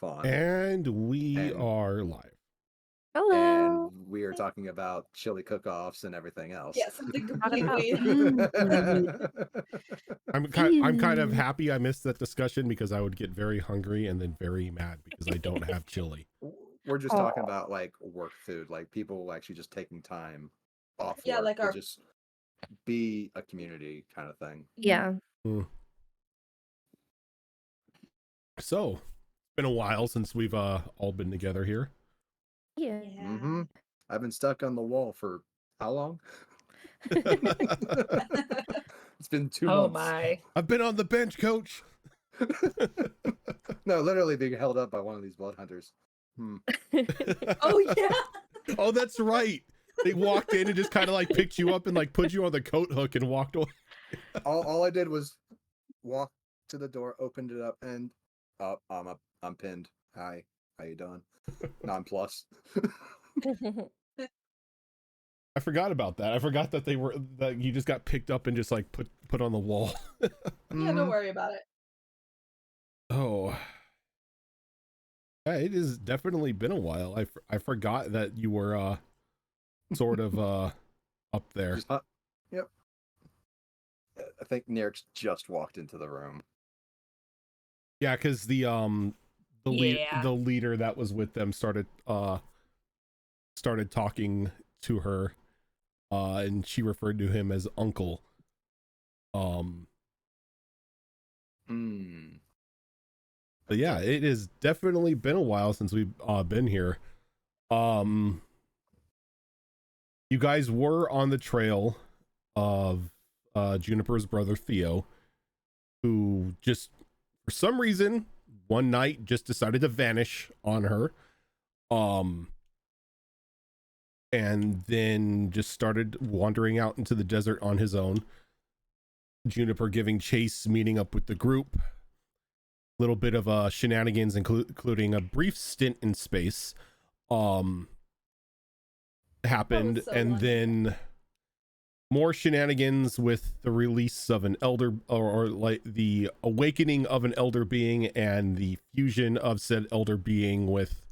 Fawn. And we are live. Hello. And we are talking about chili cook-offs and everything else. Yeah, something Not about completely. I'm kind of happy I missed that discussion because I would get very hungry and then very mad because I don't have chili. We're just talking about like work food, like people actually just taking time off Yeah, work like to our- just be a community kind of thing. Yeah. So, it's been a while since we've all been together here. Yeah. Mm-hmm. I've been stuck on the wall for how long? It's been 2 months. Oh my. I've been on the bench, coach. No, literally being held up by one of these blood hunters. Oh yeah. Oh, that's right. They walked in and just kind of like picked you up and like put you on the coat hook and walked away. All I did was walk to the door, opened it up, and I'm pinned. Hi, how you doing? Non-plus. I forgot about that. I forgot that that you just got picked up and just like put on the wall. Yeah, don't worry about it. Oh, yeah, it has definitely been a while. I forgot that you were sort of up there. Yep. I think Nirx just walked into the room. Yeah, because the leader that was with them started talking to her, and she referred to him as uncle. But yeah, it has definitely been a while since we've been here. You guys were on the trail of Juniper's brother Theo, who just for some reason one night just decided to vanish on her, and then just started wandering out into the desert on his own. Juniper giving chase, meeting up with the group. Little bit of shenanigans, including a brief stint in space happened, so and wonderful. then more shenanigans with the release of an elder, or like the awakening of an elder being and the fusion of said elder being with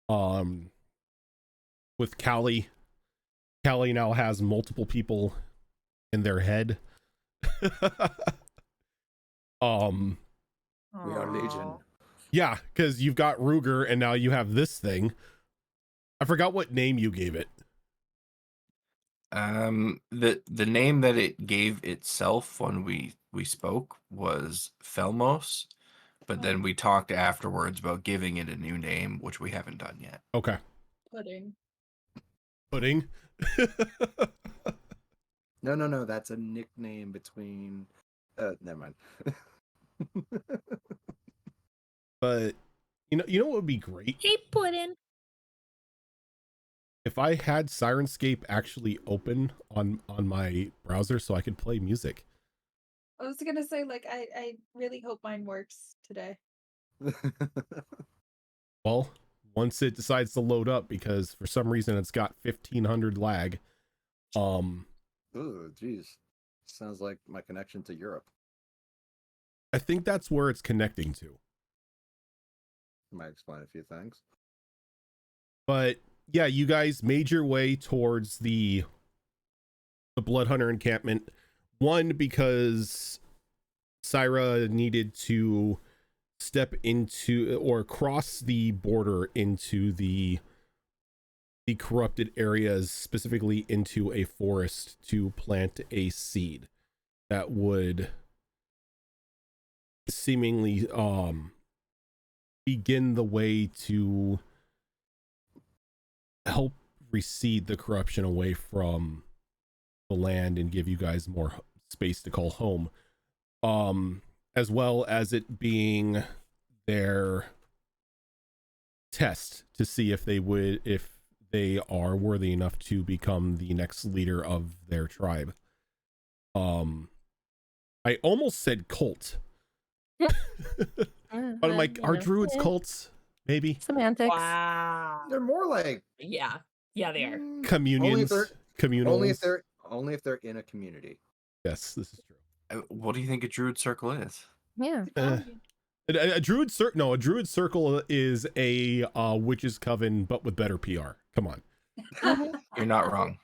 Callie. Callie now has multiple people in their head. We are Legion. Yeah, because you've got Ruger and now you have this thing. I forgot what name you gave it. The name that it gave itself when we spoke was Felmos, but then we talked afterwards about giving it a new name, which we haven't done yet. Okay. Pudding. No, that's a nickname between never mind. But you know what would be great? Hey, Puddin'. If I had Sirenscape actually open on my browser so I could play music. I was gonna say, like, I really hope mine works today. Well, once it decides to load up, because for some reason it's got 1500 lag. Oh, geez. Sounds like my connection to Europe. I think that's where it's connecting to. Might explain a few things. But yeah, you guys made your way towards the Blood Hunter encampment. One, because Syra needed to step into or cross the border into the corrupted areas, specifically into a forest, to plant a seed that would seemingly begin the way to help recede the corruption away from the land and give you guys more space to call home, as well as it being their test to see if they are worthy enough to become the next leader of their tribe. I almost said cult. But I'm like, are druids cults? Maybe Semantics. Wow. They're more like Yeah, they are. communions. Communals. Only if they're in a community. Yes, this is true. What do you think a druid circle is? Yeah. A druid circle. No, a druid circle is a witch's coven, but with better PR. Come on. You're not wrong.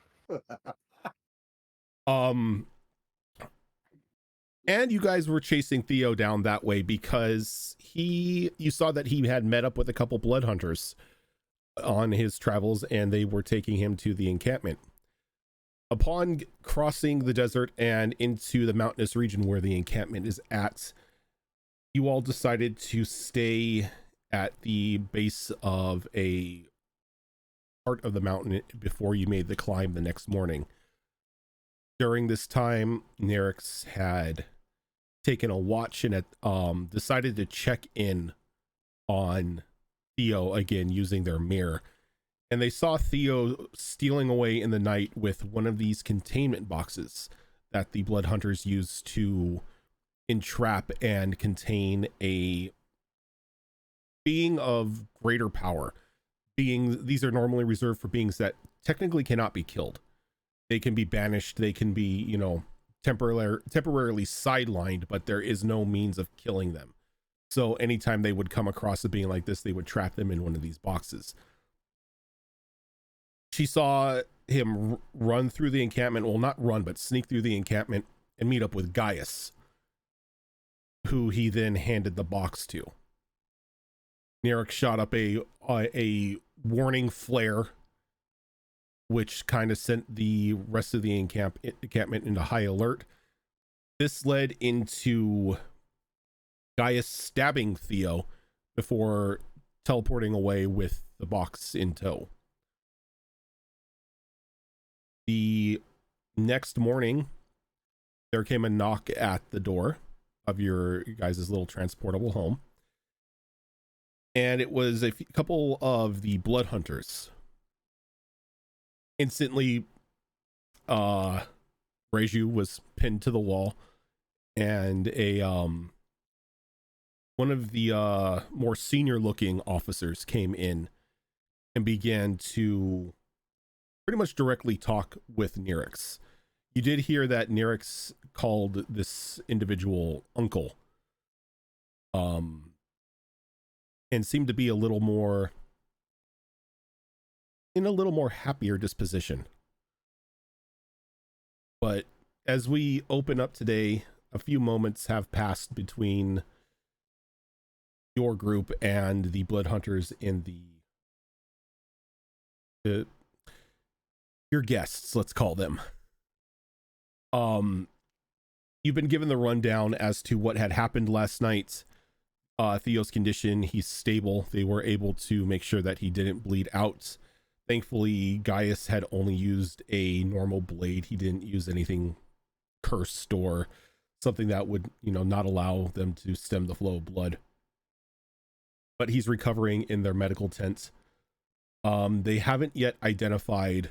And you guys were chasing Theo down that way because you saw that he had met up with a couple blood hunters on his travels, and they were taking him to the encampment. Upon crossing the desert and into the mountainous region where the encampment is at, you all decided to stay at the base of a part of the mountain before you made the climb the next morning. During this time, Nerix had taken a watch and had decided to check in on Theo again using their mirror. And they saw Theo stealing away in the night with one of these containment boxes that the blood hunters use to entrap and contain a being of greater power. These are normally reserved for beings that technically cannot be killed. They can be banished, they can be, temporarily sidelined, but there is no means of killing them. So anytime they would come across a being like this, they would trap them in one of these boxes. She saw him run through the encampment, well, not run, but sneak through the encampment and meet up with Gaius, who he then handed the box to. Nerix shot up a warning flare, which kind of sent the rest of the encampment into high alert. This led into Gaius stabbing Theo before teleporting away with the box in tow. The next morning, there came a knock at the door of your guys' little transportable home. And it was a couple of the blood hunters. Instantly, Reju was pinned to the wall, and one of the more senior looking officers came in and began to pretty much directly talk with Nerix. You did hear that Nerix called this individual uncle, and seemed to be in a little more happier disposition. But as we open up today, a few moments have passed between your group and the blood hunters in your guests, let's call them. You've been given the rundown as to what had happened last night. Theo's condition, he's stable. They were able to make sure that he didn't bleed out. Thankfully, Gaius had only used a normal blade. He didn't use anything cursed or something that would, not allow them to stem the flow of blood. But he's recovering in their medical tent. They haven't yet identified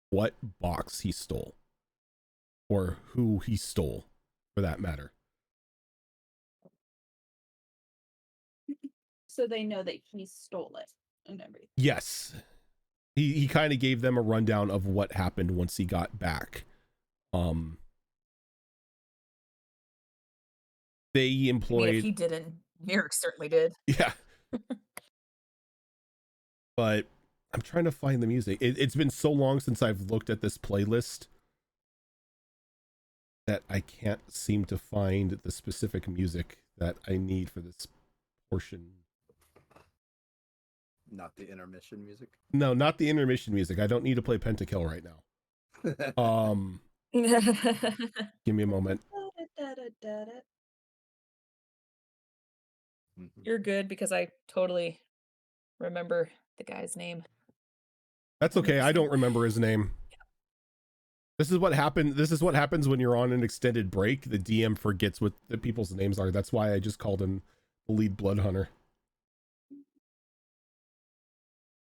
what box he stole, or who he stole, for that matter. So they know that he stole it and everything. Yes. He kind of gave them a rundown of what happened once he got back. They employed... if he didn't, Nerix certainly did. Yeah. But I'm trying to find the music. It's been so long since I've looked at this playlist that I can't seem to find the specific music that I need for this portion. Not the intermission music? No, not the intermission music. I don't need to play Pentakill right now. Give me a moment. You're good, because I totally remember the guy's name. That's okay. I don't remember his name. This is what happened. This is what happens when you're on an extended break. The DM forgets what the people's names are. That's why I just called him the lead blood hunter.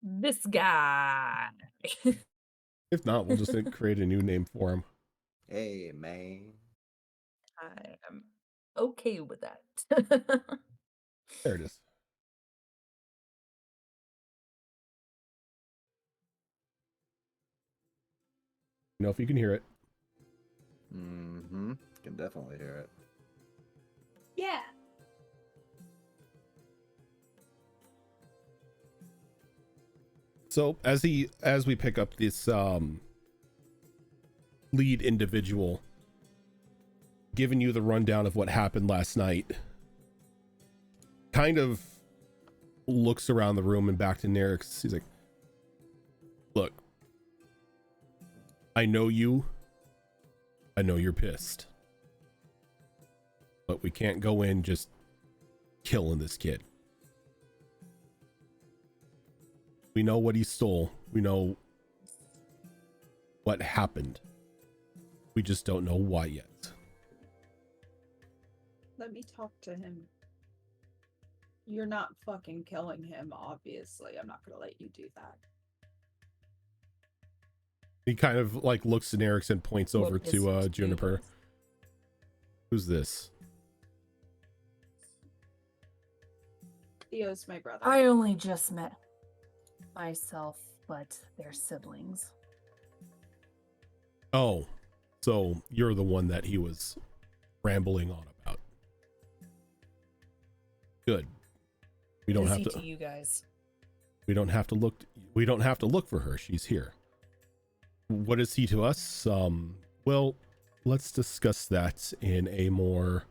This guy. If not, we'll just create a new name for him. Hey, man. I am okay with that. There it is. You know if you can hear it. Mm-hmm. Can definitely hear it. Yeah. So as we pick up this lead individual, giving you the rundown of what happened last night, kind of looks around the room and back to Nerix. He's like, look, I know you. I know you're pissed. But we can't go in just killing this kid. We know what he stole. We know what happened. We just don't know why yet. Let me talk to him. You're not fucking killing him, obviously. I'm not gonna let you do that. He kind of like looks at Nerix and points over to Juniper. Who's this? Theo's my brother. I only just met myself, but they're siblings. Oh, so you're the one that he was rambling on about. Good. We don't have to. You guys. We don't have to look. We don't have to look for her. She's here. What is he to us? Well, let's discuss that in a more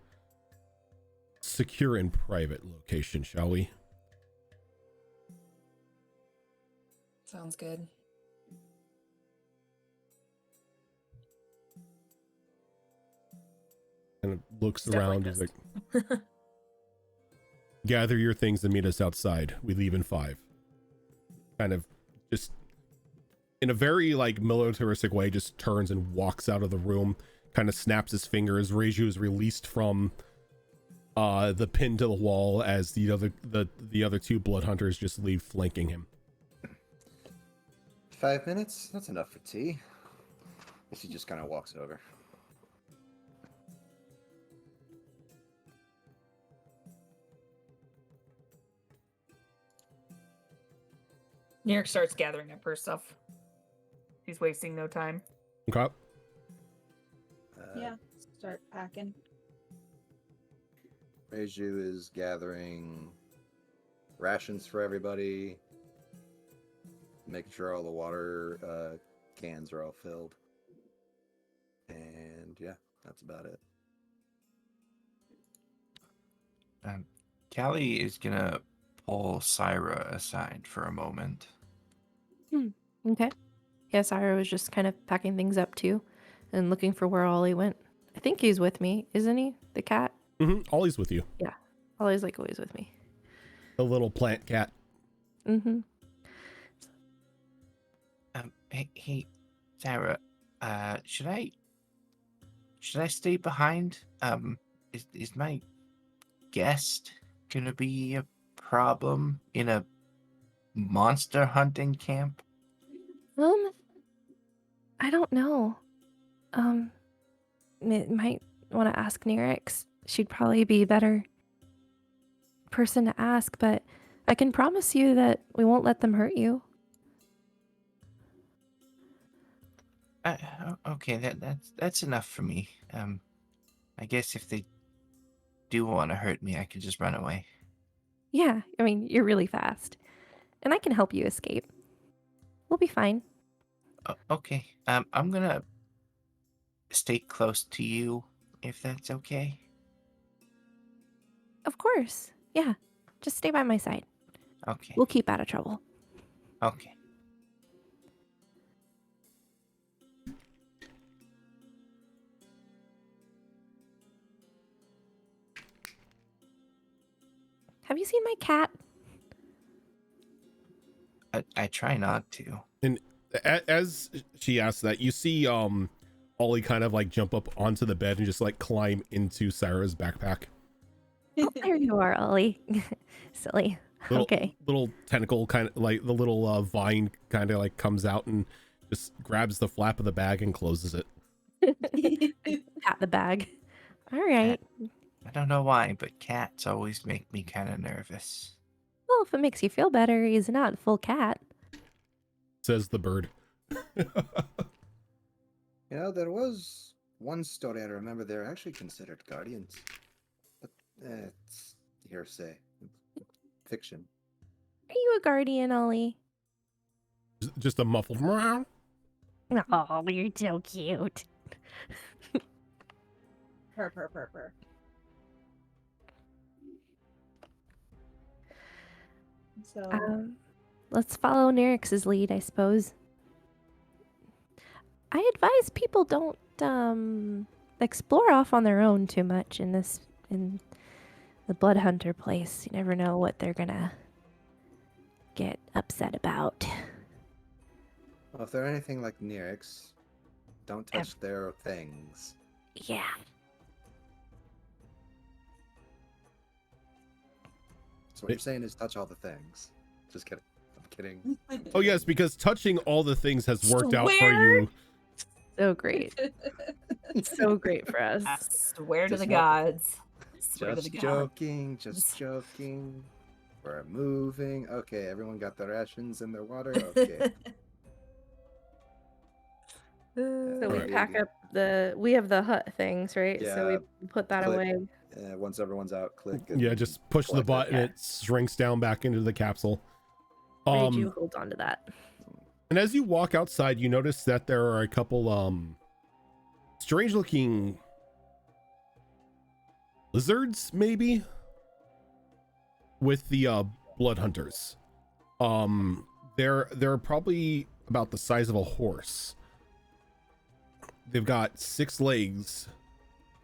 secure and private location, shall we? Sounds good. And it looks Stuff like around. this. He's like, gather your things and meet us outside. We leave in 5. Kind of just in a very like militaristic way, just turns and walks out of the room, kind of snaps his fingers. Reiju is released from the pin to the wall as the other 2 blood hunters just leave flanking him. 5 minutes? That's enough for tea. She just kind of walks over. Neric starts gathering up her stuff. He's wasting no time. Okay. Yeah, start packing. Reiju is gathering rations for everybody, making sure all the water cans are all filled. And yeah, that's about it. Callie is gonna pull Syra aside for a moment. Okay. Yeah, Syra was just kind of packing things up too and looking for where Ollie went. I think he's with me, isn't he? The cat? Mm-hmm. Ollie's with you. Yeah. Ollie's like always with me. The little plant cat. Mm-hmm. Hey, Sarah. Should I stay behind? Is my guest gonna be a problem in a monster hunting camp? I don't know. Might want to ask Nerix. She'd probably be a better person to ask, but I can promise you that we won't let them hurt you. Okay, that's enough for me. I guess if they do want to hurt me, I could just run away. Yeah, I mean, you're really fast. And I can help you escape. We'll be fine. Okay. I'm gonna stay close to you, if that's okay. Of course. Yeah. Just stay by my side. Okay. We'll keep out of trouble. Okay. Have you seen my cat? I try not to. And as she asks that, you see Ollie kind of like jump up onto the bed and just like climb into Sarah's backpack. Oh, there you are, Ollie. Silly. Little, Okay. Little tentacle kind of like the little vine kind of like comes out and just grabs the flap of the bag and closes it. Pat the bag. All right. I don't know why, but cats always make me kind of nervous. Well, if it makes you feel better, he's not a full cat. Says the bird. You know, there was one story I remember they're actually considered guardians. But it's hearsay. Fiction. Are you a guardian, Ollie? Just a muffled meow. Oh, you're so cute. Purr. So Let's follow Nyrix's lead, I suppose. I advise people don't explore off on their own too much in the Blood Hunter place. You never know what they're gonna get upset about. Well, if they're anything like Nyrix, don't touch their things. Yeah. So what you're saying is touch all the things. Just kidding. I'm kidding. Oh yes, because touching all the things has worked out for Swear? you. So great. So great for us. I swear to Just the not- gods. Swear to Just the gods. joking, just joking. We're moving. Okay, everyone got their rations and their water. Okay. So we Alright. pack up we have the hut things, right? So Yeah, we put that click. away. Once everyone's out, click. And Yeah, just push the collect it. button, Yeah. it shrinks down back into the capsule. Reed, you hold on to that. And as you walk outside, you notice that there are a couple strange looking lizards, maybe, with the blood hunters. They're probably about the size of a horse. They've got 6 legs,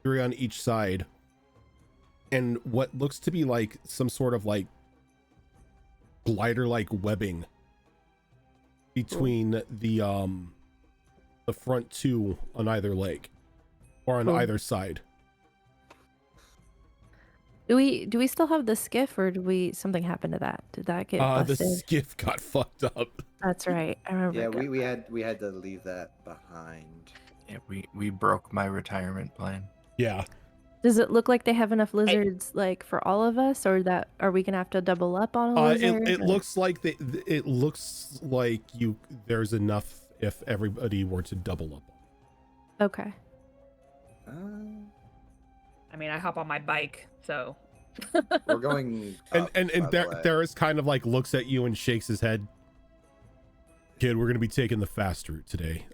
3 on each side, and what looks to be like some sort of like glider-like webbing between the front 2 on either leg or on Cool. either side. Do we still have the skiff, or something happened to that? Did that get The busted? skiff got fucked up. That's right. I remember. Yeah, it got- we had to leave that behind. Yeah, we broke my retirement plan. Yeah. Does it look like they have enough lizards, like for all of us, or that are we gonna have to double up on a lizard? It or- looks like it looks like there's enough if everybody were to double up. Okay. Uh, I mean, I hop on my bike, so. we're going. And up, and by the way. Darius kind of like looks at you and shakes his head. Kid, we're gonna be taking the fast route today.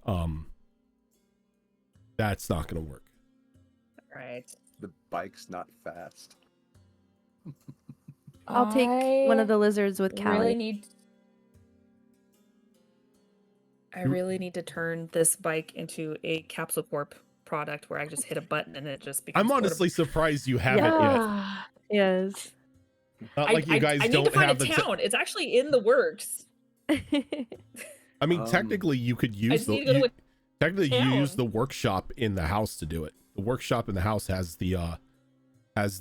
That's not gonna work. Right. The bike's not fast. I'll take one of the lizards with Callie. I really need to turn this bike into a Capsule Corp product where I just hit a button and it just becomes. I'm honestly surprised you haven't yet. Yeah. Yes. Not like you guys I need don't to find have a the. town. It's actually in the works. I mean, technically, you could I use just need to go to a technically you use town. the workshop in the house to do it. The workshop in the house has the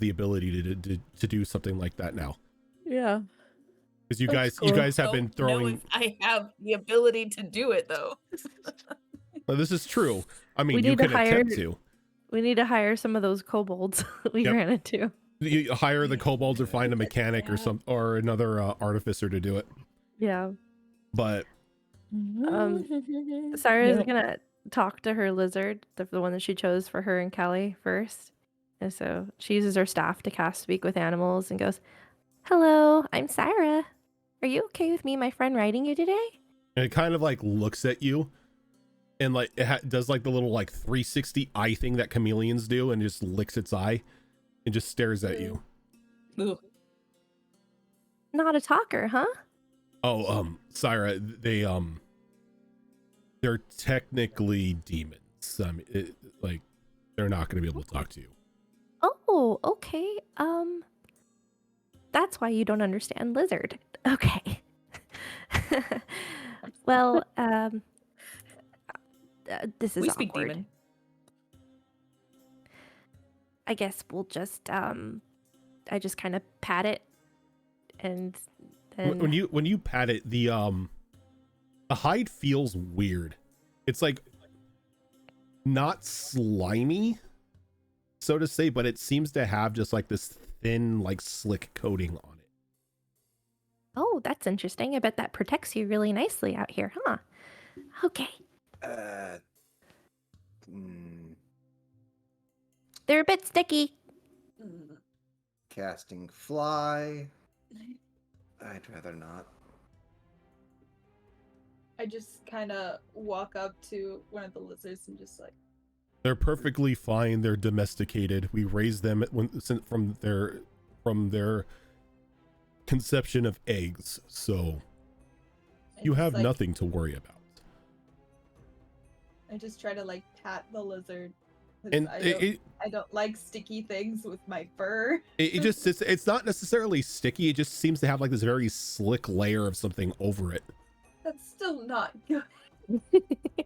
ability to do something like that now. Yeah. Because you That's guys cool. have been Know throwing. if I have the ability to do it though. Well, this is true. I mean, We you need to can attempt hire- to. We need to hire some of those kobolds we Yep. ran into. You hire the kobolds or find a mechanic or another artificer to do it. Yeah. But Sarah's Yep. gonna talk to her lizard, the one that she chose for her and Callie first. And so she uses her staff to cast Speak with Animals and goes, "Hello, I'm Sarah. Are you okay with me and my friend riding you today?" and it kind of like looks at you, and like it does like the little like 360 eye thing that chameleons do, and just licks its eye, and just stares at you. Ooh. Not a talker, huh? Oh, Syra, they're technically demons. I mean, like they're not going to be able to talk to you. Oh, okay. That's why you don't understand lizard. Okay. Well, this is We speak awkward. demon. I guess we'll just I just kind of pat it, and then When you pat it, the hide feels weird. It's like not slimy, so to say, but it seems to have just like this thin, like slick coating on it. oh, that's interesting. I bet that protects you really nicely out here, huh? Okay. They're a bit sticky. Casting fly. I'd rather not. I just kind of walk up to one of the lizards and just like, They're perfectly fine. They're domesticated. We raised them from their conception of eggs, so I you just, have like, nothing to worry about. I just try to like pat the lizard. 'Cause And I don't like sticky things with my fur. it just sits. It's not necessarily sticky. It just seems to have like this very slick layer of something over it. That's still not good.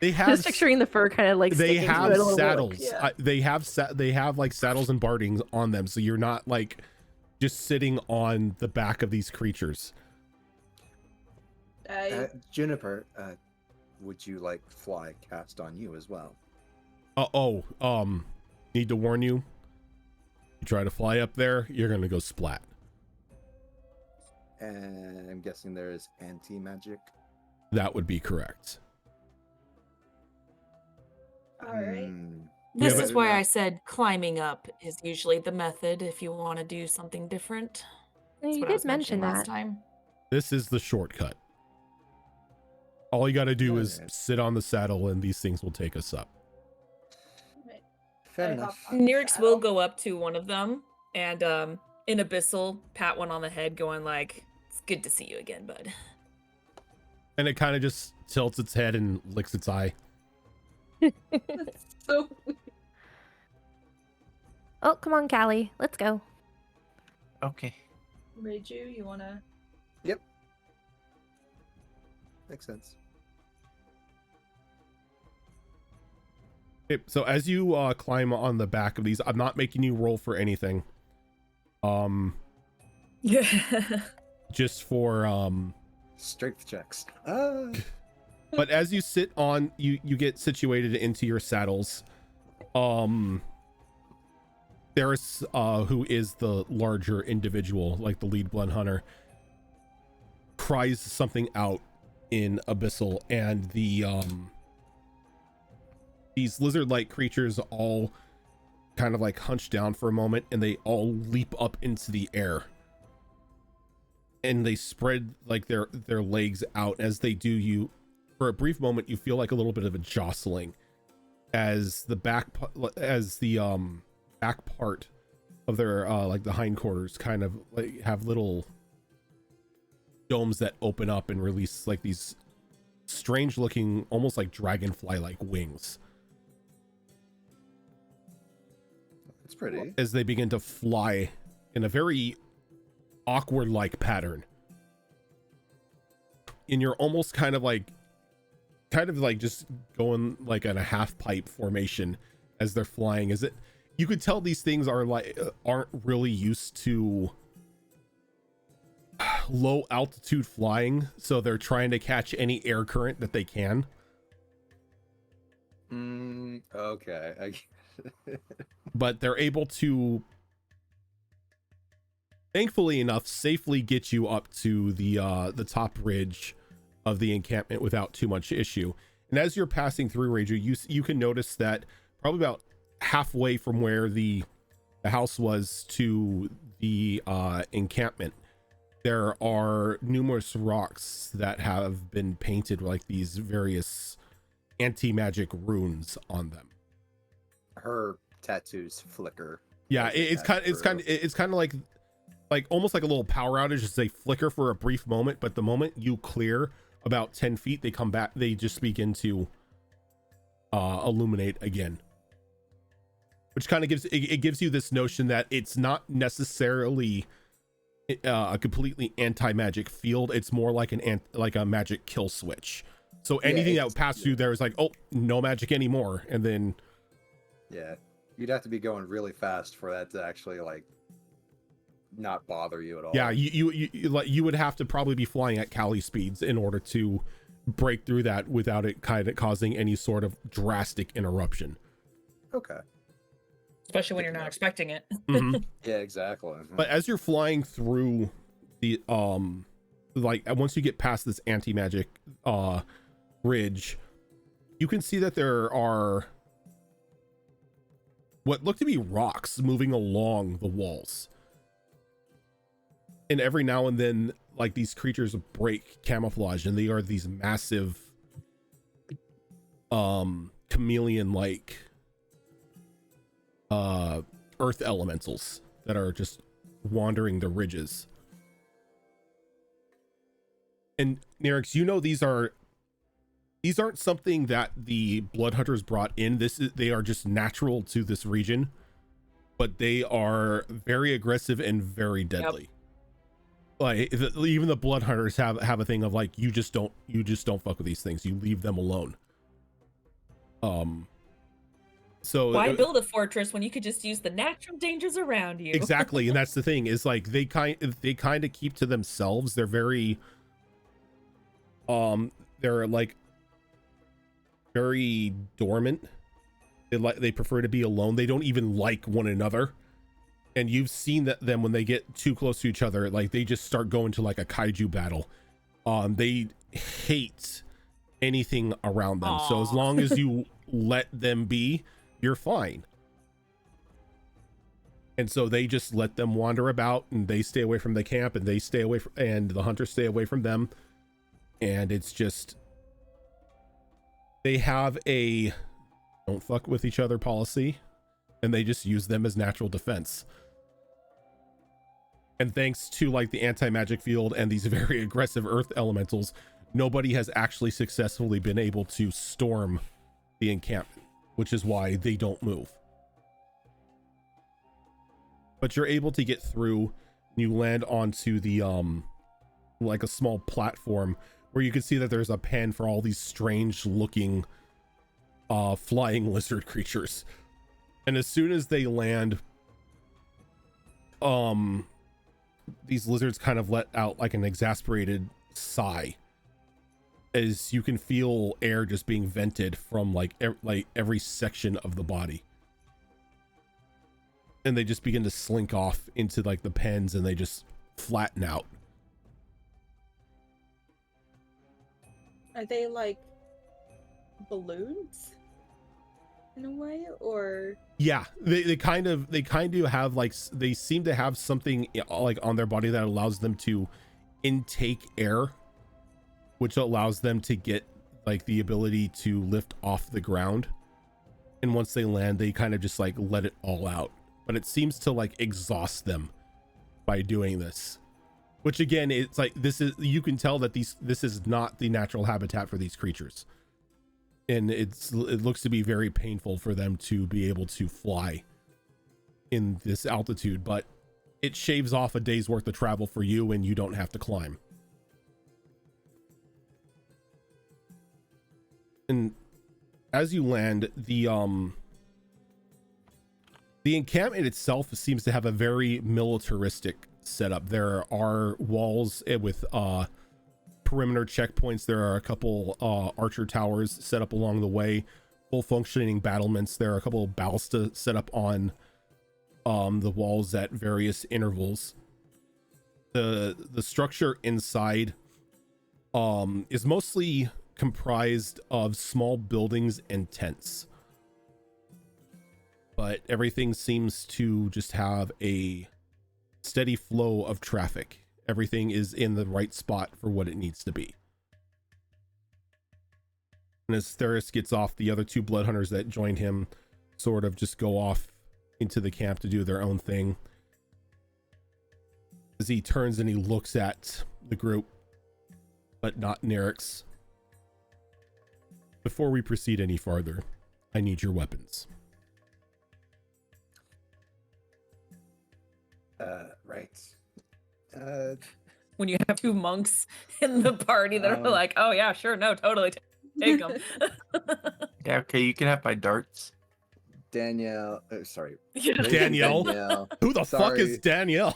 They have Just picturing the fur kind of like they sticking to have it a little bit, like, saddles. yeah. They have like saddles and bardings on them, so you're not like just sitting on the back of these creatures. Juniper, would you like fly cast on you as well? Need to warn you. You try to fly up there, you're gonna go splat. And I'm guessing there is anti-magic. That would be correct. All right. This Yeah, is but- why I said climbing up is usually the method if you want to do something different. That's You what I did was mention mentioning last that. time. This is the shortcut. All you got to do is Alright. sit on the saddle, and these things will take us up. Right. Fair I enough. hop on the Nyrix will saddle. go up to one of them and in Abyssal pat one on the head going like, it's good to see you again, bud. And it kind of just tilts its head and licks its eye. That's so weird. Oh, come on, Callie. Let's go. Okay. Reiju, you wanna? Makes sense. Okay, so as you climb on the back of these, I'm not making you roll for anything. Yeah. Just for Strength checks. but as you sit on, you get situated into your saddles. There's who is the larger individual, like the lead blood hunter, cries something out in Abyssal, and these lizard-like creatures all kind of like hunch down for a moment, and they all leap up into the air, and they spread like their legs out. As they do, you for a brief moment you feel like a little bit of a jostling as the back part of their like the hindquarters kind of like have little domes that open up and release like these strange looking, almost like dragonfly like wings It's pretty. as they begin to fly in a very awkward like pattern. And you're almost kind of like just going like in a half pipe formation as they're flying. Is it, you could tell these things aren't really used to low altitude flying, so they're trying to catch any air current that they can. Okay. But they're able to, thankfully enough, safely get you up to the top ridge of the encampment without too much issue. And as you're passing through, Reiju, you can notice that probably about halfway from where the house was to the encampment, there are numerous rocks that have been painted like these various anti-magic runes on them. Her tattoos flicker. Yeah, as they it's pass kind of like almost like a little power outage as they flicker for a brief moment, but the moment you clear about 10 feet, they come back, they just begin to illuminate again. Which kind of gives you this notion that it's not necessarily a completely anti-magic field. It's more like a magic kill switch. So anything that would pass through there is like, oh, no magic anymore, and then Yeah, you'd have to be going really fast for that to actually like not bother you at all. yeah, you would have to probably be flying at Cali speeds in order to break through that without it kind of causing any sort of drastic interruption. Okay. Especially when you're not expecting it. Mhm. Yeah, exactly. But as you're flying through the like once you get past this anti-magic ridge, you can see that there are what look to be rocks moving along the walls. And every now and then, like, these creatures break camouflage, and they are these massive chameleon like earth elementals that are just wandering the ridges. And Nerix, you know these aren't something that the blood hunters brought in. They are just natural to this region, but they are very aggressive and very deadly. Like even the blood hunters have a thing of like, you just don't fuck with these things. You leave them alone. So why build a fortress when you could just use the natural dangers around you? Exactly. And that's the thing, is like they kind of keep to themselves. They're very they're like very dormant. They prefer to be alone. They don't even like one another. And you've seen that them when they get too close to each other, like they just start going to like a kaiju battle. They hate anything around them. Aww. So as long as you let them be, you're fine. And so they just let them wander about, and they stay away from the camp, and they stay away from, and the hunters stay away from them. And it's just, they have a don't fuck with each other policy, and they just use them as natural defense. And thanks to like the anti-magic field and these very aggressive earth elementals, nobody has actually successfully been able to storm the encampment, which is why they don't move. But you're able to get through. You land onto the like a small platform where you can see that there's a pen for all these strange looking flying lizard creatures. And as soon as they land, these lizards kind of let out like an exasperated sigh, as you can feel air just being vented from like every section of the body. And they just begin to slink off into like the pens, and they just flatten out. Are they like balloons in a way, or? Yeah, they kind of have like, they seem to have something like on their body that allows them to intake air, which allows them to get like the ability to lift off the ground. And once they land, they kind of just like let it all out. But it seems to like exhaust them by doing this, which again, it's like, you can tell that this is not the natural habitat for these creatures. And it looks to be very painful for them to be able to fly in this altitude, but it shaves off a day's worth of travel for you, and you don't have to climb. And as you land, the encampment itself seems to have a very militaristic setup. There are walls with perimeter checkpoints. There are a couple archer towers set up along the way, full functioning battlements. There are a couple of ballista set up on the walls at various intervals. The structure inside is mostly comprised of small buildings and tents, but everything seems to just have a steady flow of traffic. Everything is in the right spot for what it needs to be. And as Theris gets off, the other two blood hunters that joined him sort of just go off into the camp to do their own thing. As he turns and he looks at the group, but not Nerix. Before we proceed any farther, I need your weapons. Right. When you have two monks in the party that are like, oh yeah, sure, no, totally, take them. Yeah, okay, you can have my darts. Danielle, sorry. Danielle? Who the fuck is Danielle?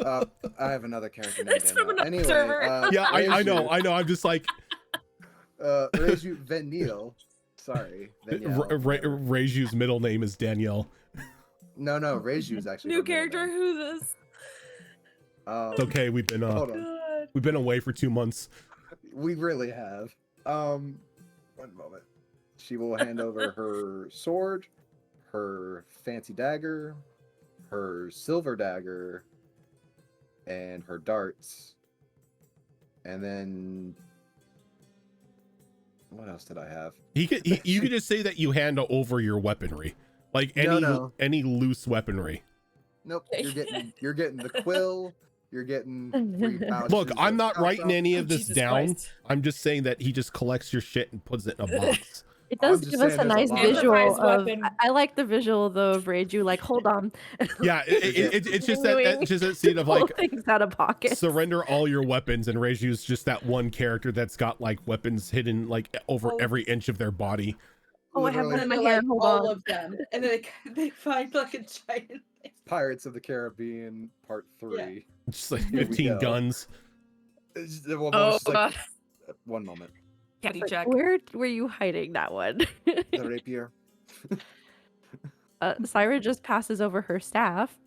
I have another character named It's from Danielle. another Anyway, server. Yeah, I know. I'm just like, Reju Venil. Sorry. Reju's middle name is Danielle. No, Reju's actually New her middle character, name. who's this? It's okay. We've been Hold on. God. we've been away for 2 months. We really have. One moment. She will hand over her sword, her fancy dagger, her silver dagger, and her darts. And then What else did I have? You could just say that you hand over your weaponry, like No. any loose weaponry. Nope. You're getting the quill. You're getting 3 pouches. Look, I'm of not writing alcohol. any of this Jesus down. Christ. I'm just saying that he just collects your shit and puts it in a box. It I'm does just give us saying a there's nice a lot of- visual Improvised of. weapon. I like the visual though of Reiju. Like, hold on. Yeah, it's just that scene of Pull like things out of pockets. surrender all your weapons, and Reiju's just that one character that's got like weapons hidden like over Oh. every inch of their body. Oh, I have one Literally in my They're, hand. like, Hold all on. of them, and then they find like a giant thing. Pirates of the Caribbean Part 3. Just like Here we 15 go. guns. Well, Oh, just like, one moment. Caddy Like, check. where were you hiding that one? The rapier. Syra just passes over her staff,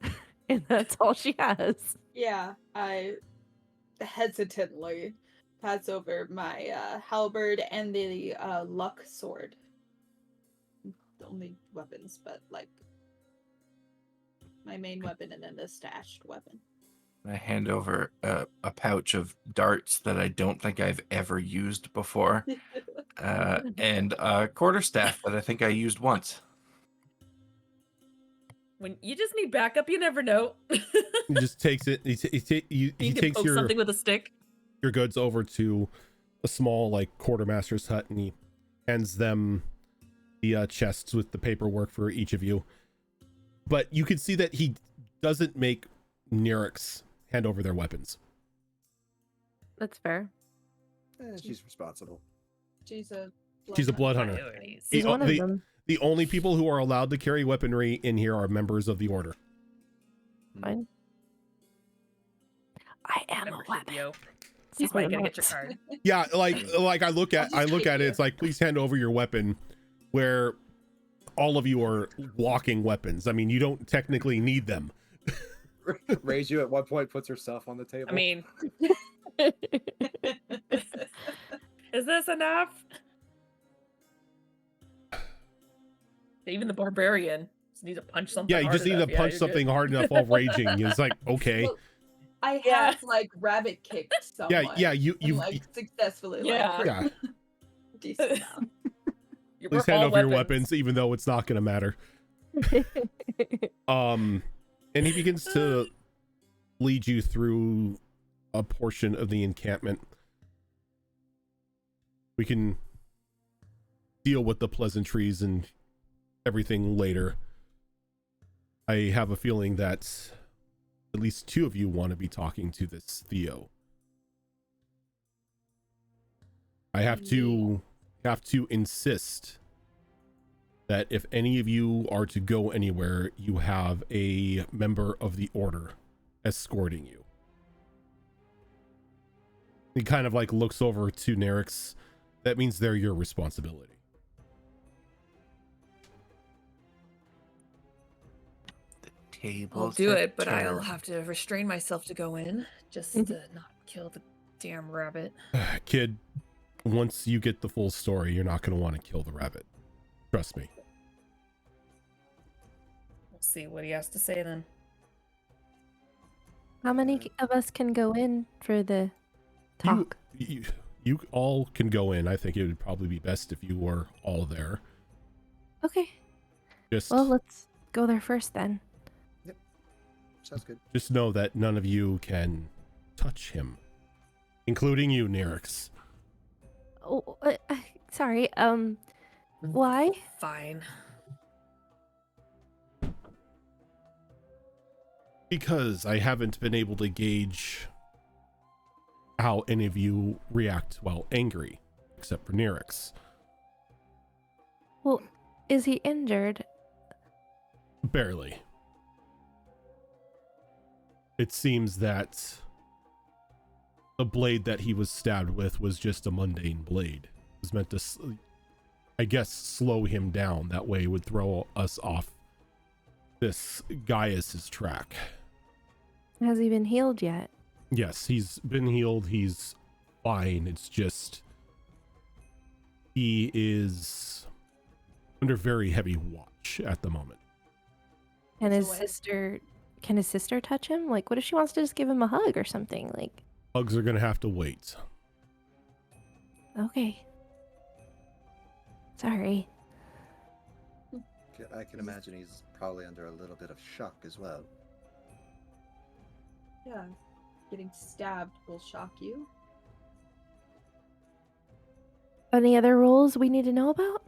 and that's all she has. Yeah, I hesitantly pass over my halberd and the luck sword. The only weapons, but like my main weapon and then the stashed weapon. I hand over a pouch of darts that I don't think I've ever used before, and a quarterstaff that I think I used once. When you just need backup, you never know. He just takes it. He You can takes poke your something with a stick. goods over to a small like quartermaster's hut, and he hands them the chests with the paperwork for each of you. But you can see that he doesn't make Nyrix hand over their weapons. That's fair. She's responsible. She's a Blood hunter. Priorities. He's The- one of them. The only people who are allowed to carry weaponry in here are members of the order. Fine. I am a Membership, weapon. yo. He's That's why you one gotta of get your us. card. Yeah, like I look at it. It's like, please hand over your weapon. Where all of you are walking weapons. I mean, you don't technically need them. Reiju at one point puts herself on the table. I mean, is this enough? Even the barbarian just needs to punch something. Yeah, you just need to punch something hard enough while raging. It's like, okay. Well, I Yeah. have like rabbit kicked someone. Yeah, you and, like successfully Yeah. like yeah. decent amount. Please hand over your weapons, even though it's not gonna matter. And he begins to lead you through a portion of the encampment. We can deal with the pleasantries and everything later. I have a feeling that at least 2 of you want to be talking to this Theo. I have to insist that if any of you are to go anywhere, you have a member of the order escorting you. He kind of like looks over to Nyrix. That means they're your responsibility. I'll do it, but I'll have to restrain myself to go in, just to not kill the damn rabbit. Kid, once you get the full story, you're not going to want to kill the rabbit. Trust me. We'll see what he has to say then. How many of us can go in for the talk? You all can go in. I think it would probably be best if you were all there. Okay. Just Well, let's go there first then. Sounds good. just know that none of you can touch him, including you, Nyrix. Oh, sorry. Why? Fine. Because I haven't been able to gauge how any of you react while angry, except for Nyrix. Well, is he injured? Barely. It seems that the blade that he was stabbed with was just a mundane blade. It was meant to, I guess, slow him down. That way it would throw us off this Gaius's track. Has he been healed yet? Yes, he's been healed. He's fine. It's just he is under very heavy watch at the moment. And his So, sister, can his sister touch him? Like, what if she wants to just give him a hug or something? Like, Hugs are gonna have to wait. okay. Sorry. I can imagine he's probably under a little bit of shock as well. Yeah. Getting stabbed will shock you. Any other rules we need to know about?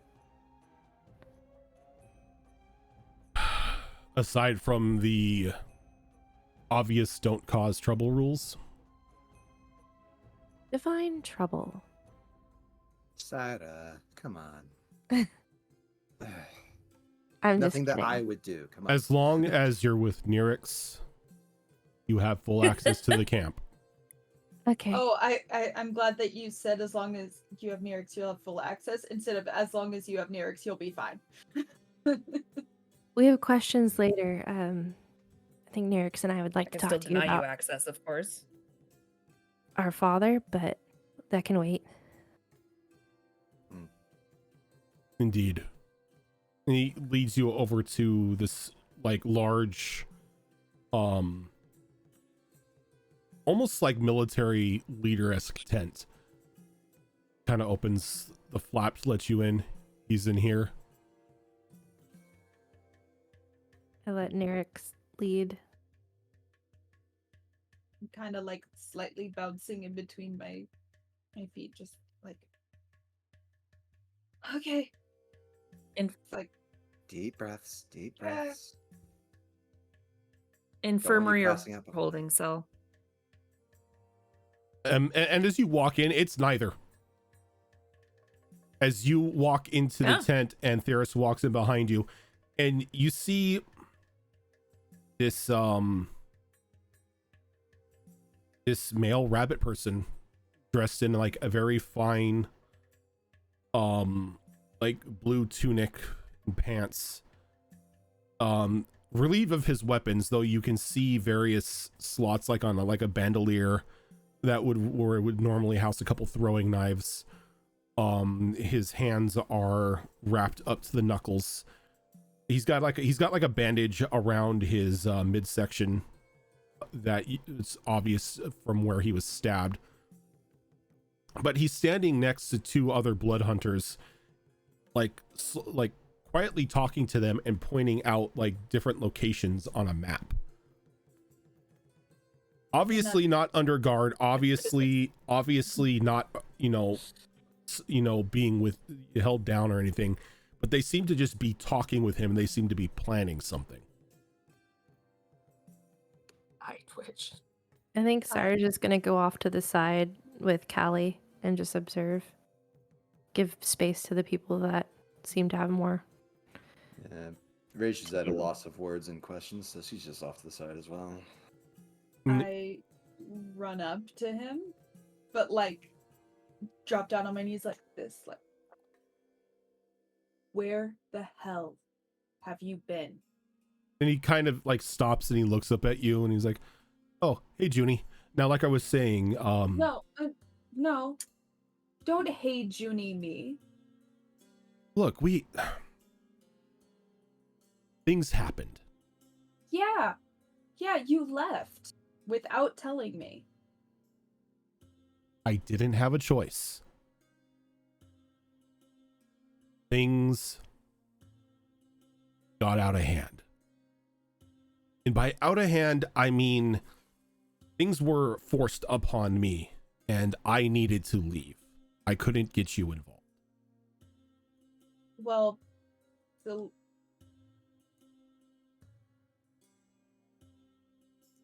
Aside from the obvious don't cause trouble rules. Define trouble. Sarah, come on. I'm Nothing just that kidding. I would do. Come on. As long as you're with Nyrix, you have full access to the camp. Okay. Oh, I'm glad that you said as long as you have Nyrix, you'll have full access, instead of as long as you have Nyrix, you'll be fine. We have questions later. I think Nyrix and I would I like to can talk still to you deny you about access, of course. our father, but that can wait. Indeed. And he leads you over to this like large almost like military leader-esque tent. Kind of opens the flaps, lets you in. He's in here. I let Nyrix lead. I'm kind of like slightly bouncing in between my feet, just like, okay. In- It's like, Deep breaths, deep breaths. Infirmary or passing out before. holding cell. And as you walk in, it's neither. As you walk into the Yeah. tent and Theris walks in behind you, and you see this this male rabbit person dressed in like a very fine like blue tunic and pants, relieved of his weapons, though you can see various slots like on a bandolier that where it would normally house a couple throwing knives. His hands are wrapped up to the knuckles. He's got like a bandage around his midsection that it's obvious from where he was stabbed. But he's standing next to two other blood hunters, like quietly talking to them and pointing out like different locations on a map. Obviously not under guard, obviously not, being held down or anything, but they seem to just be talking with him. They seem to be planning something. I twitch. I think Sarah's just gonna go off to the side with Callie and just observe. Give space to the people that seem to have more. Yeah. Rach is at a loss of words and questions, so she's just off to the side as well. I run up to him, but like drop down on my knees like this, like, where the hell have you been? And he kind of like stops and he looks up at you and he's like, "Oh, hey Junie. Now, like I was saying, No, don't hey Junie me. look, things happened. Yeah, you left without telling me. I didn't have a choice. Things got out of hand. And by out of hand, I mean things were forced upon me and I needed to leave. I couldn't get you involved. Well,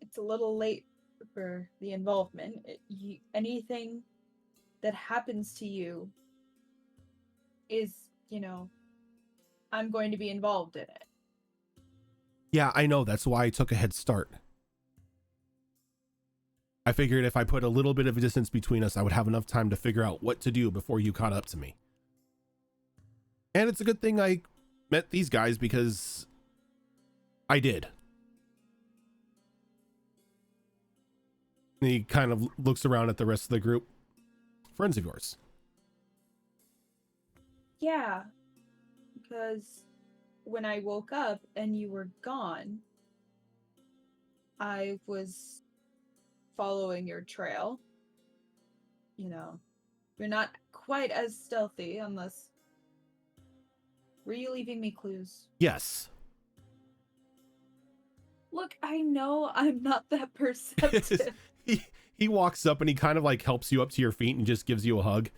it's a little late for the involvement. Anything that happens to you is, I'm going to be involved in it. Yeah, I know. That's why I took a head start. I figured if I put a little bit of a distance between us, I would have enough time to figure out what to do before you caught up to me. And it's a good thing I met these guys because I did. And he kind of looks around at the rest of the group. Friends of yours. Yeah, because when I woke up and you were gone, I was following your trail. You're not quite as stealthy unless Were you leaving me clues? Yes. Look, I know I'm not that perceptive. he walks up and he kind of like helps you up to your feet and just gives you a hug.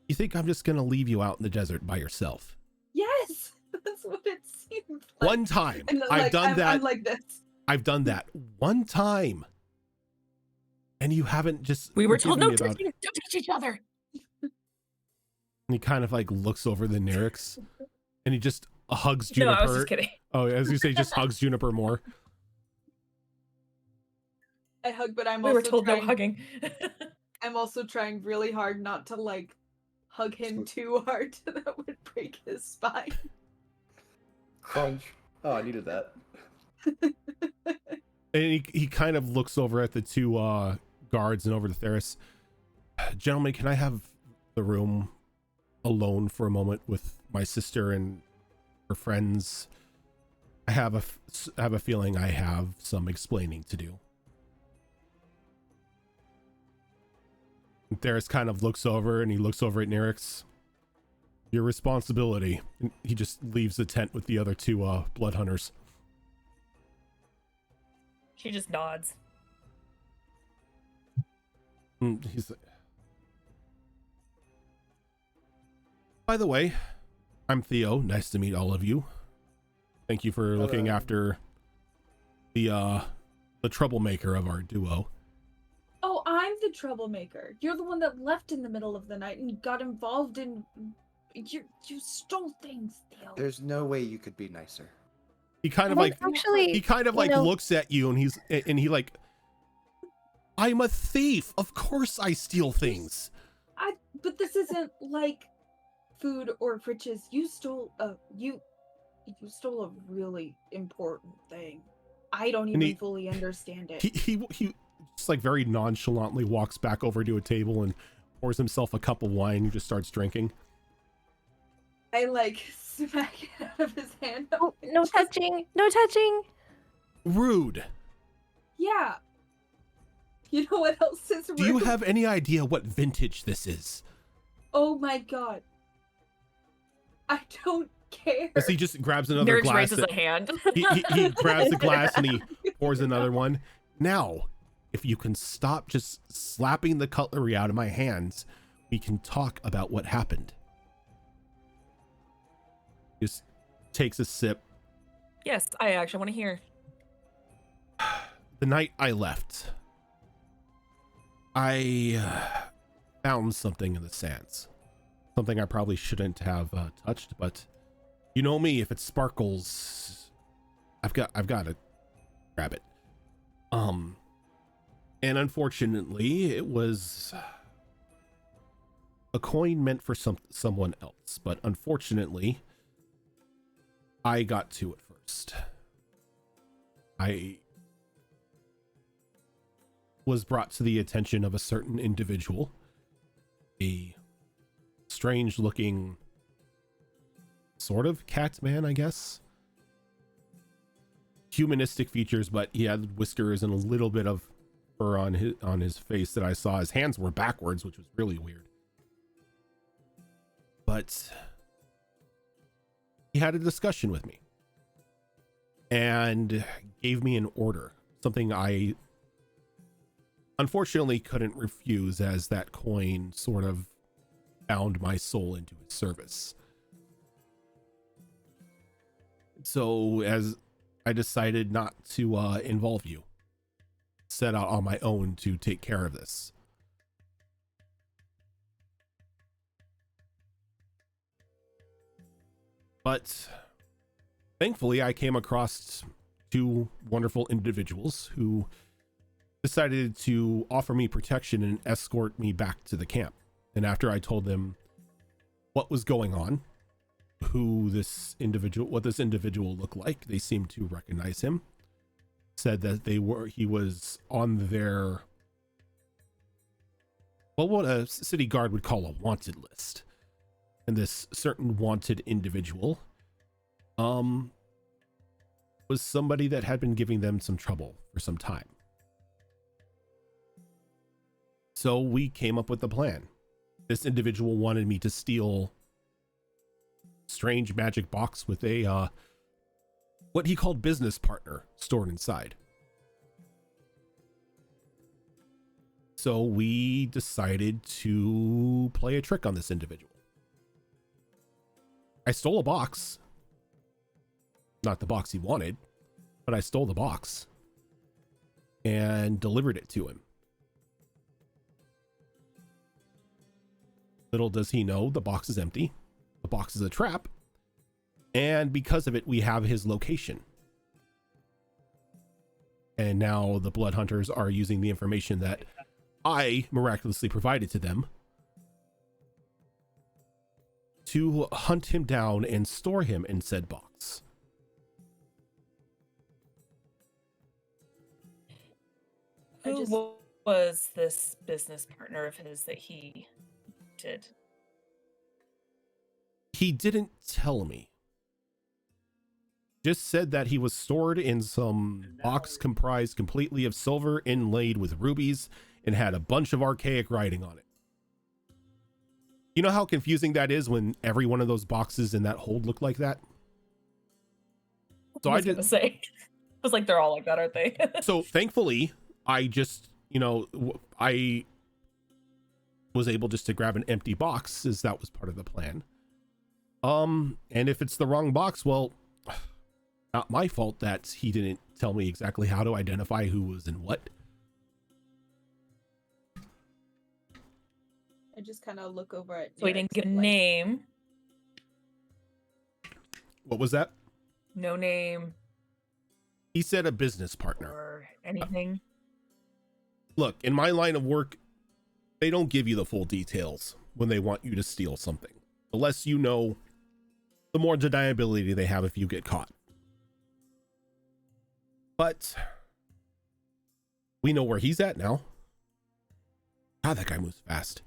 You think I'm just gonna leave you out in the desert by yourself? Yes, that's what it seemed like. One time. And then, I've like, done that. I'm like this. I've done that one time. And you haven't just We were told forgiven no me about touching, don't touch each other. And he kind of like looks over the Nyryx and he just hugs No, Juniper. I was just kidding. Oh, as you say, just hugs Juniper more. I hug, but I'm We also were told trying, no hugging. I'm also trying really hard not to like hug him too hard. That would break his spine. Crunch. Oh, I needed that. And he kind of looks over at the two guards and over to Theris. Gentlemen, can I have the room alone for a moment with my sister and her friends? I have a feeling I have some explaining to do. And Theris kind of looks over and he looks over at Nyryx. Your responsibility. And he just leaves the tent with the other two blood hunters. She just nods. And he's like, by the way, I'm Theo. Nice to meet all of you. Thank you for looking after the troublemaker of our duo. Oh, I'm the troublemaker. You're the one that left in the middle of the night and got involved in. You stole things, Theo. There's no way you could be nicer. He kind of Well, like actually, he kind of you like know- looks at you and he like, I'm a thief. Of course I steal things. But this isn't like food or riches. You stole you stole a really important thing. I don't And even fully understand it. He just like very nonchalantly walks back over to a table and pours himself a cup of wine and just starts drinking. I like smack it out of his hand. Oh, no touching. No touching. Rude. Yeah. You know what else is rude? Do you have any idea what vintage this is? Oh my god. I don't care. As he just grabs another Nerds glass. raises a hand. He grabs the glass and he pours another one. Now, if you can stop just slapping the cutlery out of my hands, we can talk about what happened. Just takes a sip. Yes, I actually want to hear. The night I left, I found something in the sands. Something I probably shouldn't have touched, but you know me, if it sparkles, I've got to grab it. And unfortunately, it was a coin meant for someone else, but unfortunately, I got to it first. I was brought to the attention of a certain individual, a strange looking sort of cat man, I guess. Humanistic features, but he had whiskers and a little bit of fur on his face that I saw. His hands were backwards, which was really weird. But he had a discussion with me and gave me an order, something I unfortunately couldn't refuse, as that coin sort of bound my soul into his service. So as I decided not to involve you, set out on my own to take care of this. But thankfully, I came across two wonderful individuals who decided to offer me protection and escort me back to the camp. And after I told them what was going on, what this individual looked like, they seemed to recognize him. Said that he was on their, well, what a city guard would call a wanted list. And this certain wanted individual was somebody that had been giving them some trouble for some time. So we came up with a plan. This individual wanted me to steal strange magic box with a what he called business partner stored inside. So we decided to play a trick on this individual. I stole a box. Not the box he wanted, but I stole the box and delivered it to him. Little does he know, the box is empty. The box is a trap. And because of it, we have his location. And now the blood hunters are using the information that I miraculously provided to them to hunt him down and store him in said box. Who was this business partner of his that he did? He didn't tell me. Just said that he was stored in some box comprised completely of silver inlaid with rubies and had a bunch of archaic writing on it. You know how confusing that is when every one of those boxes in that hold look like that? So I was gonna say, I was like, they're all like that, aren't they? So thankfully, I just, I was able just to grab an empty box, as that was part of the plan. And if it's the wrong box, well, not my fault that he didn't tell me exactly how to identify who was in what. I just kind of look over at. So he didn't Nyx, give a like, name. What was that? No name He said a business partner. or anything. Look, in my line of work, they don't give you the full details when they want you to steal something. The less you know, the more deniability they have if you get caught. But we know where he's at now. God, that guy moves fast.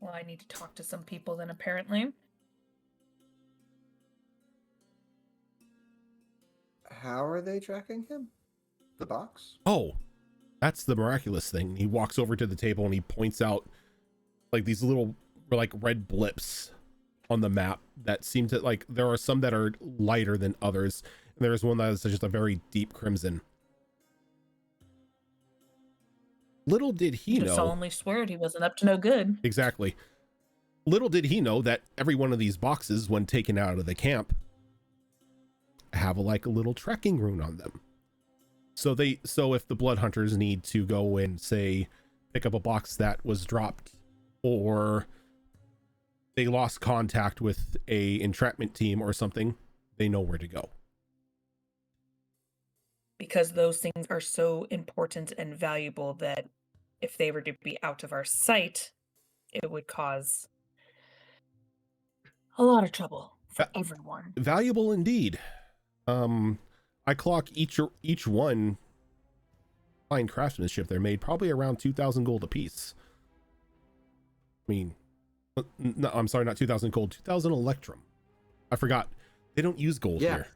Well, I need to talk to some people then, apparently. How are they tracking him? The box? Oh, that's the miraculous thing. He walks over to the table and he points out like these little like red blips on the map that seem to, like, there are some that are lighter than others, and there's one that is just a very deep crimson. Little did he Just know. solemnly sweared he wasn't up to no good. Exactly. Little did he know that every one of these boxes, when taken out of the camp, have a little tracking rune on them. So if the blood hunters need to go and say pick up a box that was dropped, or they lost contact with a entrapment team or something, they know where to go. Because those things are so important and valuable that if they were to be out of our sight, it would cause a lot of trouble for everyone. Valuable indeed. I clock each one fine craftsmanship they're made probably around 2,000 gold apiece. I mean, no, I'm sorry, not 2,000 gold, 2,000 electrum. I forgot. They don't use gold here.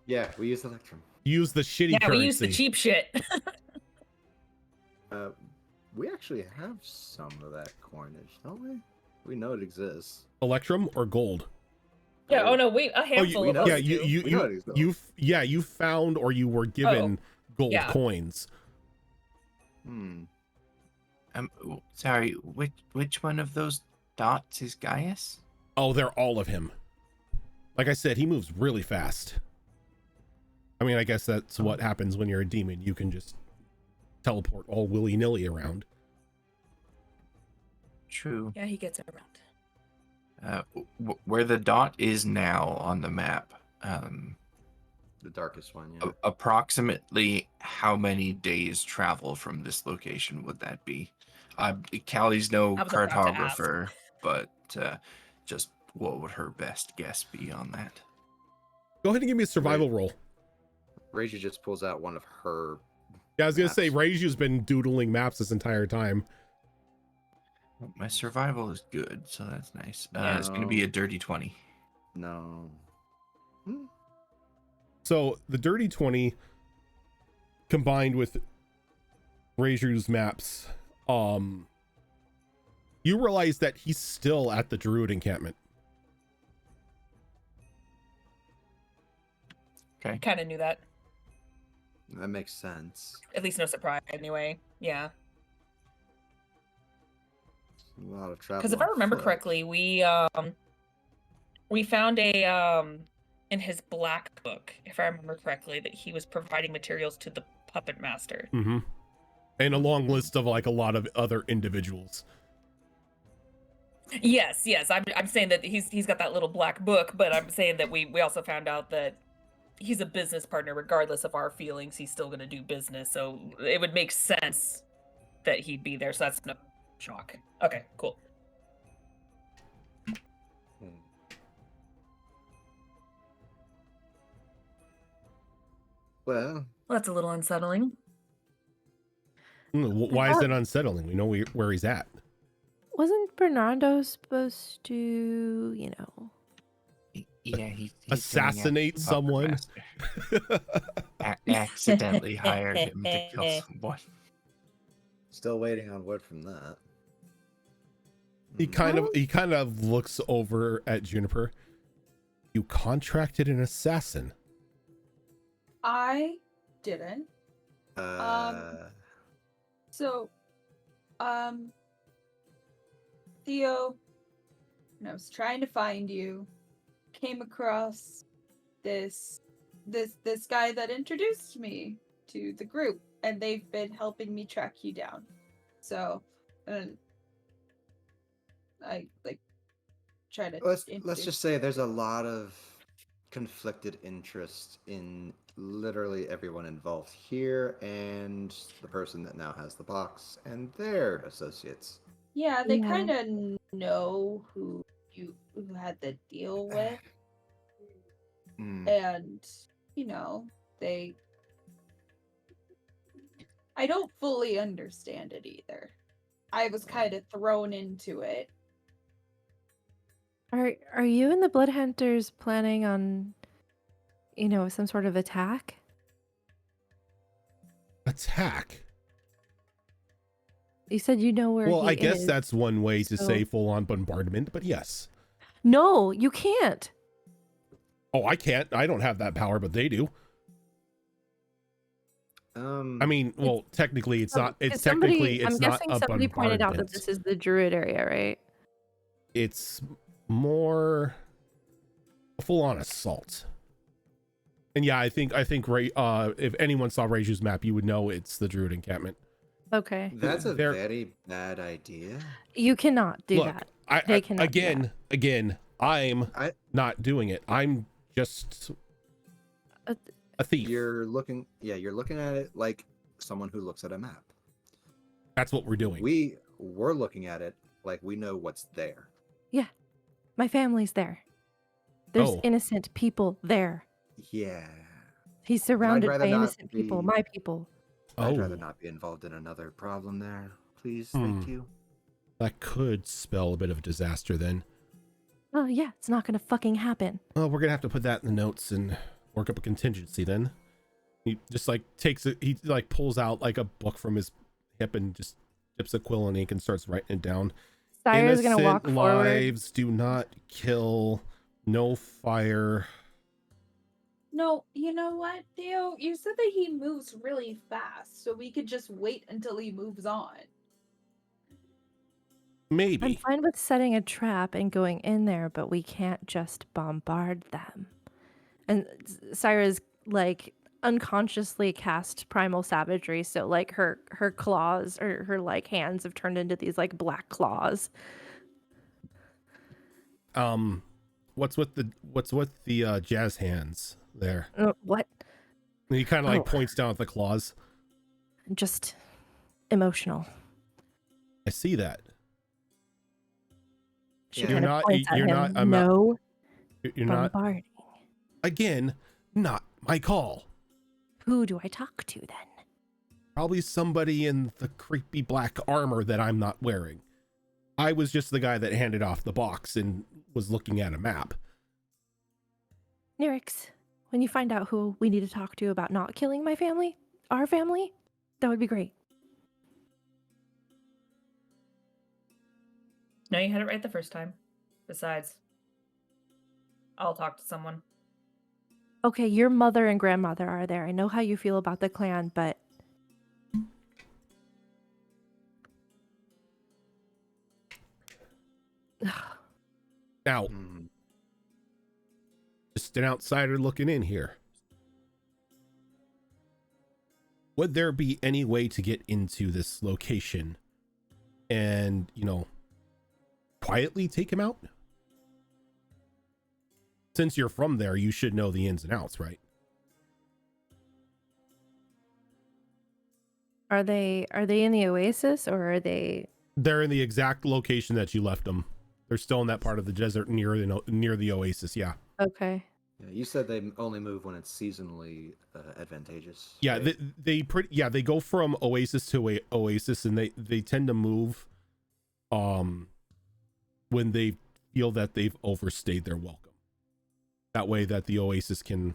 Yeah, we use electrum. Use the shitty currency. We use the cheap shit. We actually have some of that coinage, don't we? We know it exists. Electrum or gold? Yeah. Oh no, wait, a handful of us. Yeah, you found or you were given gold coins. Sorry, which one of those dots is Gaius? Oh, they're all of him. Like I said, he moves really fast. I mean, I guess that's what happens when you're a demon. You can just teleport all willy-nilly around. True. Yeah, he gets around. Where the dot is now on the map, the darkest one, yeah. Approximately how many days travel from this location would that be? Callie's no cartographer, but just what would her best guess be on that? Go ahead and give me a survival roll. Reiju just pulls out one of her. Yeah, I was gonna say Reiju's been doodling maps this entire time. My survival is good, so that's nice. No. It's gonna be a dirty 20. No. So the dirty 20 combined with Reju's maps, you realize that he's still at the Druid encampment. Okay. Kind of knew that. That makes sense. At least no surprise anyway. Yeah. A lot of travel. Because if I on remember foot. correctly, we found a in his black book, if I remember correctly, that he was providing materials to the puppet master. Mm-hmm. And a long list of like a lot of other individuals. Yes. I'm saying that he's got that little black book, but I'm saying that we also found out that he's a business partner. Regardless of our feelings, he's still going to do business. So it would make sense that he'd be there. So that's no shock. Okay, cool. Well, That's a little unsettling. Why is it unsettling? We know where he's at. Wasn't Bernardo supposed to, you know? Yeah, he's Assassinate going someone? after Puppet Master. Accidentally hired him to kill someone. still waiting on word from that. He kind of looks over at Juniper. You contracted an assassin. I didn't. So, Theo, when I was trying to find you, came across this guy that introduced me to the group, and they've been helping me track you down. So, I try to. Let's just say there's a lot of conflicted interest in literally everyone involved here, and the person that now has the box and their associates. Yeah, they Yeah. kind of know who had the deal with, and I don't fully understand it either. I was kind of thrown into it. Are you and the Blood Hunters planning on, some sort of attack? Attack? You said you know where Well, he I guess is. that's one way to so- say full-on bombardment, but yes. No, you can't. Oh, I can't. I don't have that power, but they do. I mean, well, technically, it's not. It's technically, it's I'm not guessing a somebody pointed out that bombardment. this is the Druid area, right? It's more a full-on assault. And yeah, I think Ray. If anyone saw Reju's map, you would know it's the Druid encampment. Okay. That's a They're- very bad idea. You cannot do Look, that. They cannot do that. again, I'm I- not doing it. I'm just a thief. You're looking at it like someone who looks at a map. That's what we're doing. We're looking at it like we know what's there. My family's there. There's Oh. innocent people there. Yeah. He's surrounded rather by not innocent people, be- my people. I'd Oh. rather not be involved in another problem there. Please, Hmm. thank you. That could spell a bit of a disaster then. Oh yeah, it's not gonna fucking happen. Well, we're gonna have to put that in the notes and work up a contingency then. He just like he like pulls out like a book from his hip and just dips a quill in ink and starts writing it down. Sire's gonna walk Innocent forward. lives do not kill. No fire. No, you know what, Theo? You said that he moves really fast, so we could just wait until he moves on. I'm Maybe. fine with setting a trap and going in there, but we can't just bombard them. And Syra's like unconsciously cast primal savagery, so like her claws or her like hands have turned into these like black claws. What's with the jazz hands there? What? And he kind of like Oh. points down at the claws. Just emotional. I see that. She Yeah. kind You're of not- points at you're him. not- I'm not- No You're not, bombarding. again, not my call. Who do I talk to then? Probably somebody in the creepy black armor that I'm not wearing. I was just the guy that handed off the box and was looking at a map. Nyrix, when you find out who we need to talk to about not killing my family, our family, that would be great. No, you had it right the first time. Besides, I'll talk to someone. Okay, your mother and grandmother are there. I know how you feel about the clan, but Now, Mhm. just an outsider looking in here. Would there be any way to get into this location and, quietly take him out? Since you're from there, you should know the ins and outs, right? are they in the oasis or are they? They're in the exact location that you left them. They're still in that part of the desert near the oasis. Yeah. Okay. Yeah, you said they only move when it's seasonally advantageous. Yeah. right? They go from oasis to oasis, and they tend to move when they feel that they've overstayed their welcome. That way that the oasis can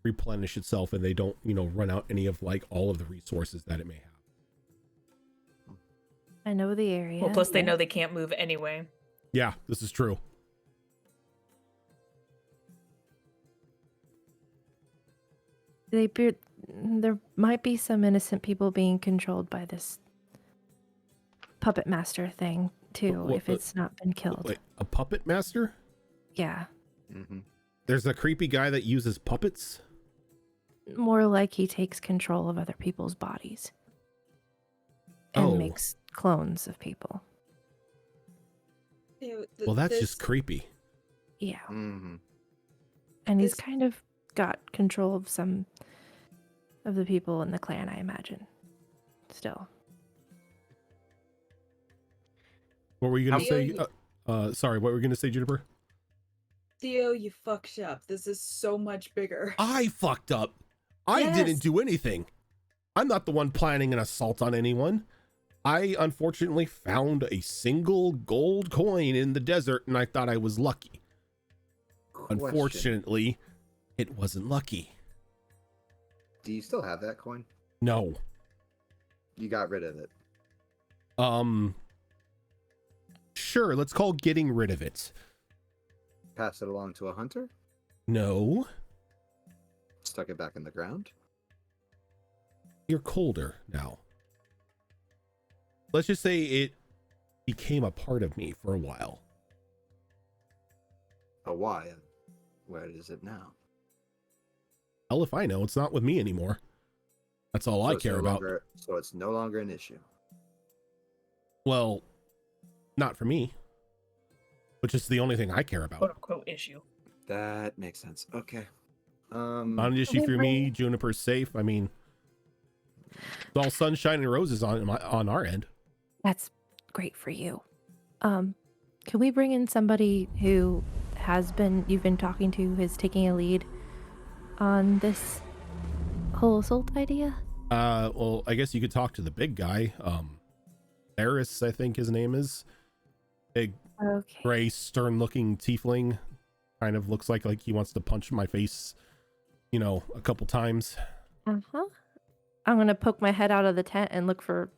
replenish itself and they don't, run out any of all of the resources that it may have. I know the area. Well, plus they know they can't move anyway. Yeah, this is true. There might be some innocent people being controlled by this puppet master thing too, if it's not been killed. Wait, a puppet master? Yeah. Mm-hmm. There's a creepy guy that uses puppets? More like he takes control of other people's bodies and makes clones of people. Well, that's just creepy. Yeah. Mm-hmm. And he's This- kind of got control of some of the people in the clan, I imagine. Still. What were you going to say? Theo, Sorry, what were you going to say, Juniper? Theo, you fucked up. This is so much bigger. I fucked up. I Yes. didn't do anything. I'm not the one planning an assault on anyone. I unfortunately found a single gold coin in the desert and I thought I was lucky. Unfortunately, it wasn't lucky. Do you still have that coin? No. You got rid of it. Sure, let's call getting rid of it. Pass it along to a hunter? No. Stuck it back in the ground? You're colder now. Let's just say it became a part of me for a while. Oh, why? Where is it now? Hell if I know, it's not with me anymore. That's all I it's care no about. longer- so it's no longer an issue. Well, not for me. Which is the only thing I care Quote about. unquote issue. That makes sense. Okay. Not an issue for me. Juniper's safe. I mean, it's all sunshine and roses on our end. That's great for you. Can we bring in somebody who you've been talking to, is taking a lead on this whole assault idea? Well, I guess you could talk to the big guy. Eris, I think his name is. Big, Okay. gray, stern-looking tiefling. Kind of looks like he wants to punch my face, a couple times. Uh-huh. I'm gonna poke my head out of the tent and look for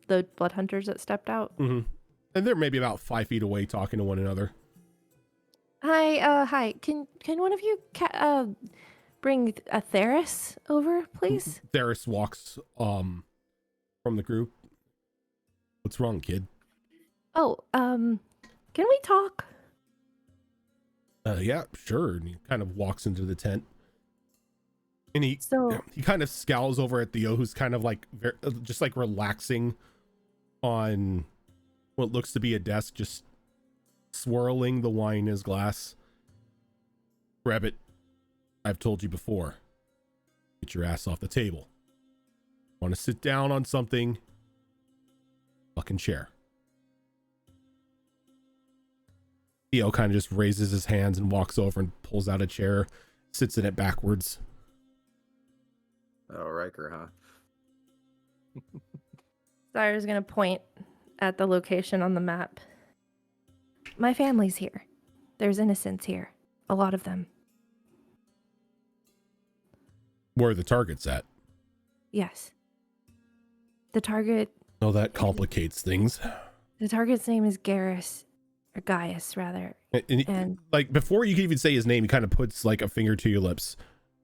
the blood hunters that stepped out. Mm-hmm. And they're maybe about 5 feet away talking to one another. Hi. Can one of you bring a Theris over, please? Theris walks from the group. What's wrong, kid? Oh, can we talk? Yeah, sure. And he kind of walks into the tent. And he So kind of scowls over at Theo, who's kind of just relaxing on what looks to be a desk, just swirling the wine in his glass. Rabbit, I've told you before. Get your ass off the table. Want to sit down on something? Fucking chair. Theo kind of just raises his hands and walks over and pulls out a chair, sits in it backwards. Oh, Riker, huh? Sire's gonna point at the location on the map. My family's here. There's innocents here. A lot of them. Where are the targets at? Yes. The target Oh, that complicates things. The target's name is Garrus. or Gaius rather. And like before you can even say his name, he kind of puts like a finger to your lips.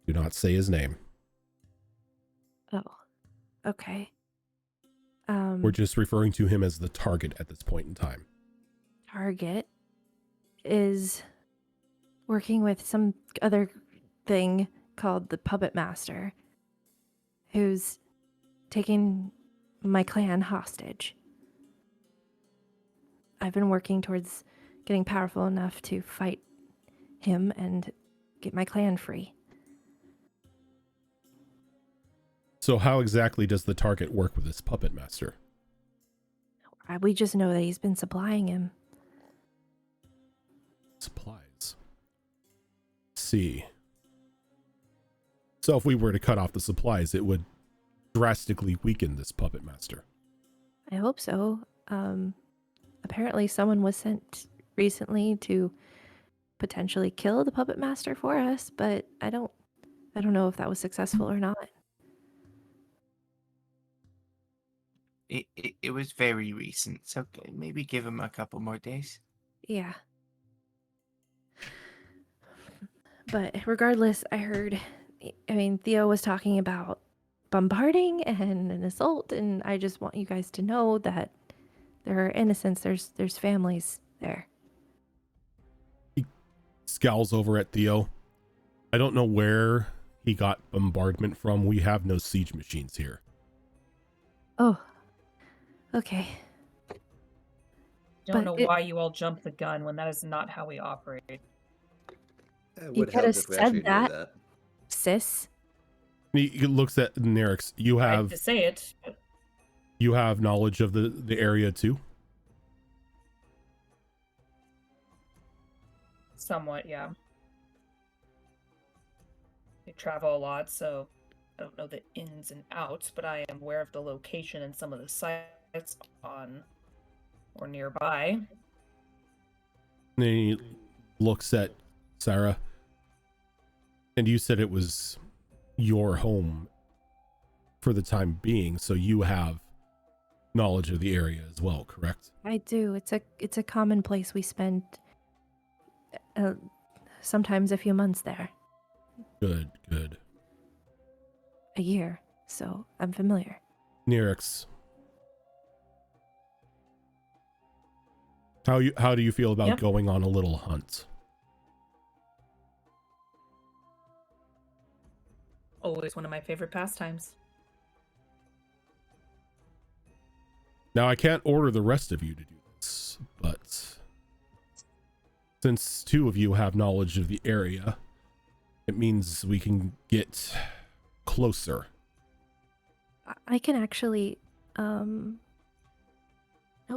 Do not say his name. Oh, okay. We're just referring to him as the target at this point in time. Target is working with some other thing called the Puppet Master, who's taking my clan hostage. I've been working towards getting powerful enough to fight him and get my clan free. So how exactly does the target work with this puppet master? We just know that he's been supplying him. Supplies. See. So if we were to cut off the supplies, it would drastically weaken this puppet master. I hope so. Apparently someone was sent recently to potentially kill the puppet master for us, but I don't know if that was successful or not. It was very recent, so maybe give him a couple more days. Yeah. But regardless, Theo was talking about bombarding and an assault, and I just want you guys to know that there are innocents, there's families there. He scowls over at Theo. I don't know where he got bombardment from. We have no siege machines here. Oh. Okay. Don't know why you all jumped the gun when that is not how we operate. It You would could help have if we actually said knew that, that. sis. He looks at Nerix. You I have to say it. you have knowledge of the area too? Somewhat, yeah. We travel a lot, so I don't know the ins and outs, but I am aware of the location and some of the sites on or nearby. And he looks at Sarah. And you said it was your home for the time being, so you have knowledge of the area as well, correct? I do. It's a common place. We spend sometimes a few months there. Good. A year, so I'm familiar. Nerix. How do you feel about going on a little hunt? Always one of my favorite pastimes. Now, I can't order the rest of you to do this, but since two of you have knowledge of the area, it means we can get closer. I can actually, nope,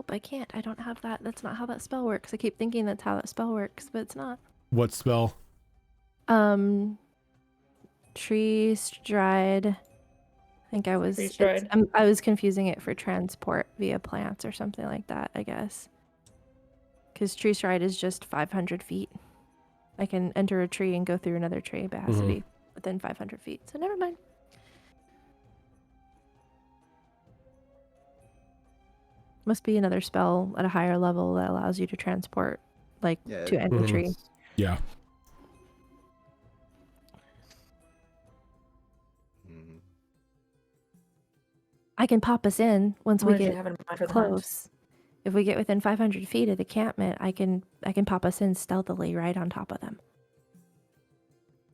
I can't. I don't have that. That's not how that spell works. I keep thinking that's how that spell works, but it's not. What spell? Tree stride. I think I was. Tree stride. I was confusing it for transport via plants or something like that, I guess. Because tree stride is just 500 feet. I can enter a tree and go through another tree, but it has to be within 500 feet. So never mind. Must be another spell at a higher level that allows you to transport, to any tree. Yeah. I can pop us in once we get close. close. If we get within 500 feet of the campment, I can pop us in stealthily right on top of them.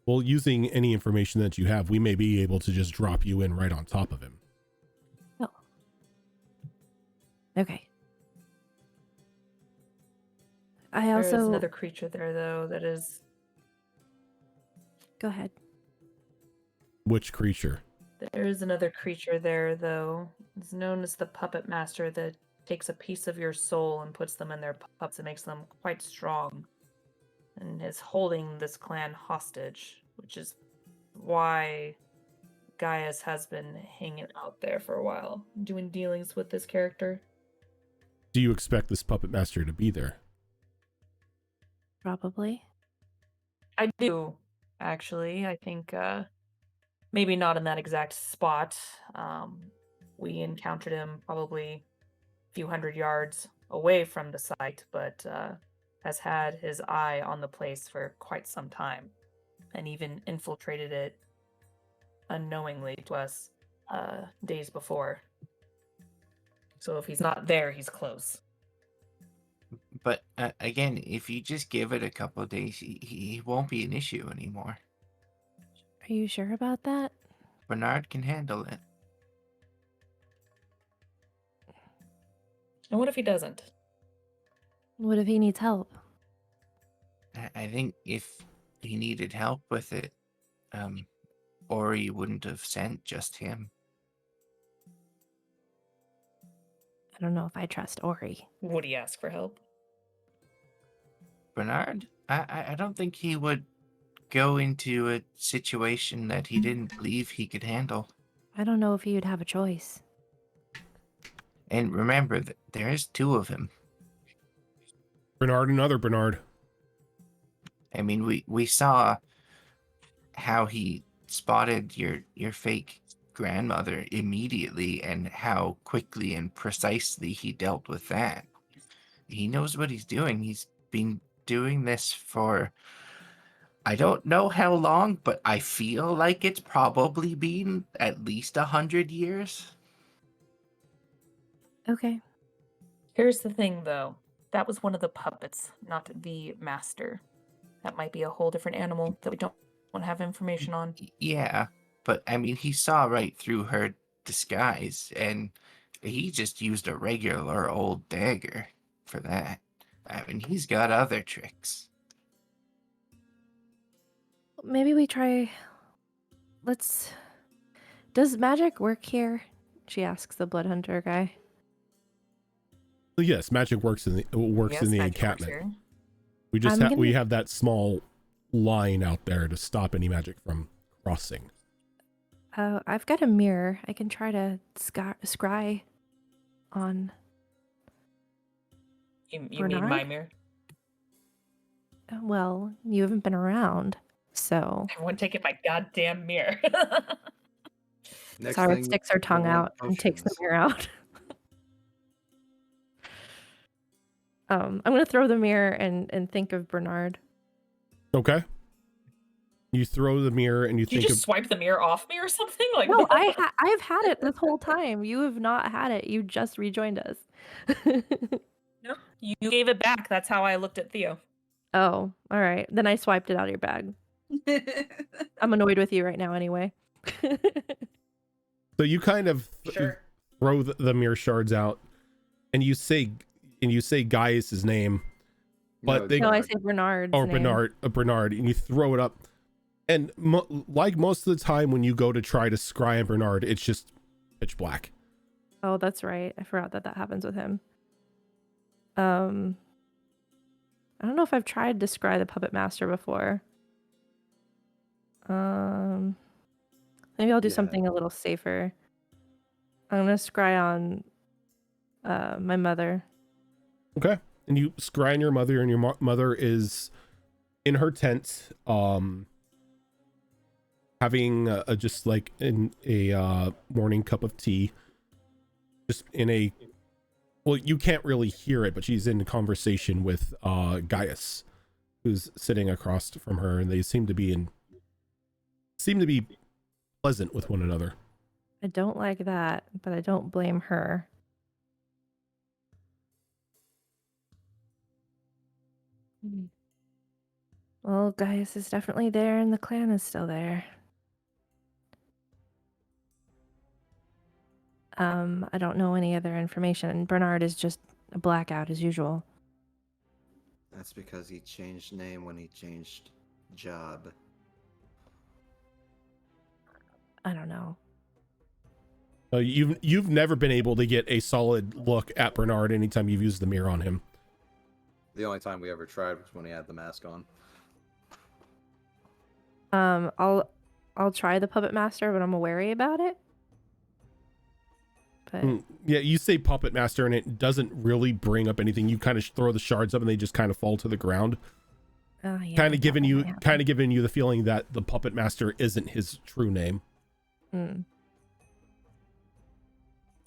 Well, using any information that you have, we may be able to just drop you in right on top of him. Oh. Okay. There's another creature there, though, that is... Go ahead. Which creature? There is another creature there, though. It's known as the Puppet Master that takes a piece of your soul and puts them in their puppets and makes them quite strong. And is holding this clan hostage, which is why Gaius has been hanging out there for a while, doing dealings with this character. Do you expect this puppet master to be there? Probably. I do, actually. I think maybe not in that exact spot. We encountered him probably a few hundred yards away from the site, but has had his eye on the place for quite some time, and even infiltrated it unknowingly to us days before. So if he's not there, he's close. But again, if you just give it a couple of days, he won't be an issue anymore. Are you sure about that? Bernard can handle it. And what if he doesn't? What if he needs help? I think if he needed help with it, Ori wouldn't have sent just him. I don't know if I trust Ori. Would he ask for help? Bernard? I don't think he would go into a situation that he didn't believe he could handle. I don't know if he would have a choice. And remember that there is two of him. Bernard and other Bernard. I mean, we saw how he spotted your fake grandmother immediately and how quickly and precisely he dealt with that. He knows what he's doing. He's been doing this for, I don't know how long, but I feel like it's probably been at least 100 years. Okay. Here's the thing, though. That was one of the puppets, not the master. That might be a whole different animal that we don't want to have information on. Yeah, but I mean, he saw right through her disguise, and he just used a regular old dagger for that. I mean, he's got other tricks. Maybe we try. Does magic work here? She asks the blood hunter guy. Yes, magic works in the Yes, magic works encampment. here. We just I'm we gonna- have that small line out there to stop any magic from crossing. I've got a mirror. I can try to scry on. You mean my Bernard? mirror? Well, you haven't been around, so. Everyone take it my goddamn mirror. Next Sarah thing, sticks her tongue more out and takes the potions. mirror out. I'm gonna throw the mirror and think of Bernard. Okay. You throw the mirror and you Did you think just swipe the mirror off me or something? Like, No, what? I've had it this whole time. You have not had it. You just rejoined us. No, you gave it back. That's how I looked at Theo. Oh, all right. Then I swiped it out of your bag. I'm annoyed with you right now anyway. so you kind of Sure. throw the mirror shards out and you say Gaius's name. But they- No, I Bernard. say Bernard's or name. Bernard, and you throw it up. And like most of the time when you go to try to scry on Bernard, it's just pitch black. Oh, that's right. I forgot that happens with him. I don't know if I've tried to scry the puppet master before. Maybe I'll do Yeah. something a little safer. I'm gonna scry on my mother. Okay. And you scry on your mother, and your mother is in her tent, having just like in a morning cup of tea, just in a, well, you can't really hear it, but she's in conversation with Gaius, who's sitting across from her, and they seem to be pleasant with one another. I don't like that, but I don't blame her. Well, Gaius is definitely there, and the clan is still there. I don't know any other information. Bernard is just a blackout as usual. That's because he changed name when he changed job. I don't know. You've never been able to get a solid look at Bernard anytime you've used the mirror on him. The only time we ever tried was when he had the mask on. I'll try the puppet master, but I'm wary about it. But Yeah, you say puppet master and it doesn't really bring up anything. You kind of throw the shards up and they just kind of fall to the ground. oh, yeah, Kind of that might happen. giving you the feeling that the puppet master isn't his true name. Mm.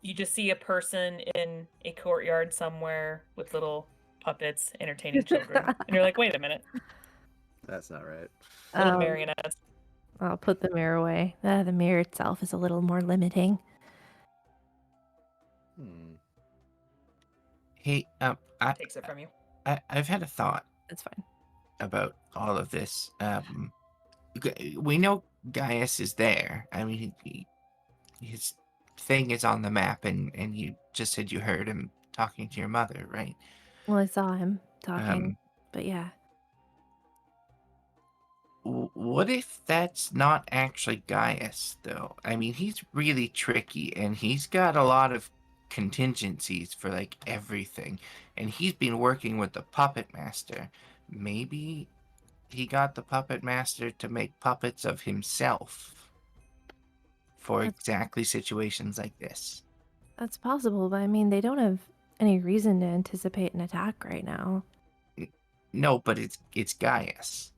You just see a person in a courtyard somewhere with little puppets entertaining children. And you're like, wait a minute, That's not right. little Um, marionettes. I'll put the mirror away. The mirror itself is a little more limiting. Hmm. Hey, Takes it from you. I've had a thought It's fine. about all of this. We know Gaius is there. I mean, his thing is on the map, and you just said you heard him talking to your mother, right? Well, I saw him talking, Um, but yeah. What if that's not actually Gaius, though? I mean, he's really tricky, and he's got a lot of contingencies for like everything, and he's been working with the puppet master. Maybe he got the puppet master to make puppets of himself for That's- exactly situations like this. That's possible, but I mean, they don't have any reason to anticipate an attack right now. No, but it's Gaius.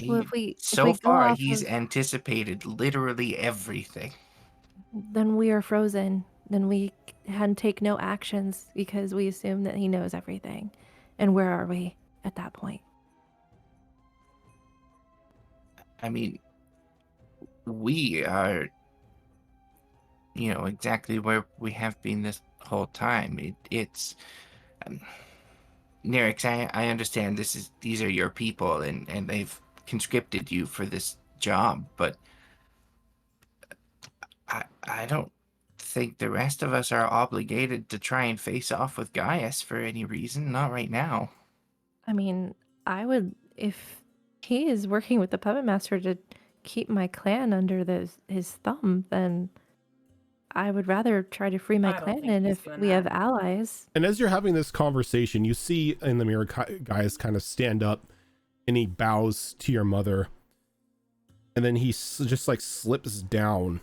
Well, He, if so we go far, off he's of, anticipated literally everything. then we are frozen. Then we can take no actions because we assume that he knows everything. And where are we at that point? I mean, we are, exactly where we have been this whole time. It's Nerix, I understand these are your people, and they've conscripted you for this job, but I don't think the rest of us are obligated to try and face off with Gaius for any reason. Not right now. I mean, I would, if he is working with the puppet master to keep my clan under his thumb, then I would rather try to free my I don't clan think and he's if doing we have that. allies. And as you're having this conversation, you see in the mirror Gaius kind of stand up and he bows to your mother. And then he just like slips down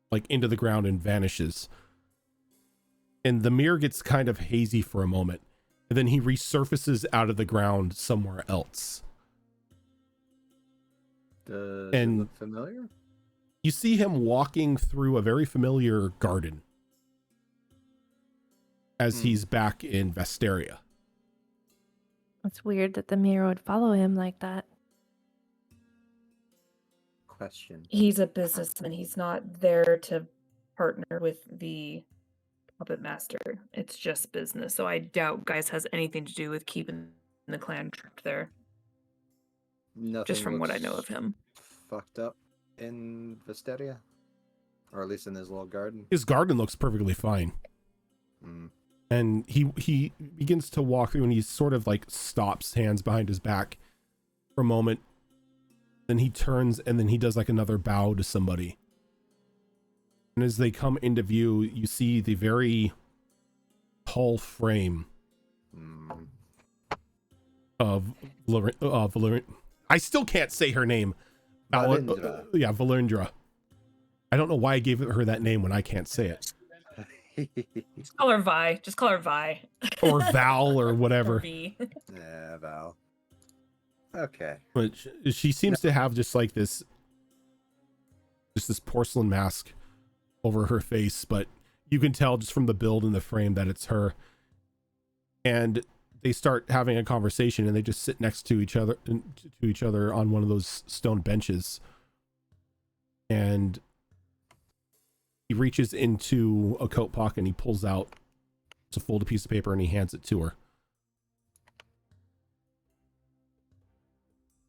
like into the ground and vanishes. And the mirror gets kind of hazy for a moment. And then he resurfaces out of the ground somewhere else. Does And- it look familiar? You see him walking through a very familiar garden as he's back in Vesteria. It's weird that the mirror would follow him like that. Question. He's a businessman. He's not there to partner with the puppet master. It's just business. So I doubt Gaius has anything to do with keeping the clan trapped there. Nothing Just from what I know looks of him. fucked up in Vesteria, or at least in his little garden. His garden looks perfectly fine. Hmm. And he begins to walk through and he sort of like stops, hands behind his back for a moment. Then he turns and then he does like another bow to somebody. And as they come into view, you see the very tall frame of Valerian. I still can't say her name. Valindra. Yeah, Valindra. I don't know why I gave her that name when I can't say it. Just call her Vi. Just call her Vi. Or Val or Or whatever. V. Yeah, Val. Okay. But she seems to have just this porcelain mask over her face, but you can tell just from the build and the frame that it's her. And they start having a conversation and they just sit next to each other on one of those stone benches. And he reaches into a coat pocket and he pulls out a folded piece of paper and he hands it to her.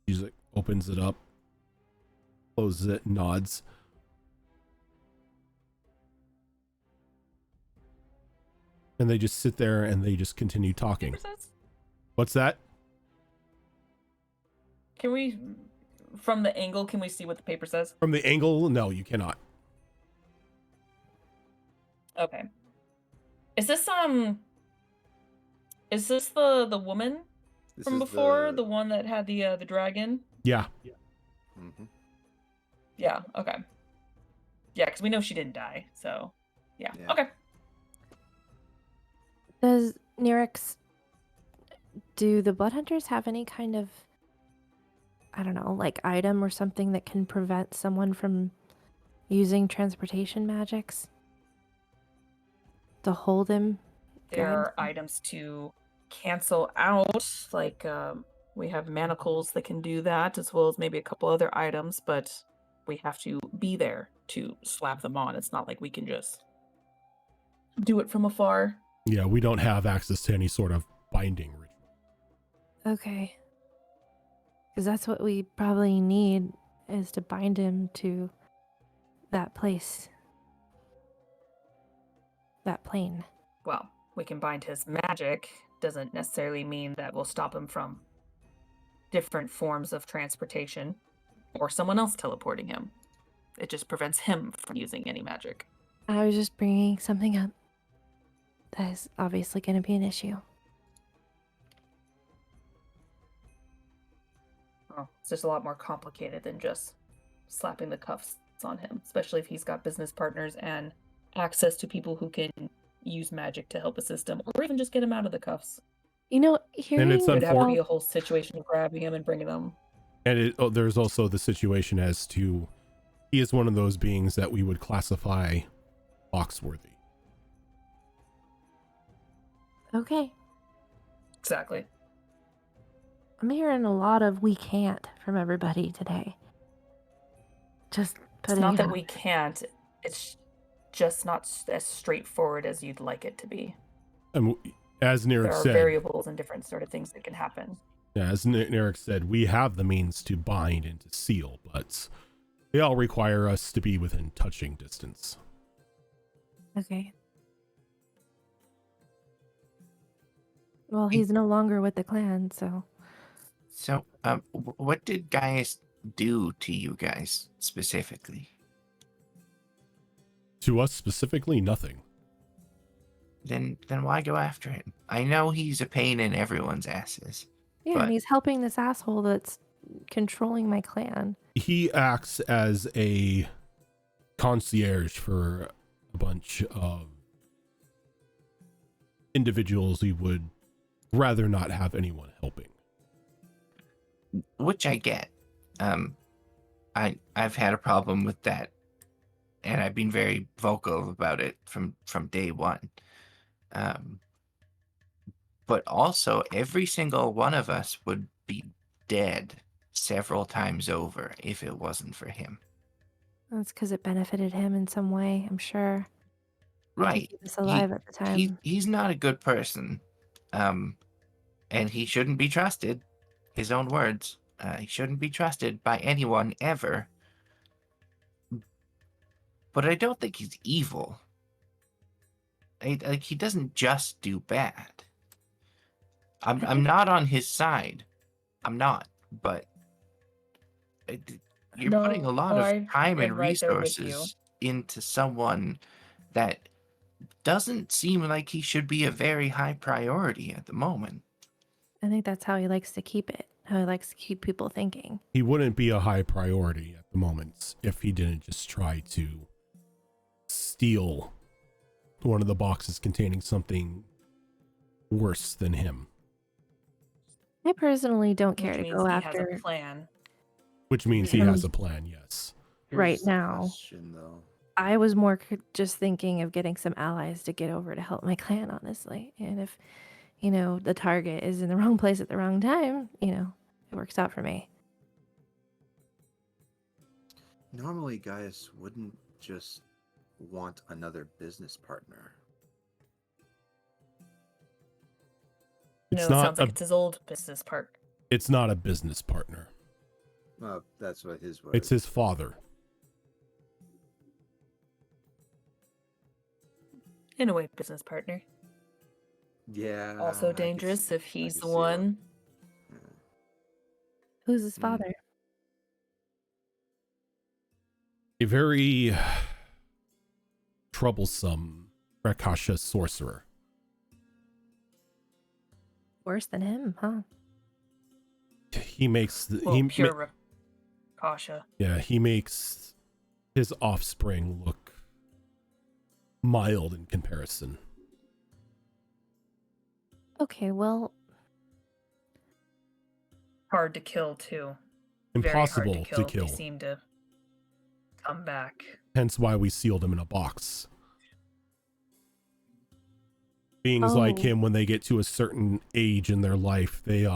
She like opens it up, closes it, nods. And they just sit there and they just continue talking. Paper says? What's that? Can we, from the angle, can we see what the paper says? From the angle, no, you cannot. Okay. Is this the woman This from is before? The one that had the dragon? Yeah. Mhm. Yeah, okay. Yeah, because we know she didn't die, so yeah. Yeah. Okay. Does Nerix, do the Bloodhunters have any kind of, I don't know, like item or something that can prevent someone from using transportation magics to hold him? There guide are them? items to cancel out. Like, we have manacles that can do that, as well as maybe a couple other items, but we have to be there to slap them on. It's not like we can just do it from afar. Yeah, we don't have access to any sort of binding ritual. Okay. Because that's what we probably need, is to bind him to that place. That plane. Well, we can bind his magic. Doesn't necessarily mean that we'll stop him from different forms of transportation or someone else teleporting him. It just prevents him from using any magic. I was just bringing something up that is obviously going to be an issue. Well, it's just a lot more complicated than just slapping the cuffs on him, especially if he's got business partners and access to people who can use magic to help assist him, or even just get him out of the cuffs. You know, hearing it's There'd have to unfor- be a whole situation of grabbing him and bringing him. And there's also the situation as to he is one of those beings that we would classify boxworthy. Okay. Exactly. I'm hearing a lot of "we can't" from everybody today. Just It's putting not it that out. we can't. It's just not as straightforward as you'd like it to be. And as There Narek are said, variables and different sort of things that can happen. as Narek said, we have the means to bind and to seal, but they all require us to be within touching distance. Okay. Well, he's no longer with the clan, so... So, what did Gaius do to you guys specifically? To us specifically, nothing. Then why go after him? I know he's a pain in everyone's asses. Yeah, But- and he's helping this asshole that's controlling my clan. He acts as a concierge for a bunch of individuals we would rather not have anyone helping. Which I get. I've had a problem with that, and I've been very vocal about it from day one. But also, every single one of us would be dead several times over if it wasn't for him. That's because it benefited him in some way, I'm sure. To Right. keep us alive at the time. He's not a good person. And he shouldn't be trusted. His own words. He shouldn't be trusted by anyone ever. But I don't think he's evil. Like, he doesn't just do bad. I'm not on his side. I'm not. But you're No, putting a lot I of time and am right there with you. resources into someone that doesn't seem like he should be a very high priority at the moment. I think that's how he likes to keep it. How he likes to keep people thinking. He wouldn't be a high priority at the moment if he didn't just try to steal one of the boxes containing something worse than him. I personally don't care Which to means go he after... has a plan. Which means he has a plan, yes. Right Here's the now. question, though. I was more just thinking of getting some allies to get over to help my clan, honestly. And if, the target is in the wrong place at the wrong time, it works out for me. Normally, Gaius wouldn't just want another business partner. It's No, it not sounds like it's his old business partner. It's not a business partner. That's what his word. It's his father. In a way, business partner. Yeah. Also I can dangerous see- if I he's can the see why. one. Yeah. Who's his Mm. father? A very troublesome Rakasha sorcerer. Worse than him, huh? He makes Well, pure Rakasha. he makes his offspring look mild in comparison. Okay, well, Hard to kill, too. Impossible Very hard to kill. They seem to come back. Hence why we sealed him in a box. beings like Oh. him, when they get to a certain age in their life, they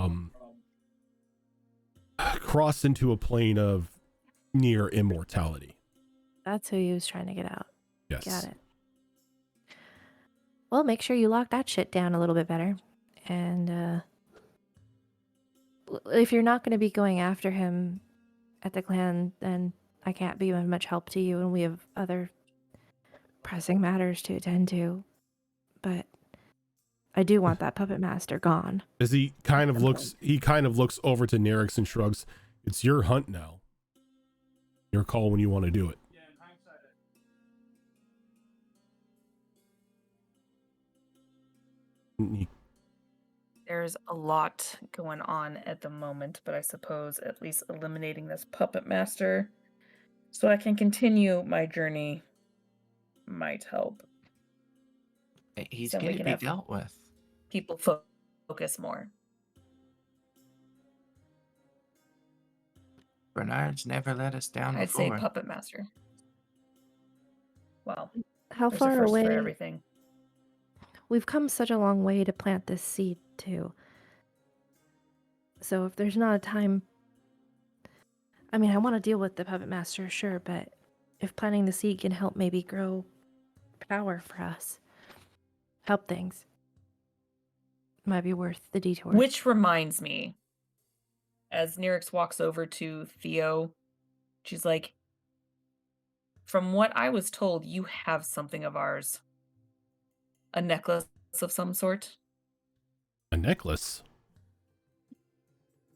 cross into a plane of near immortality. That's who he was trying to get out. Yes. Got it. Well, make sure you lock that shit down a little bit better. And if you're not going to be going after him at the clan, then I can't be of much help to you, and we have other pressing matters to attend to. But I do want that puppet master gone. As he kind of looks over to Nerix and shrugs. It's your hunt now. Your call when you want to do it. He- There's a lot going on at the moment, but I suppose at least eliminating this puppet master so I can continue my journey might help. He's So we going to can be have dealt with. People focus more. Bernard's never let us down I'd say before. puppet master. Well, How there's a far first away? for everything. We've come such a long way to plant this seed, too. So if there's not a time... I mean, I want to deal with the puppet master, sure, but if planting the seed can help maybe grow power for us, help things, might be worth the detour. Which reminds me, as Nerix walks over to Theo, she's like, from what I was told, you have something of ours. A necklace of some sort. A necklace.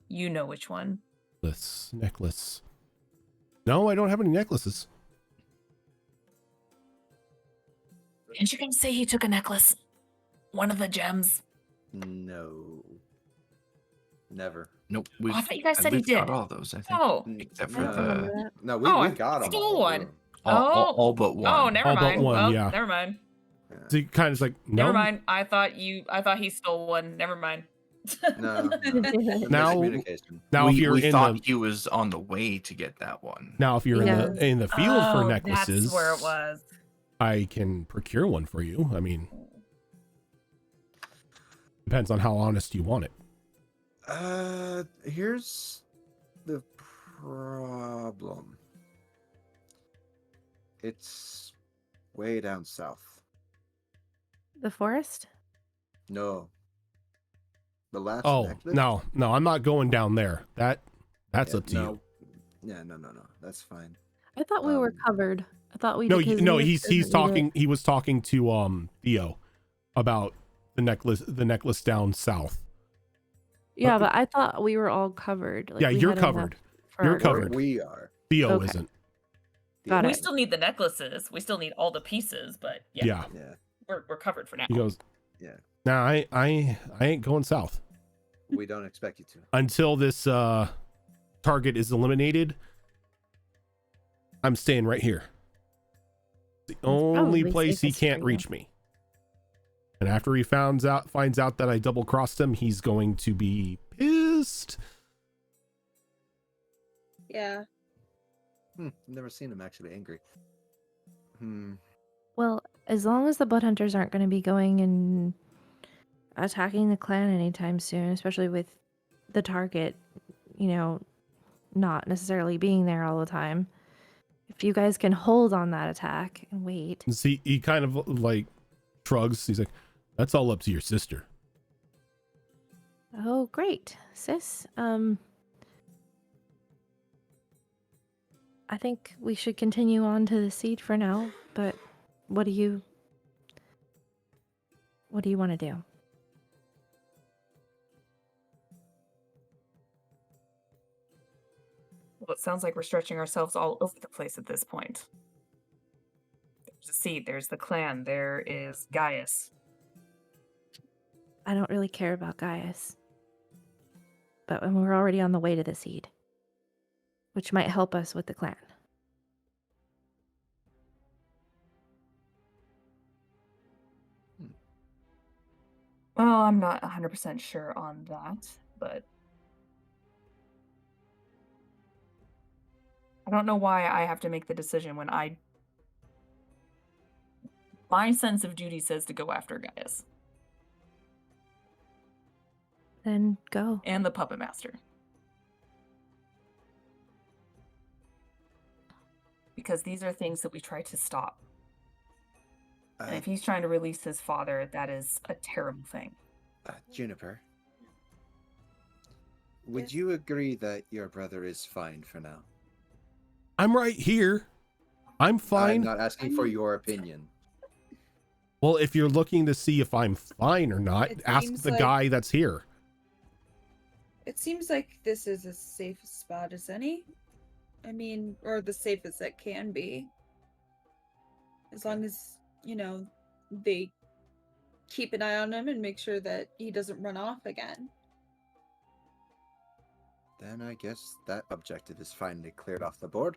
You know which one. This necklace. No, I don't have any necklaces. Didn't you guys say he took a necklace? One of the gems? No. Never. Nope. Oh, I thought you guys said he got did. all those, I think. Oh. Except I for don't remember the that. No, Oh, we I got them. stole one. all but one. Oh, never All but mind. one, Well, yeah. never mind. So he kind of is like, no. Never mind. I thought he stole one. Never mind. No. Now- Miscommunication. Now, if you're we in thought the he was on the way to get that one. now, if you're Yeah. in the field for Oh, necklaces, that's where it was. I can procure one for you. I mean, depends on how honest you want it. Here's the problem. It's way down south. The forest? No. The last Oh, necklace? no, I'm not going down there. That's Yeah, up to no. you. Yeah, no. That's fine. I thought we were Um, covered. I thought we No, because no, Nerix he's doesn't need talking. it. He was talking to Theo about the necklace down south. Yeah, but I thought we were all covered. Like, Yeah, we you're had enough covered. for You're our covered. group. We are. Theo Okay. isn't. Got We it. still need the necklaces. We still need all the pieces, but yeah, Yeah. we're covered for now. He goes, Yeah. nah, I ain't going south We don't expect you to. until this target is eliminated. I'm staying right here. The only probably place he safest for can't you. reach me. And after he finds out that I double crossed him, he's going to be pissed. Yeah. Never seen him actually angry. Well, as long as the blood hunters aren't going to be going and attacking the clan anytime soon, especially with the target, not necessarily being there all the time. If you guys can hold on that attack and wait. See, he kind of like shrugs. He's like, that's all up to your sister. Oh, great, sis. I think we should continue on to the seed for now, but what do you want to do? Well, it sounds like we're stretching ourselves all over the place at this point. There's the seed, there's the clan, there is Gaius. I don't really care about Gaius. But we're already on the way to the seed, which might help us with the clan. Well, I'm not 100% sure on that, but I don't know why I have to make the decision when my sense of duty says to go after Gaius. Then go. And the puppet master. Because these are things that we try to stop. And if he's trying to release his father, that is a terrible thing. Juniper, would you agree that your brother is fine for now? I'm right here. I'm fine. I'm not asking for your opinion. Well, if you're looking to see if I'm fine or not, It ask seems the like- guy that's here. It seems like this is as safe a spot as any. I mean, or the safest it can be. As long as, they keep an eye on him and make sure that he doesn't run off again. Then I guess that objective is finally cleared off the board.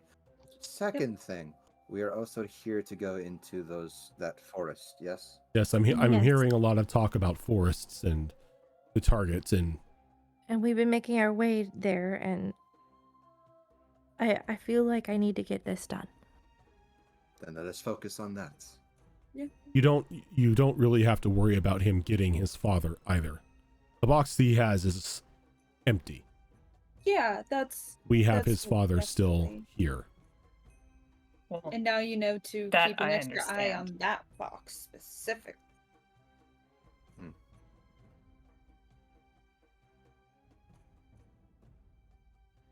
Second thing, we are also here to go into that forest, yes? Yes, I'm Yes. hearing a lot of talk about forests and the targets, and And we've been making our way there, and I feel like I need to get this done. Then let us focus on that. you don't really have to worry about him getting his father either. The box he has is empty. Yeah, We have That's his father still definitely- here. Well, and now you know to That keep an I extra eye understand. on that box specific.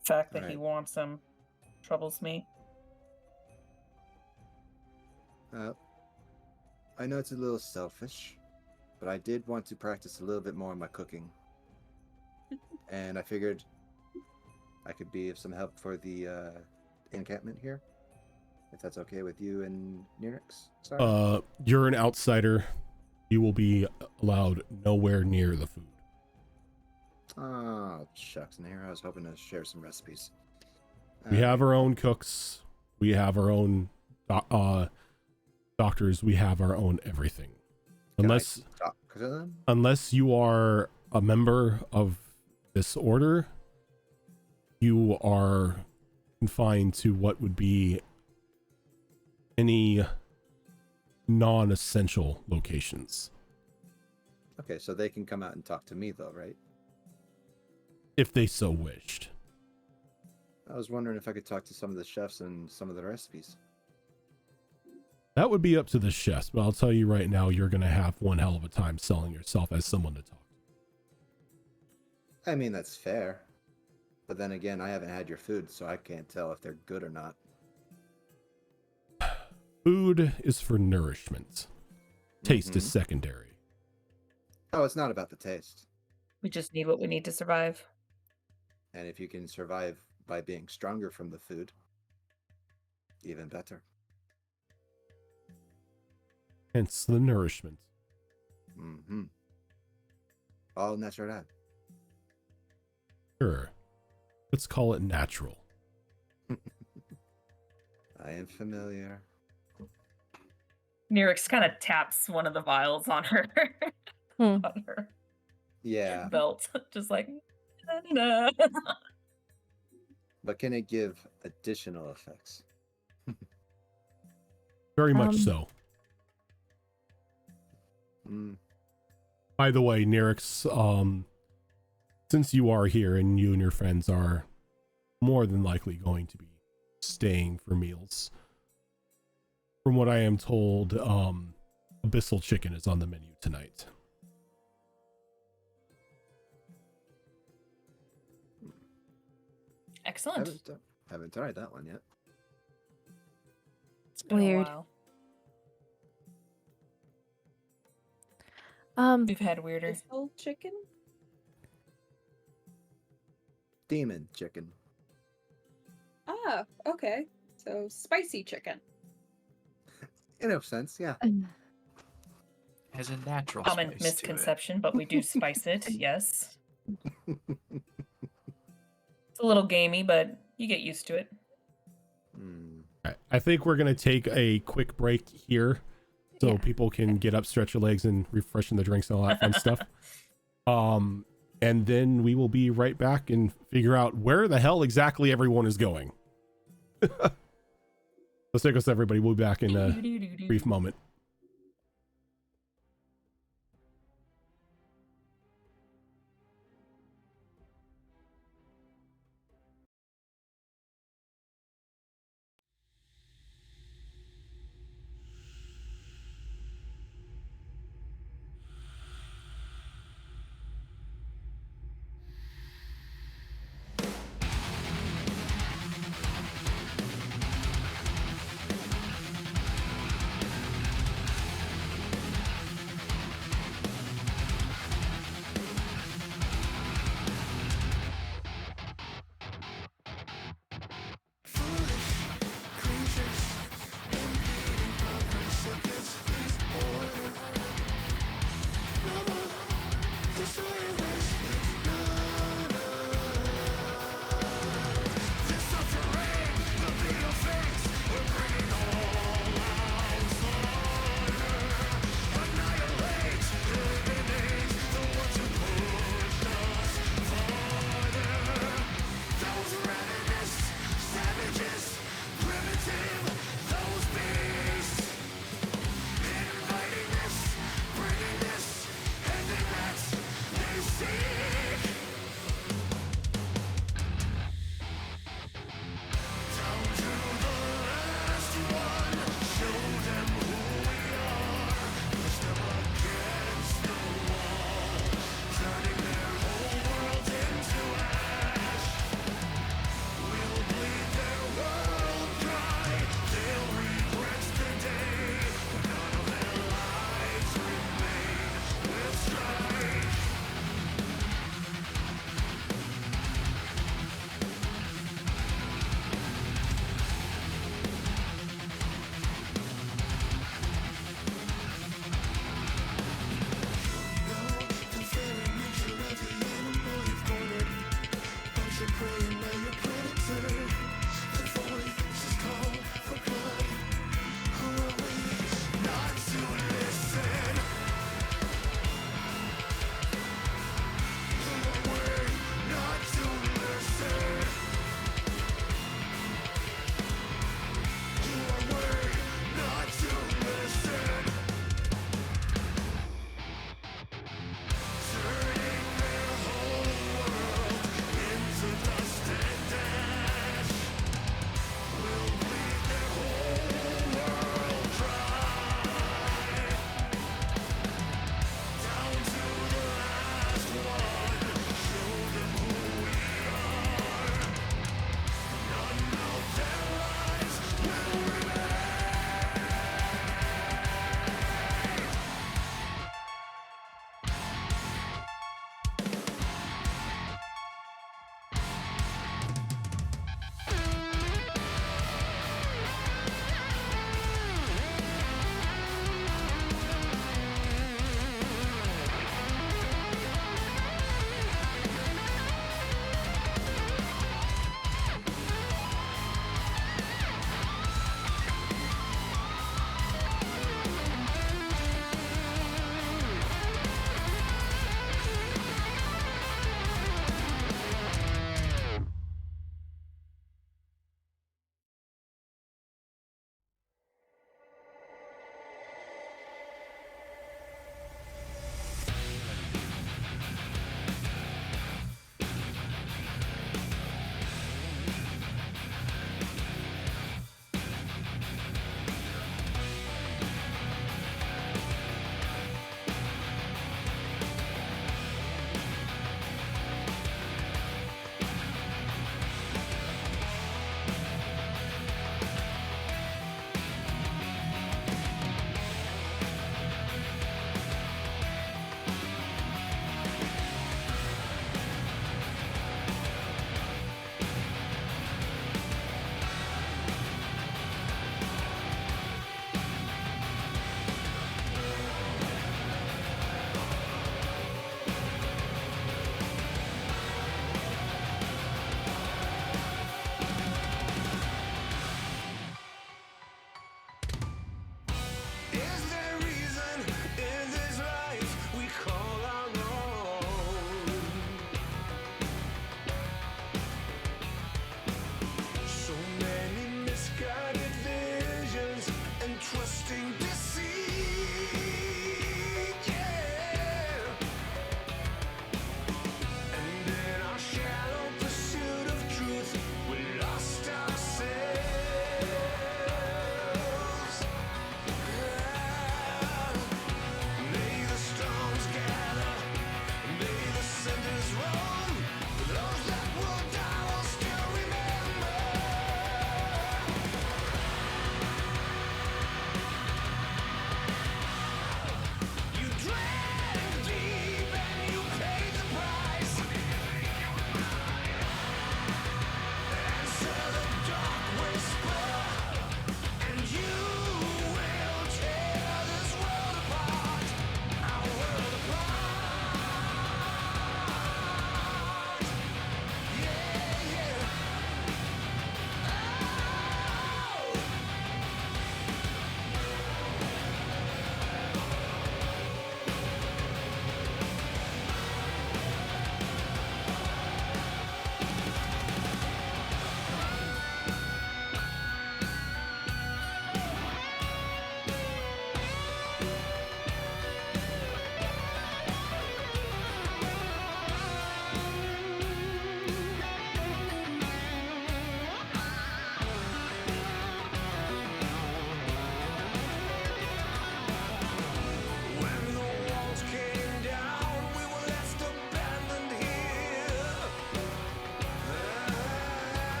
the fact that he Alright. wants him troubles me. I know it's a little selfish, but I did want to practice a little bit more on my cooking. And I figured I could be of some help for the encampment here. If that's okay with you and Nirix. Sorry. You're an outsider. You will be allowed nowhere near the food. Oh, shucks. And here I was hoping to share some recipes. We have our own cooks. We have our own doctors. We have our own everything. Unless you are a member of this order, you are confined to what would be any non-essential locations. Okay, so they can come out and talk to me, though, right? If they so wished. I was wondering if I could talk to some of the chefs and some of the recipes. That would be up to the chefs, but I'll tell you right now, you're going to have one hell of a time selling yourself as someone to talk to. I mean, that's fair. But then again, I haven't had your food, so I can't tell if they're good or not. Food is for nourishment. Taste is Mhm. secondary. Oh, it's not about the taste. We just need what we need to survive. And if you can survive by being stronger from the food, even better. Hence the nourishment. Mm-hmm. All natural. Sure. Let's call it natural. I am familiar. Nirix kind of taps one of the vials on her Hmm. on her Yeah, belt, just like. "Na, na, na." but can it give additional effects? Very much Um, so. Mm, By the way, Nirix, since you are here and you and your friends are more than likely going to be staying for meals, from what I am told, abyssal chicken is on the menu tonight. Excellent. haven't tried that one yet. It's been Weird. a while. We've had weirder. Crystal chicken? Demon chicken. Ah, okay. So spicy chicken. In a sense, yeah. Has a natural Common spice to misconception, but we do spice it. Yes, it's a little gamey, but you get used to it. Mm. I think we're going to take a quick break here so Yeah. people can get up, stretch their legs, and refreshen the drinks and all that fun stuff. And then we will be right back and figure out where the hell exactly everyone is going. So stick with us, everybody. We'll be back in a brief moment.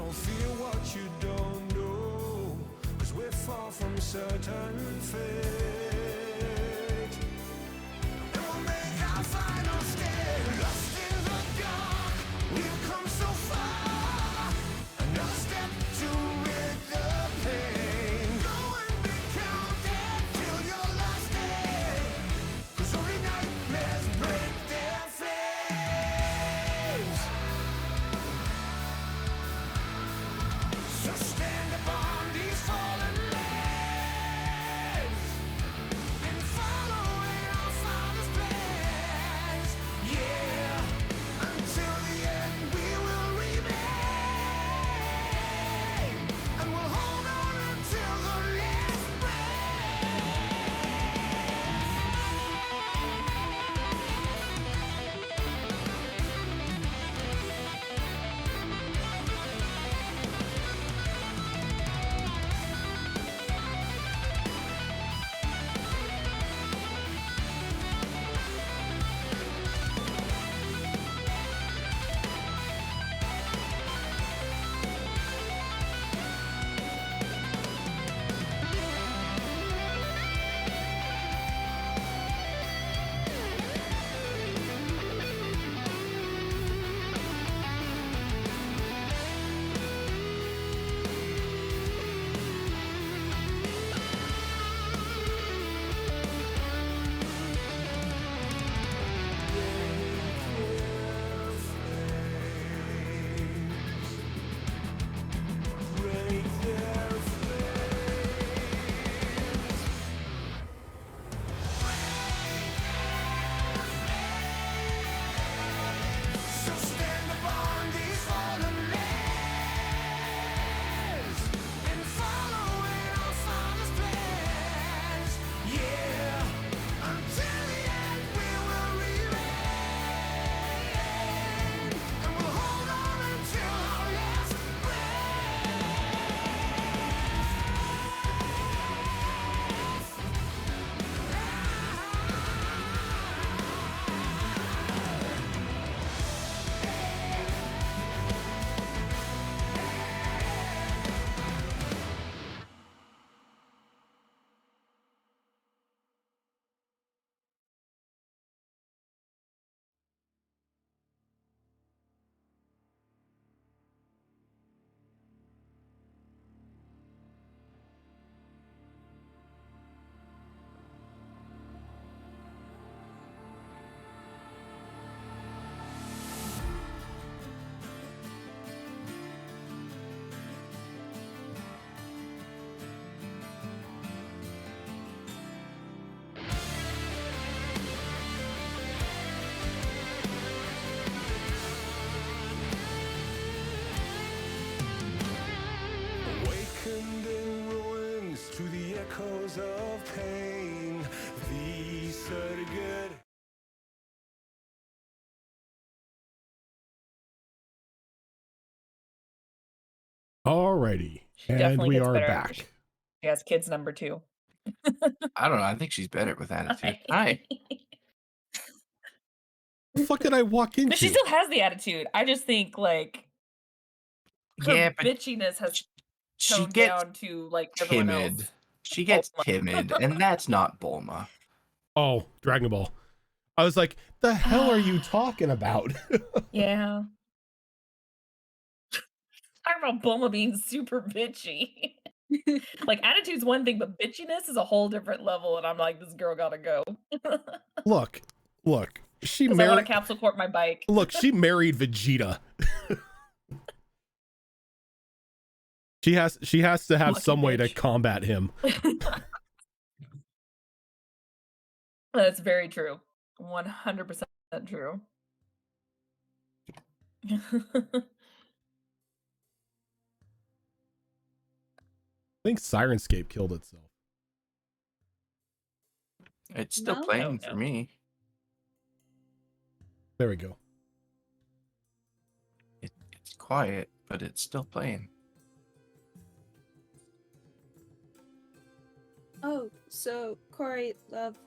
Don't fear what you don't know, 'cause we're far from certain fate. We'll make our final stand, lost in the dark. We've come so far, another step to rid the pain. Go and be counted till your last day, 'cause only nightmares break their flames. So stand upon these fallen lands and follow in our Father's plans. Yeah, until the end we will remain, and we'll hold on until the last So stand upon these fallen lands and follow in our Father's plans. Yeah, until the end we will remain, and we'll hold on until our last awakened in ruins to the echoes of pain. The surrogate. Alrighty. She And definitely we gets are better. back. She has kids number 2. I don't know. I think she's better with attitude. Hi. The fuck did I walk into? But she still has the attitude. I just think like her Yeah, but bitchiness has she toned gets down to like everyone else. timid. She gets timid, and that's not Bulma. Oh, Dragon Ball. I was like, the hell are you talking about? Yeah. Talking about Bulma being super bitchy. Like attitude's one thing, but bitchiness is a whole different level, and I'm like, this girl gotta go. Look. She Because I want married. to capsule corp my bike. Look, she married Vegeta. She has to have Lucky some way to bitch. combat him. That's very true. 100% true. I think Sirenscape killed itself. It's still No? playing No. for me. There we go. It's quiet, but it's still playing. Oh, so Corey, love,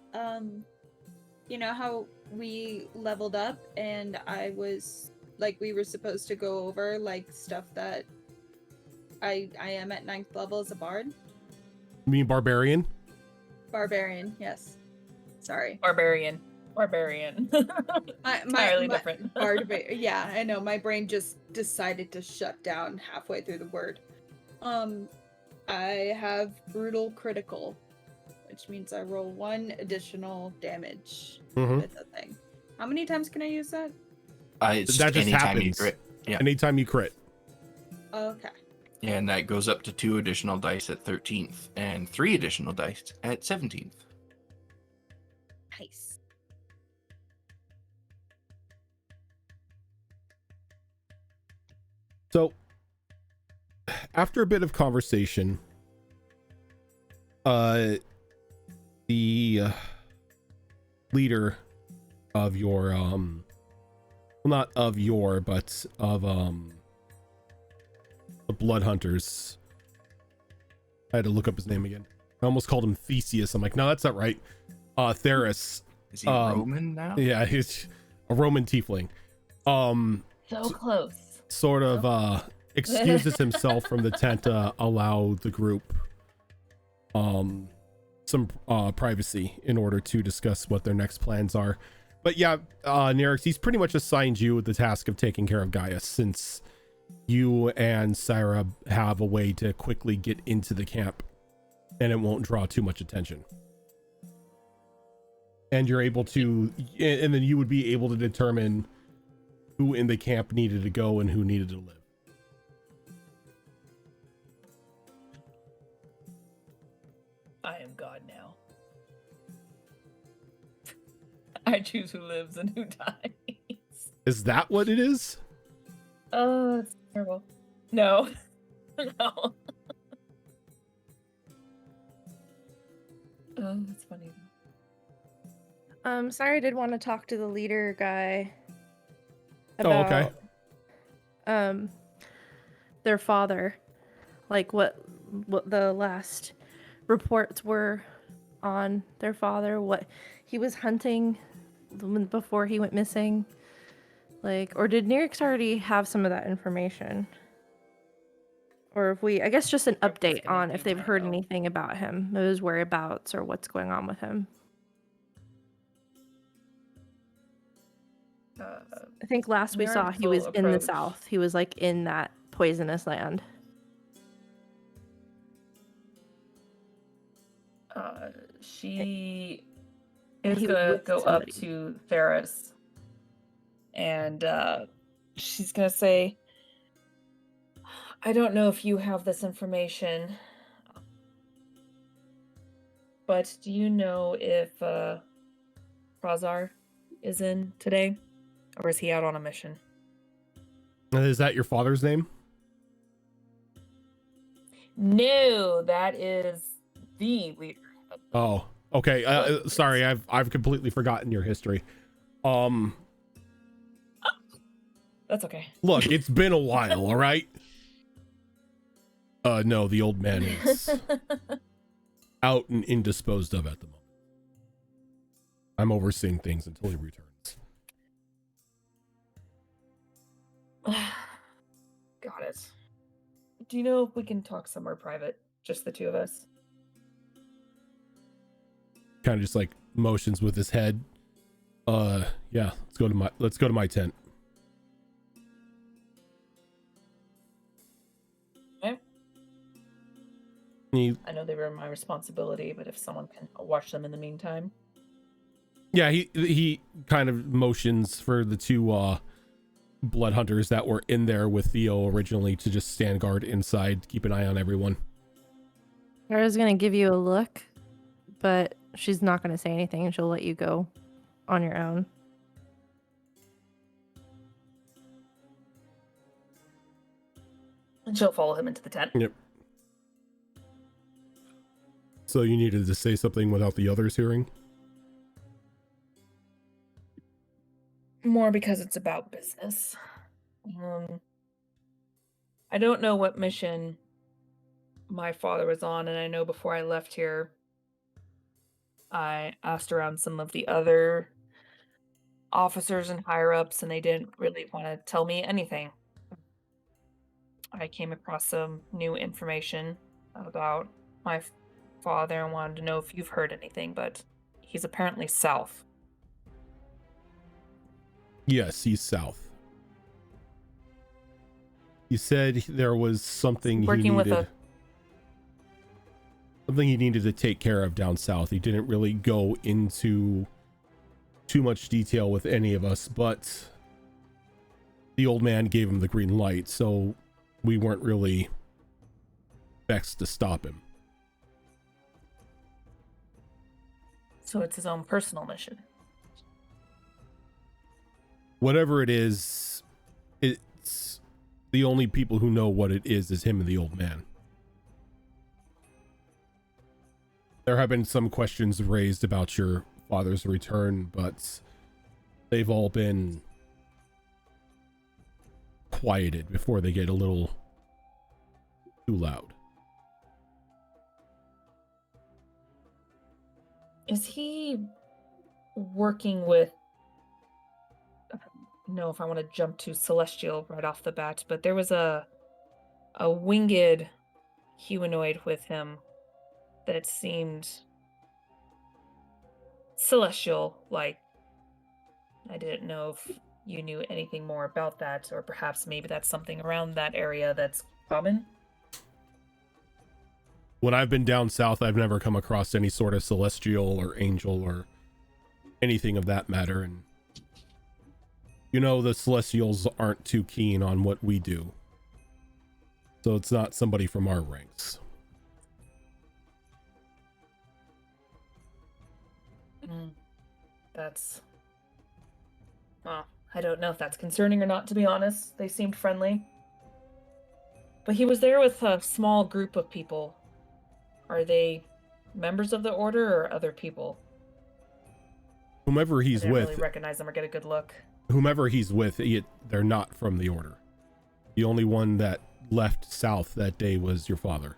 you know how we leveled up and I was like we were supposed to go over like stuff that I am at 9th level as a bard. You mean barbarian? Barbarian, yes. Sorry. Barbarian. Entirely different. Yeah, I know. My brain just decided to shut down halfway through the word. I have brutal critical, which means I roll 1 additional damage with the thing. How many times can I use that? It's That just anytime you happens. crit. Yeah. Anytime you crit. Okay. And that goes up to 2 additional dice at 13th and 3 additional dice at 17th. Nice. So, after a bit of conversation, the leader of your well, not of your, but of the blood hunters, I had to look up his name again. I almost called him Theseus. I'm like, no, that's not right. Theris. Is he Roman now? Yeah, he's a Roman tiefling. So close. Sort of excuses himself from the tent to allow the group some privacy in order to discuss what their next plans are. But yeah, Nerix, he's pretty much assigned you the task of taking care of Gaius, since you and Syra have a way to quickly get into the camp and it won't draw too much attention. And you're able to, and then you would be able to determine who in the camp needed to go and who needed to live. I am God now. I choose who lives and who dies. Is that what it is? Oh, that's terrible. No. No. Oh, that's funny. Sorry, I did want to talk to the leader guy Oh, okay. Their father, like what the last reports were on their father, what he was hunting before he went missing, like, or did Nerix already have some of that information? Or if we, I guess, just an update on if they've heard anything about him, his whereabouts, or what's going on with him. I think last we saw he was in the south. He was like in that poisonous land. She is gonna go up to Ferris, and she's gonna say, I don't know if you have this information, but do you know if Razar is in today? Or is he out on a mission? Is that your father's name? No, that is the leader. Oh, okay. Sorry, I've completely forgotten your history. That's okay. Look, it's been a while, all right? No, the old man is out and indisposed of at the moment. I'm overseeing things until he returns. Got it. Do you know if we can talk somewhere private? Just the two of us? Kind of just like motions with his head. Yeah, let's go to my tent. Okay. I know they were my responsibility, but if someone can watch them in the meantime. Yeah, he kind of motions for the two blood hunters that were in there with Theo originally to just stand guard inside, keep an eye on everyone. Kara's gonna give you a look, but she's not gonna say anything, and she'll let you go on your own. And she'll follow him into the tent. Yep. So you needed to say something without the others hearing? More because it's about business. I don't know what mission my father was on, and I know before I left here, I asked around some of the other officers and higher ups, and they didn't really want to tell me anything. I came across some new information about my father and wanted to know if you've heard anything, but he's apparently south. Yes, he's south. He said there was something he needed. Something he needed to take care of down south. He didn't really go into too much detail with any of us, but the old man gave him the green light, so we weren't really vexed to stop him. So it's his own personal mission. Whatever it is, it's the only people who know what it is him and the old man. There have been some questions raised about your father's return, but they've all been quieted before they get a little too loud. Is he working with, I don't know if I want to jump to Celestial right off the bat, but there was a winged humanoid with him that seemed celestial, like. I didn't know if you knew anything more about that, or perhaps maybe that's something around that area that's common. When I've been down south, I've never come across any sort of celestial or angel or anything of that matter, and you know, the Celestials aren't too keen on what we do, so it's not somebody from our ranks. That's... well, I don't know if that's concerning or not, to be honest. They seemed friendly. But he was there with a small group of people. Are they members of the order or other people? Whomever he's I didn't with, really recognize them or get a good look. whomever he's with, they're not from the order. The only one that left south that day was your father.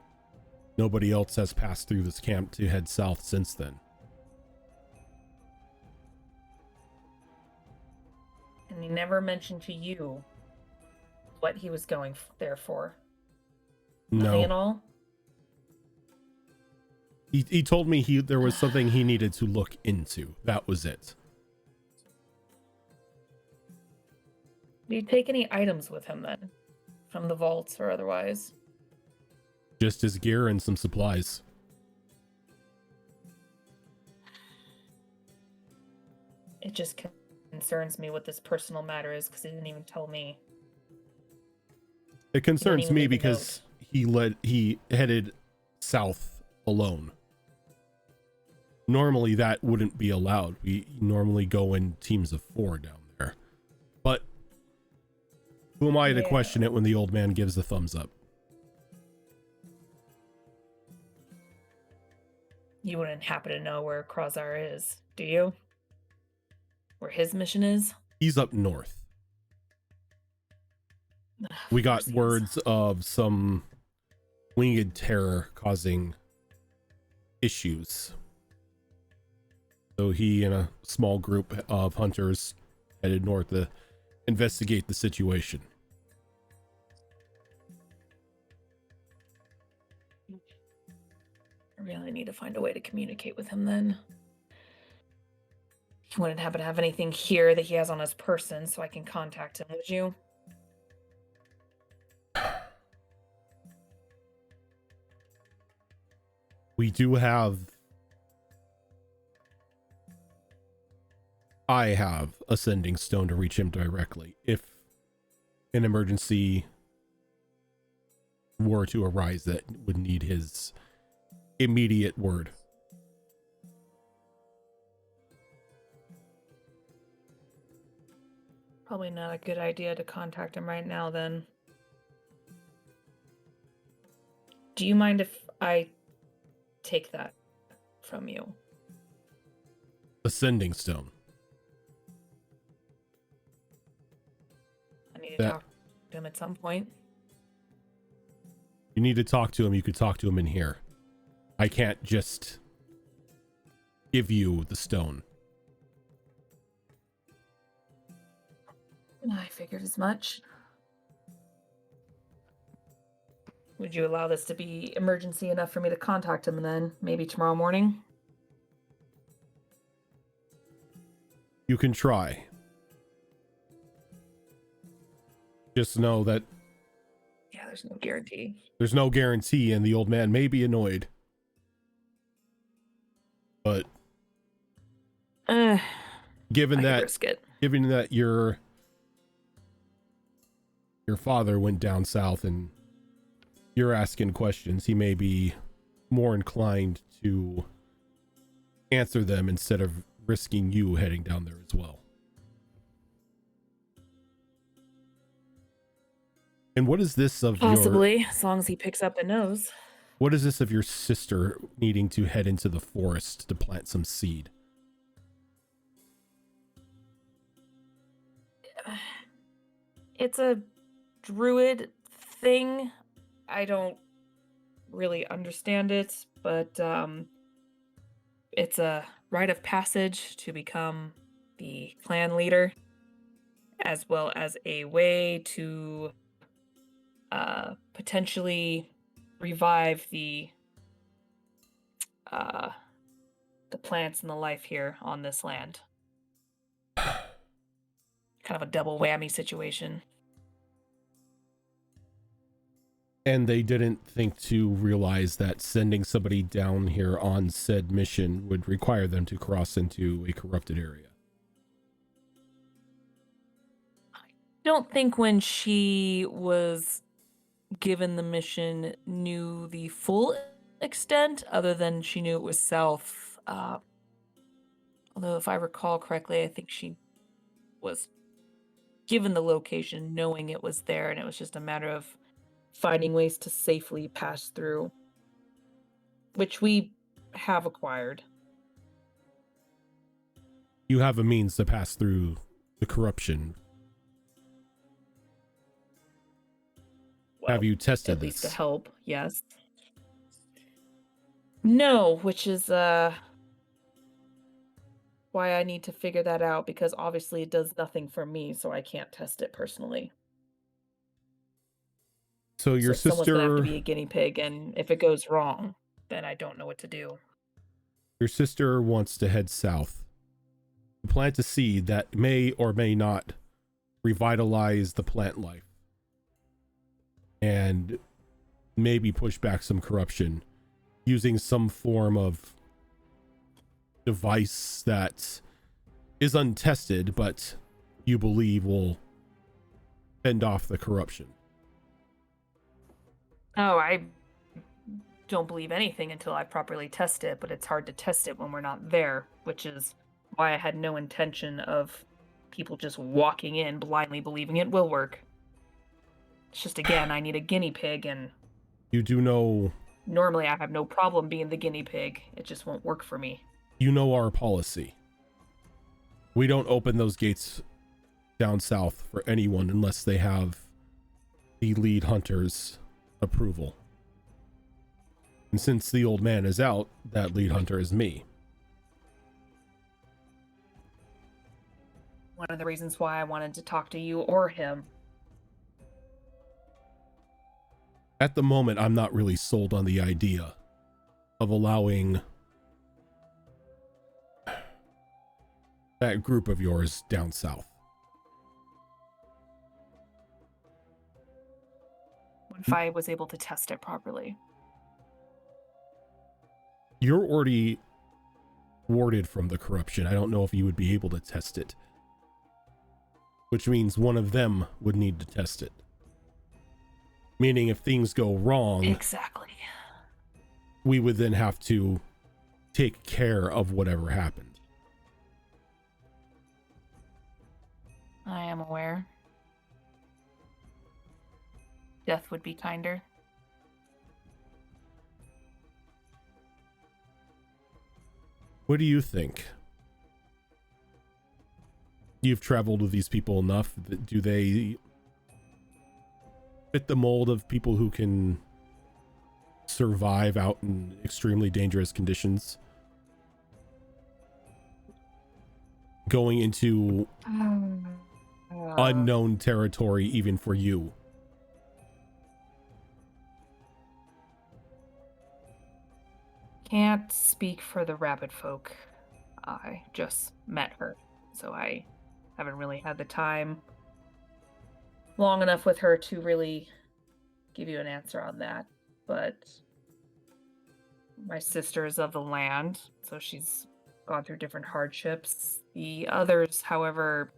Nobody else has passed through this camp to head south since then. And he never mentioned to you what he was going there for? Nothing No. at all? He told me there was something he needed to look into. That was it. Did you take any items with him then? From the vaults or otherwise? Just his gear and some supplies. It just concerns me what this personal matter is, because he didn't even tell me. It concerns even me leave a because he headed south alone. Normally that wouldn't be allowed. We normally go in teams of 4 down there. But who am I to question it when the old man gives the thumbs up? You wouldn't happen to know where Krozar is, do you? Where his mission is? He's up north. We got words of some winged terror causing issues. So he and a small group of hunters headed north to investigate the situation. I really need to find a way to communicate with him then. You wouldn't happen to have anything here that he has on his person so I can contact him, would you? We do have... I have a sending stone to reach him directly if an emergency were to arise that would need his immediate word. Probably not a good idea to contact him right now then. Do you mind if I take that from you? The sending stone. I need to talk to him at some point. You need to talk to him. You could talk to him in here. I can't just give you the stone. I figured as much. Would you allow this to be emergency enough for me to contact him then? Maybe tomorrow morning? You can try. Just know that Yeah, there's no guarantee. there's no guarantee, and the old man may be annoyed. But given I could that risk it. given that your father went down south and you're asking questions, he may be more inclined to answer them instead of risking you heading down there as well. And what is this of Possibly, as long as he picks up the nose. what is this of your sister needing to head into the forest to plant some seed? It's a druid thing. I don't really understand it, but it's a rite of passage to become the clan leader, as well as a way to potentially revive the plants and the life here on this land. Kind of a double whammy situation. And they didn't think to realize that sending somebody down here on said mission would require them to cross into a corrupted area. Don't think when she was given the mission knew the full extent, other than she knew it was south. Although if I recall correctly, I think she was given the location knowing it was there, and it was just a matter of finding ways to safely pass through, which we have acquired. You have a means to pass through the corruption. Well, have you tested at least this? to help, yes. No, which is why I need to figure that out, because obviously it does nothing for me, so I can't test it personally. So your So someone's gonna have to sister, be a guinea pig, and if it goes wrong, then I don't know what to do. your sister wants to head south to plant a seed that may or may not revitalize the plant life and maybe push back some corruption using some form of device that is untested but you believe will fend off the corruption. Oh, I don't believe anything until I properly test it, but it's hard to test it when we're not there, which is why I had no intention of people just walking in blindly believing it will work. It's just, again, I need a guinea pig, and You do know, normally I have no problem being the guinea pig. It just won't work for me. you know our policy. We don't open those gates down south for anyone unless they have the lead hunter's approval. And since the old man is out, that lead hunter is me. One of the reasons why I wanted to talk to you or him. At the moment, I'm not really sold on the idea of allowing that group of yours down south. What if I was able to test it properly? You're already warded from the corruption. I don't know if you would be able to test it. Which means one of them would need to test it. Meaning if things go wrong, Exactly. we would then have to take care of whatever happened. I am aware. Death would be kinder. What do you think? You've traveled with these people enough. Do they fit the mold of people who can survive out in extremely dangerous conditions? Going into unknown territory, even for you. can't speak for the rabbit folk. I just met her, so I haven't really had the time long enough with her to really give you an answer on that. But my sister is of the land, so she's gone through different hardships. The others, however,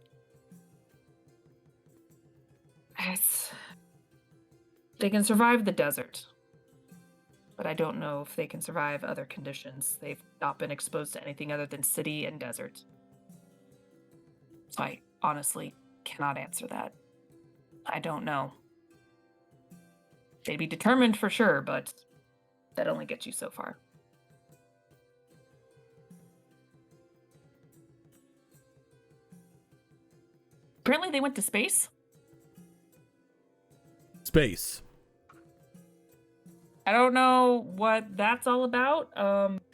they can survive the desert, but I don't know if they can survive other conditions. They've not been exposed to anything other than city and desert. So I honestly cannot answer that. I don't know. They'd be determined for sure, but that only gets you so far. Apparently they went to space. Space. I don't know what that's all about,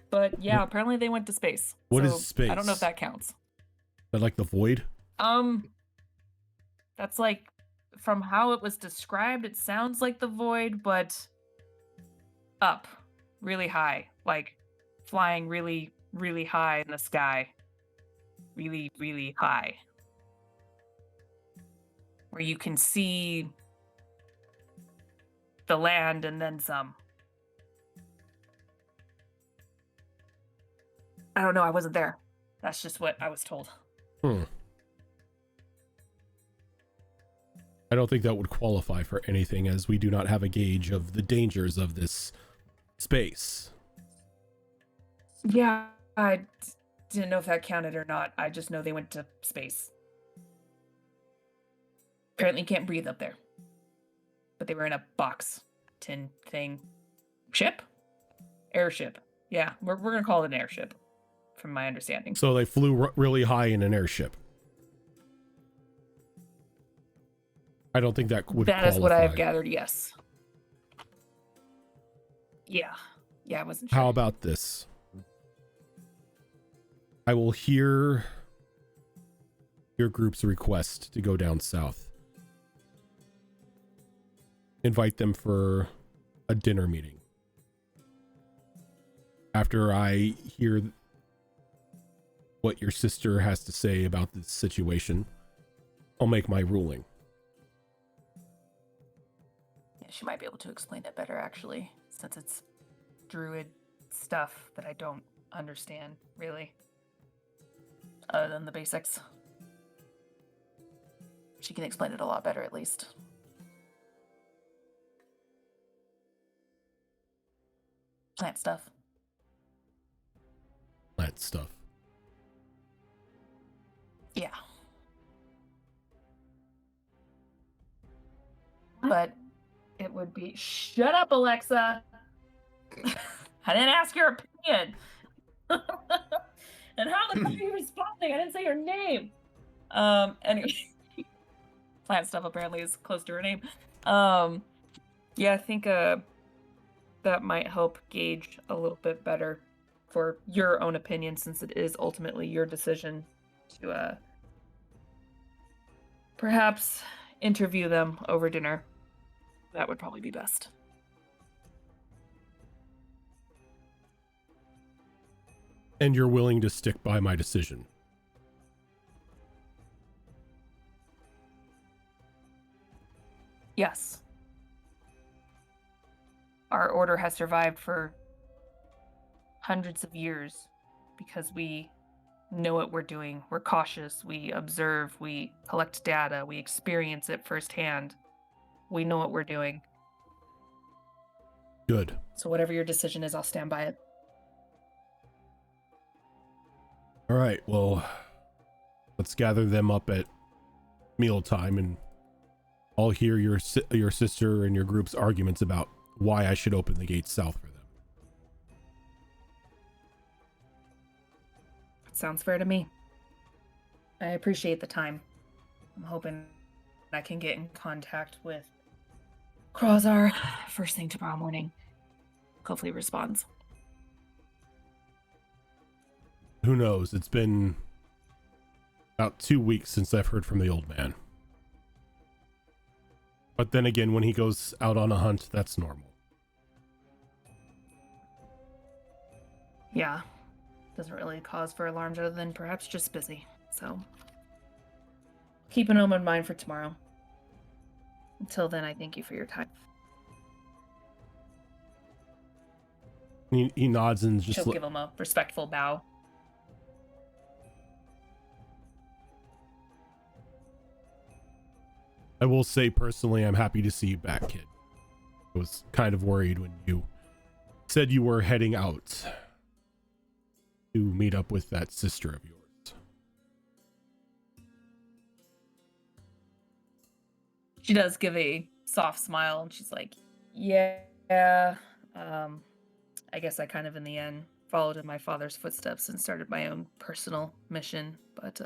but yeah, apparently they went to space. What So is space? I don't know if that counts. But like the void? That's like, from how it was described, it sounds like the void, but up, really high, like flying really, really high in the sky. Really, really high. Where you can see the land and then some. I don't know, I wasn't there. That's just what I was told. I don't think that would qualify for anything, as we do not have a gauge of the dangers of this space. Yeah, I didn't know if that counted or not. I just know they went to space. Apparently you can't breathe up there. But they were in a box, tin thing. Ship? Airship. Yeah, we're going to call it an airship, from my understanding. So they flew really high in an airship. I don't think that would That qualify. is what I have gathered, yes. Yeah. Yeah, I wasn't sure. How about this? I will hear your group's request to go down south. Invite them for a dinner meeting. After I hear what your sister has to say about this situation, I'll make my ruling. Yeah, she might be able to explain it better, actually, since it's druid stuff that I don't understand, really. Other than the basics. She can explain it a lot better, at least. Plant stuff. Plant stuff. Yeah. But it would be... Shut up, Alexa! I didn't ask your opinion! And how the fuck are you responding? I didn't say your name! Anyway. Plant stuff apparently is close to her name. Yeah, I think that might help gauge a little bit better for your own opinion, since it is ultimately your decision to perhaps interview them over dinner. That would probably be best. And you're willing to stick by my decision? Yes. Our order has survived for hundreds of years because we know what we're doing. We're cautious, we observe, we collect data, we experience it firsthand. We know what we're doing. Good. So whatever your decision is, I'll stand by it. All right, well, let's gather them up at mealtime, and I'll hear your sister and your group's arguments about why I should open the gates south for them. Sounds fair to me. I appreciate the time. I'm hoping I can get in contact with Krozar first thing tomorrow morning. Hopefully he responds. Who knows? It's been about 2 weeks since I've heard from the old man. But then again, when he goes out on a hunt, that's normal. Yeah. Doesn't really cause for alarms other than perhaps just busy. So keep an open mind for tomorrow. Until then, I thank you for your time. He nods and just She'll give him a respectful bow. I will say personally, I'm happy to see you back, kid. I was kind of worried when you said you were heading out to meet up with that sister of yours. She does give a soft smile and she's like, yeah, I guess I kind of in the end followed in my father's footsteps and started my own personal mission, but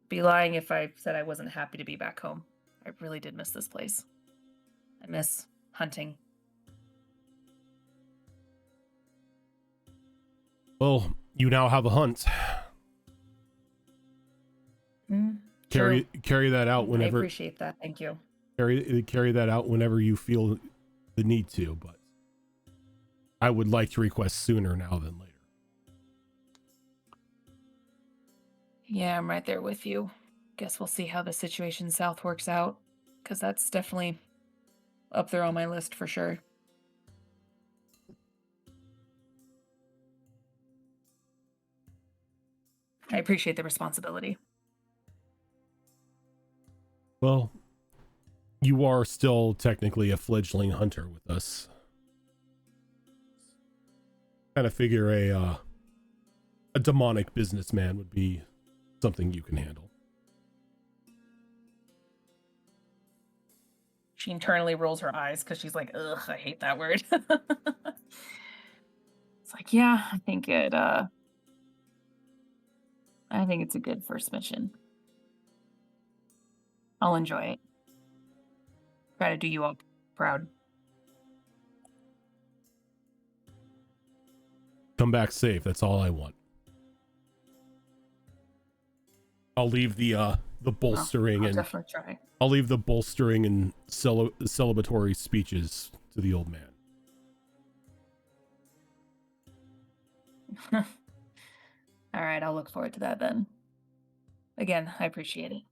be lying if I said I wasn't happy to be back home. I really did miss this place. I miss hunting. Well, you now have a hunt. Carry that out whenever. I appreciate that. Thank you. Carry that out whenever you feel the need to, but I would like to request sooner now than later. Yeah, I'm right there with you. Guess we'll see how the situation south works out, because that's definitely up there on my list for sure. I appreciate the responsibility. Well, you are still technically a fledgling hunter with us. Kind of figure a demonic businessman would be something you can handle. She internally rolls her eyes because she's like, ugh, I hate that word. It's like, yeah, I think it's a good first mission. I'll enjoy it. Try to do you all proud. Come back safe. That's all I want. I'll leave the bolstering I'll definitely try. I'll leave the bolstering and celebratory speeches to the old man. All right, I'll look forward to that then. Again, I appreciate it.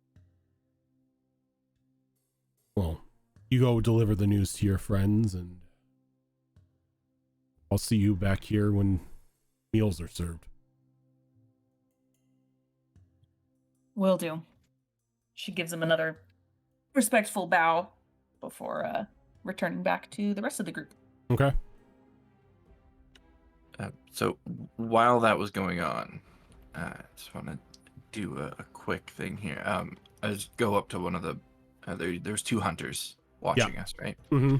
Well, you go deliver the news to your friends, and I'll see you back here when meals are served. Will do. She gives him another respectful bow before returning back to the rest of the group. Okay. So while that was going on, I just want to do a quick thing here. I just go up to one of the there's two hunters watching us, right? Mm-hmm.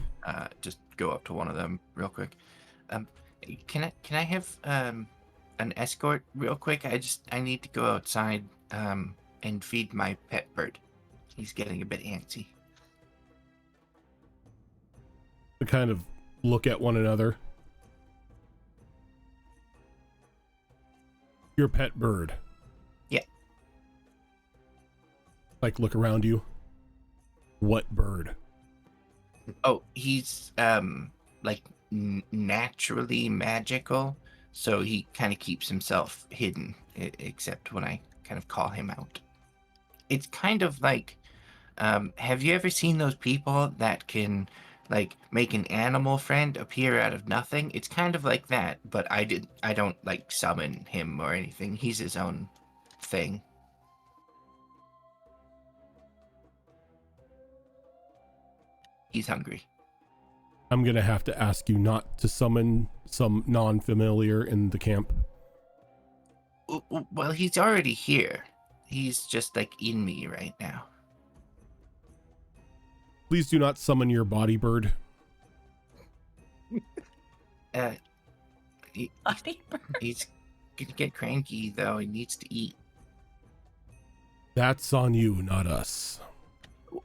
Just go up to one of them real quick. Can I have an escort real quick? I need to go outside and feed my pet bird. He's getting a bit antsy. To kind of look at one another. Your pet bird. Yeah. Like, look around you. What bird? Oh, he's like naturally magical, so he kind of keeps himself hidden, except when I kind of call him out. It's kind of like, have you ever seen those people that can like make an animal friend appear out of nothing? It's kind of like that, but I don't like summon him or anything. He's his own thing. He's hungry. I'm gonna have to ask you not to summon some non-familiar in the camp. Well, he's already here. He's just like in me right now. Please do not summon your body bird. He's gonna get cranky though. He needs to eat. That's on you, not us.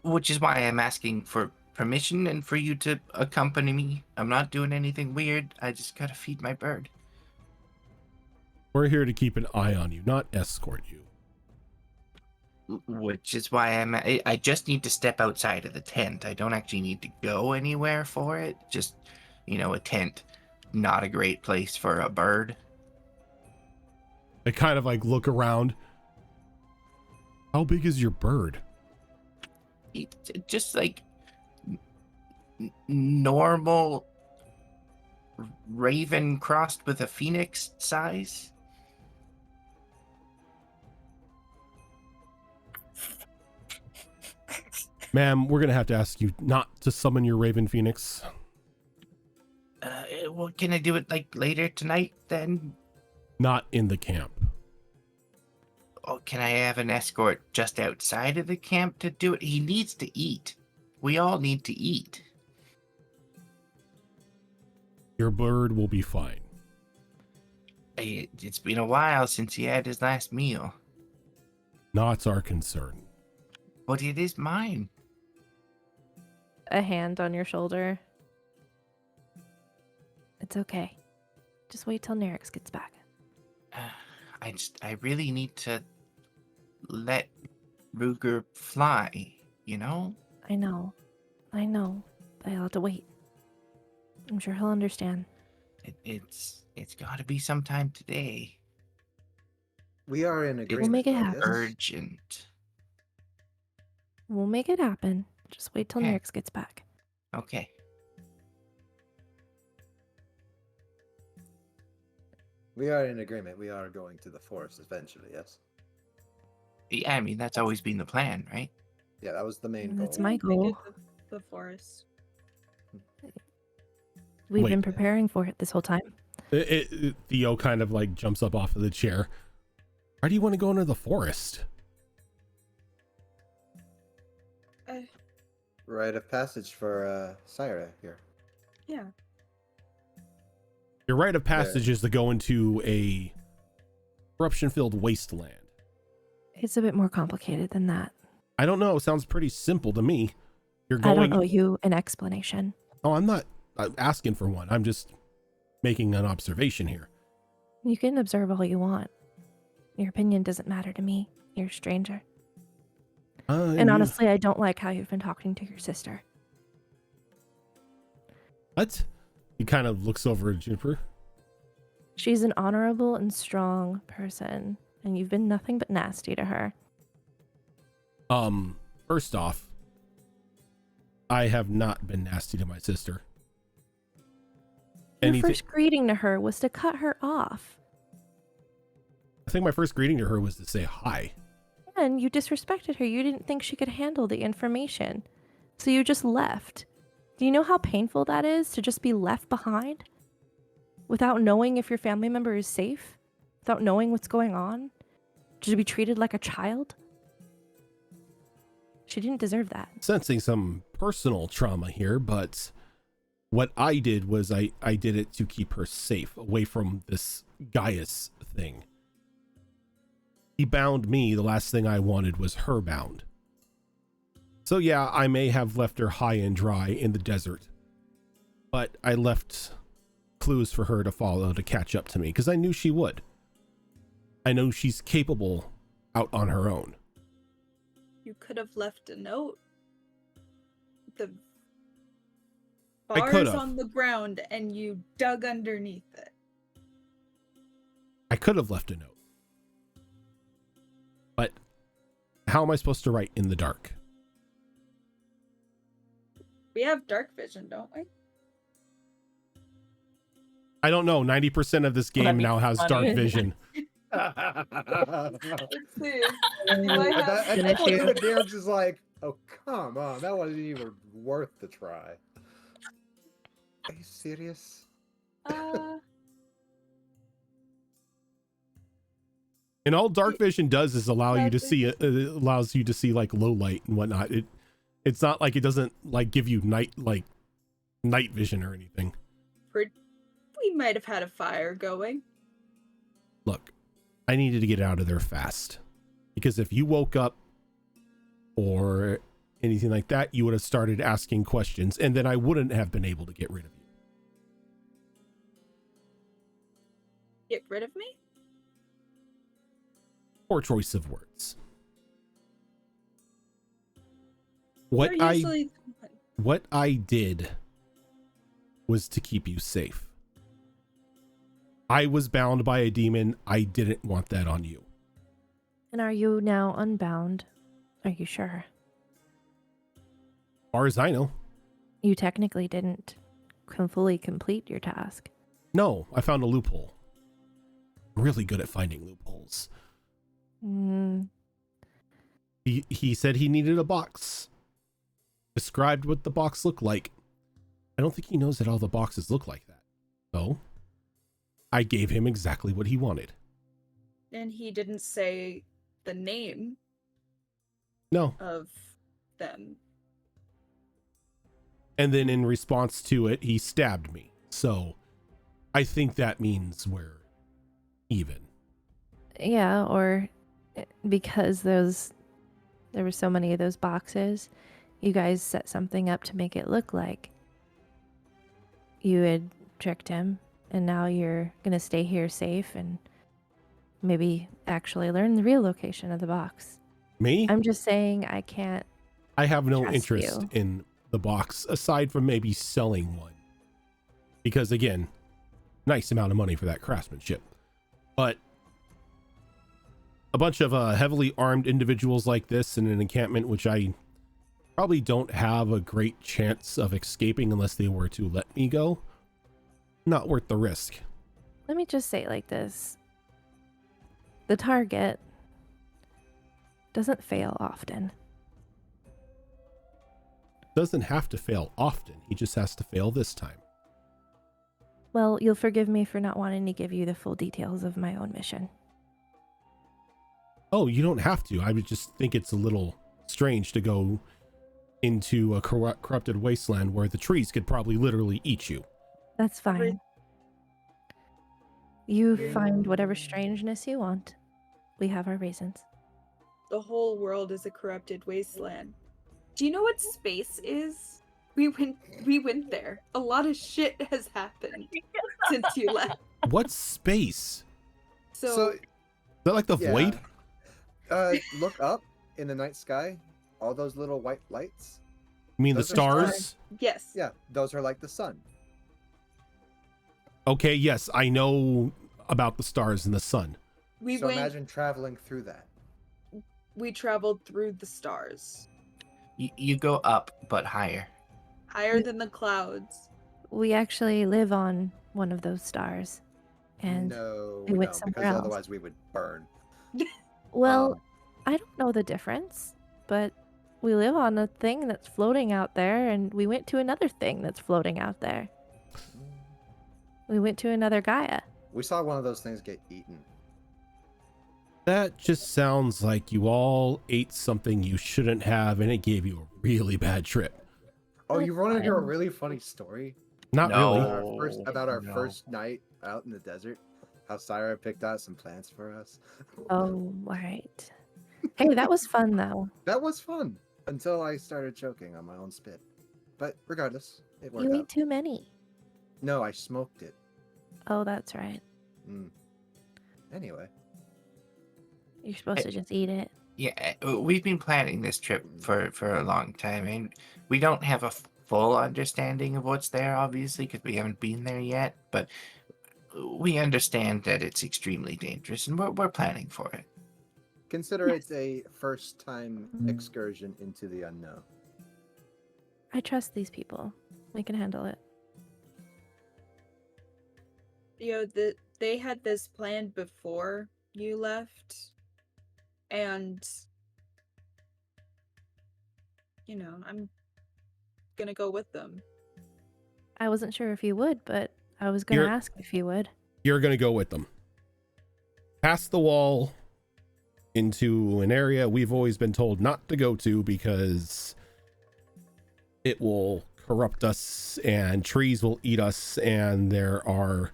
Which is why I'm asking for permission and for you to accompany me. I'm not doing anything weird. I just gotta feed my bird. We're here to keep an eye on you, not escort you. Which is why I just need to step outside of the tent. I don't actually need to go anywhere for it. Just, a tent not a great place for a bird. I kind of like look around. How big is your bird? Just like normal raven crossed with a phoenix size. Ma'am, we're gonna have to ask you not to summon your Raven Phoenix. Well, can I do it like later tonight then? Not in the camp. Oh, can I have an escort just outside of the camp to do it? He needs to eat. We all need to eat. Your bird will be fine. It's been a while since he had his last meal. Not our concern. But it is mine. A hand on your shoulder. It's okay. Just wait till Nerix gets back. I really need to let Ruger fly, you know? I know. But I'll have to wait. I'm sure he'll understand. It's got to be sometime today. We are in agreement. We'll make it though, happen. yes? Urgent. We'll make it happen. Just wait till Okay. Nerix gets back. Okay. We are in agreement. We are going to the forest eventually, yes? Yeah, I mean, that's always been the plan, right? Yeah, that was the main goal. That's my Make it goal. the forest. We've Wait. been preparing for it this whole time. Theo kind of like jumps up off of the chair. Why do you want to go into the forest? Rite of passage for Syra here. Yeah. Your rite of passage is to go into a corruption-filled wasteland. It's a bit more complicated than that. I don't know. It sounds pretty simple to me. You're I going. don't owe you an explanation. Oh, I'm not asking for one. I'm just making an observation here. You can observe all you want. Your opinion doesn't matter to me. You're a stranger. And honestly, I don't like how you've been talking to your sister. What? He kind of looks over at Juniper. She's an honorable and strong person, and you've been nothing but nasty to her. First off, I have not been nasty to my sister. Your first greeting to her was to cut her off. I think my first greeting to her was to say hi. And you disrespected her. You didn't think she could handle the information. So you just left. Do you know how painful that is to just be left behind? Without knowing if your family member is safe? Without knowing what's going on? To be treated like a child? She didn't deserve that. Sensing some personal trauma here, but what I did was I did it to keep her safe away from this Gaius thing. He bound me. The last thing I wanted was her bound. So yeah, I may have left her high and dry in the desert, but I left clues for her to follow to catch up to me because I knew she would. I know she's capable out on her own. You could have left a note. The I bar could is have. on the ground and you dug underneath it. I could have left a note. But how am I supposed to write in the dark? We have dark vision, don't we? I don't know. 90% of this Well, game that'd be now has funny. dark vision. Let's see. You I might have- can't believe it. Darren's just like, oh, come on. That wasn't even worth the try. Are you serious? And all dark vision does is allow you to see it allows you to see like low light and whatnot. It's not like it doesn't like give you night vision or anything. We might have had a fire going. Look, I needed to get out of there fast because if you woke up or anything like that, you would have started asking questions and then I wouldn't have been able to get rid of you. Get rid of me? Poor choice of words. What You're usually- I did was to keep you safe. I was bound by a demon. I didn't want that on you. And are you now unbound? Are you sure? As far as I know. You technically didn't fully complete your task. No, I found a loophole. I'm really good at finding loopholes. Mm, He said he needed a box. Described what the box looked like. I don't think he knows that all the boxes look like that. So, I gave him exactly what he wanted. And he didn't say the name No. of them. And then in response to it, he stabbed me. So, I think that means we're even. yeah, or because there were so many of those boxes, you guys set something up to make it look like you had tricked him, and now you're gonna stay here safe and maybe actually learn the real location of the box. Me? I'm just saying I can't. I have no trust interest you. in the box aside from maybe selling one. Because again, nice amount of money for that craftsmanship. But a bunch of heavily armed individuals like this in an encampment, which I probably don't have a great chance of escaping unless they were to let me go, not worth the risk. Let me just say it like this. The target doesn't fail often. Doesn't have to fail often. He just has to fail this time. Well, you'll forgive me for not wanting to give you the full details of my own mission. Oh, you don't have to. I would just think it's a little strange to go into a corrupted wasteland where the trees could probably literally eat you. That's fine. You find whatever strangeness you want. We have our reasons. The whole world is a corrupted wasteland. Do you know what space is? We went there. A lot of shit has happened since you left. What space? So Is that like the yeah. void? Look up in the night sky. All those little white lights. You mean the Those are stars? yes. Yeah, those are like the sun. Okay, yes, I know about the stars and the sun. We So went imagine traveling through that. we traveled through the stars. You go up, but higher. Higher than the clouds. We actually live on one of those stars. And no, we went no, somewhere because else. otherwise we would burn. well, Um, I don't know the difference, but we live on a thing that's floating out there, and we went to another thing that's floating out there. We went to another Gaia. we saw one of those things get eaten. That just sounds like you all ate something you shouldn't have and it gave you a really bad trip. Oh, you want to hear a fine. really funny story Not No. really. about our No. first night out in the desert? How Syra picked out some plants for us. Oh, right. Hey, that was fun, though. That was fun until I started choking on my own spit. But regardless, it worked You out. ate too many. No, I smoked it. Oh, that's right. Anyway, You're supposed to just eat it. Yeah, we've been planning this trip for a long time, and we don't have a full understanding of what's there, obviously, because we haven't been there yet. But we understand that it's extremely dangerous, and we're planning for it. consider it a first-time excursion into the unknown. I trust these people. We can handle it. You know, they had this planned before you left. And you know, I'm gonna go with them. I wasn't sure if you would, but I was going to ask if you would. You're going to go with them. Past the wall into an area we've always been told not to go to because it will corrupt us and trees will eat us and there are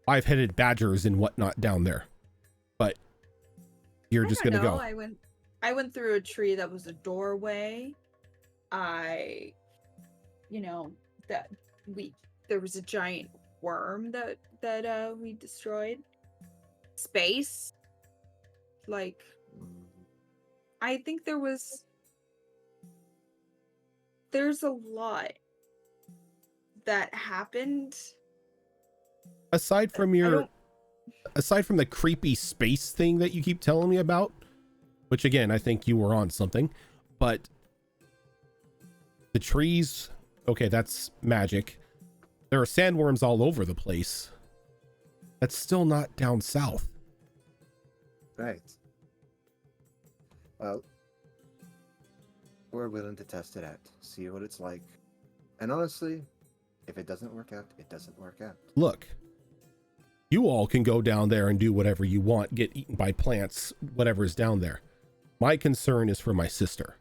5-headed badgers and whatnot down there. But you're just going to go. I went through a tree that was a doorway. There was a giant worm that we destroyed. Space. Like, I think there's a lot that happened. Aside from your aside from the creepy space thing that you keep telling me about, which again, I think you were on something, but the trees, okay, that's magic. There are sandworms all over the place. That's still not down south. Right. Well, we're willing to test it out, see what it's like. And honestly, if it doesn't work out, it doesn't work out. Look, you all can go down there and do whatever you want, get eaten by plants, whatever's down there. My concern is for my sister.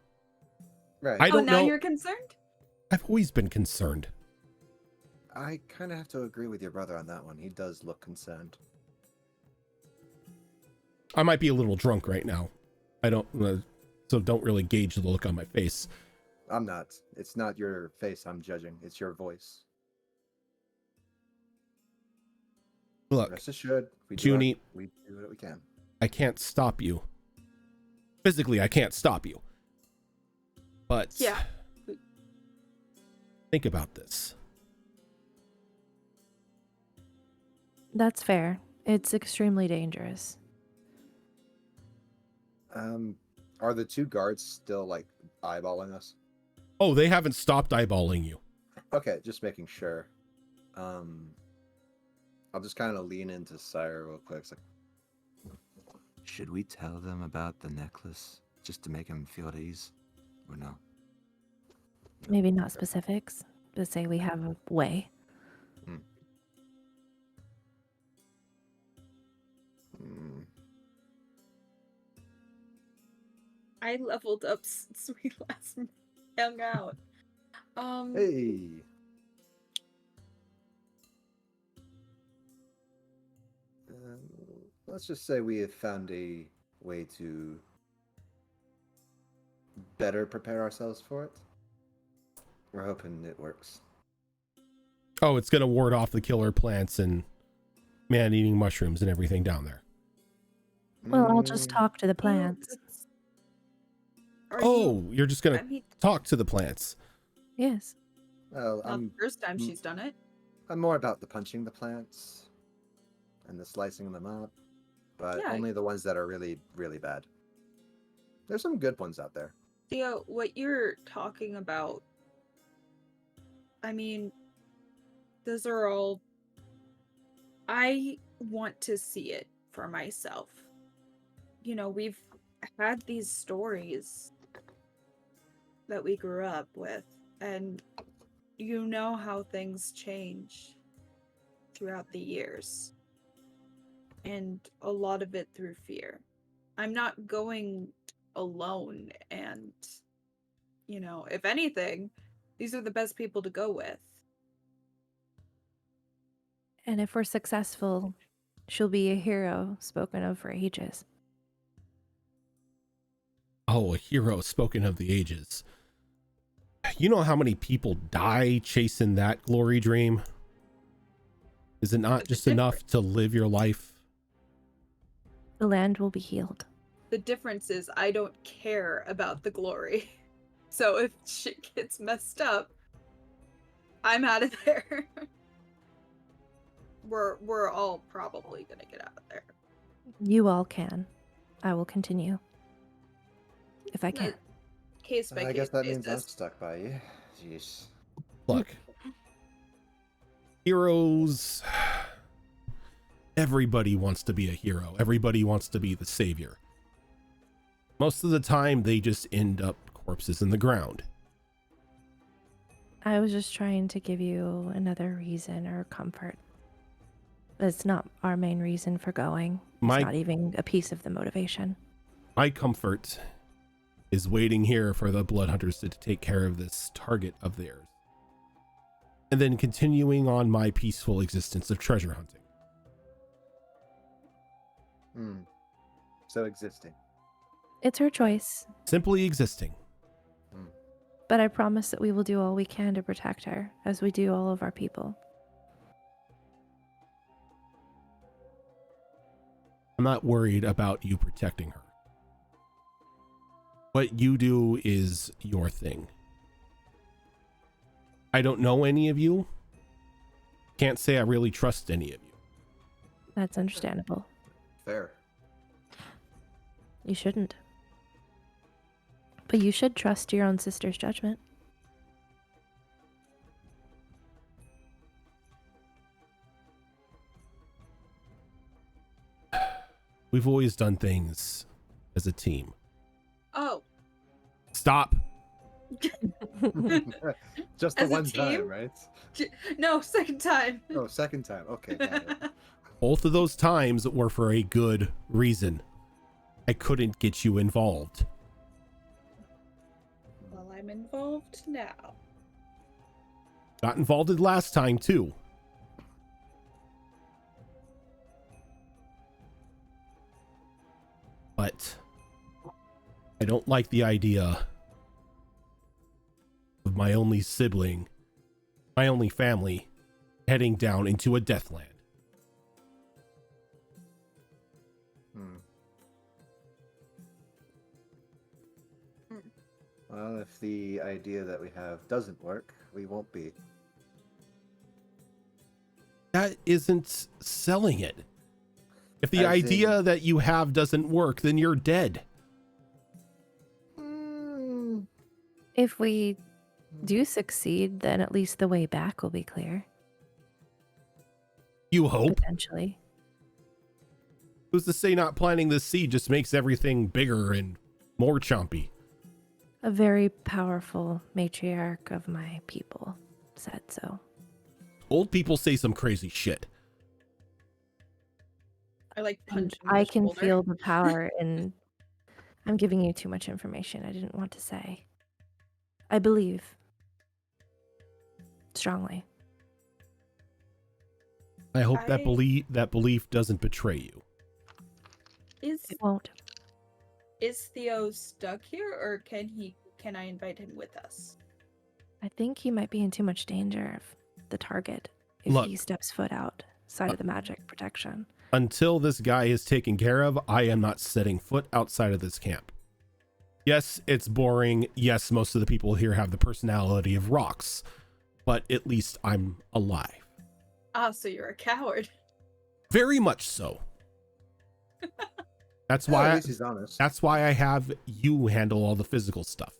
Right. I don't now know. you're concerned? I've always been concerned. I kind of have to agree with your brother on that one. He does look concerned. I might be a little drunk right now. I don't, so don't really gauge the look on my face. I'm not. It's not your face I'm judging. It's your voice. Look, Rest assured, we Junie, do what we can. I can't stop you. Physically, I can't stop you. But Yeah. think about this. That's fair. It's extremely dangerous. Are the two guards still like eyeballing us? Oh, they haven't stopped eyeballing you. Okay, just making sure. I'll just kind of lean into Sire real quick. It's like, should we tell them about the necklace just to make them feel at ease, or no? Maybe not specifics, but say we have a way. I leveled up since we last hung out. Hey. Let's just say we have found a way to better prepare ourselves for it. We're hoping it works. Oh, it's going to ward off the killer plants and man-eating mushrooms and everything down there. Well, I'll just talk to the plants. You're just going to talk to the plants. Yes. Well, Not the first time she's done it. I'm more about the punching the plants and the slicing them up, but Yeah. only the ones that are really, really bad. There's some good ones out there. Theo, what you're talking about, I mean, those are all... I want to see it for myself. You know, we've had these stories that we grew up with, and you know how things change throughout the years. And a lot of it through fear. I'm not going alone, and, you know, if anything, these are the best people to go with. And if we're successful, she'll be a hero spoken of for ages. Oh, a hero spoken of the ages. You know how many people die chasing that glory dream? Is it not just enough to live your life? The land will be healed. The difference is I don't care about the glory. So if shit gets messed up, I'm out of there. We're all probably gonna get out of there. You all can. I will continue. If I can. Case by I guess that means I'm basis. stuck by you. Jeez. Look, heroes, everybody wants to be a hero. Everybody wants to be the savior. Most of the time, they just end up corpses in the ground. I was just trying to give you another reason or comfort. It's not our main reason for going. It's not even a piece of the motivation. My comfort is waiting here for the blood hunters to take care of this target of theirs, and then continuing on my peaceful existence of treasure hunting. So existing. It's her choice, Simply existing. but I promise that we will do all we can to protect her, as we do all of our people. I'm not worried about you protecting her. What you do is your thing. I don't know any of you. Can't say I really trust any of you. That's understandable. Fair. You shouldn't. But you should trust your own sister's judgment. We've always done things as a team. Oh. Stop. Just the As a one time, team? right? No, second time. Oh, second time. Okay, got it. Both of those times were for a good reason. I couldn't get you involved. Well, I'm involved now. Got involved last time too. But I don't like the idea of my only sibling, my only family, heading down into a deathland. Well, if the idea that we have doesn't work, we won't be. That isn't selling it. If the As idea that you have doesn't work, then you're dead. If we do succeed, then at least the way back will be clear. You hope. Potentially. Who's to say not planting this seed just makes everything bigger and more chompy? A very powerful matriarch of my people said so. Old people say some crazy shit. I like punch. him in I the can shoulder. feel the power in... I'm giving you too much information I didn't want to say. I believe. Strongly. I hope that I- belief doesn't betray you. Is It won't. Theo stuck here, or can I invite him with us? I think he might be in too much danger of the target if Look. he steps foot outside of the magic protection. Until this guy is taken care of, I am not setting foot outside of this camp. Yes, it's boring. Yes, most of the people here have the personality of rocks, but at least I'm alive. Ah, so you're a coward. Very much so. That's Well, at why least he's honest. that's why I have you handle all the physical stuff.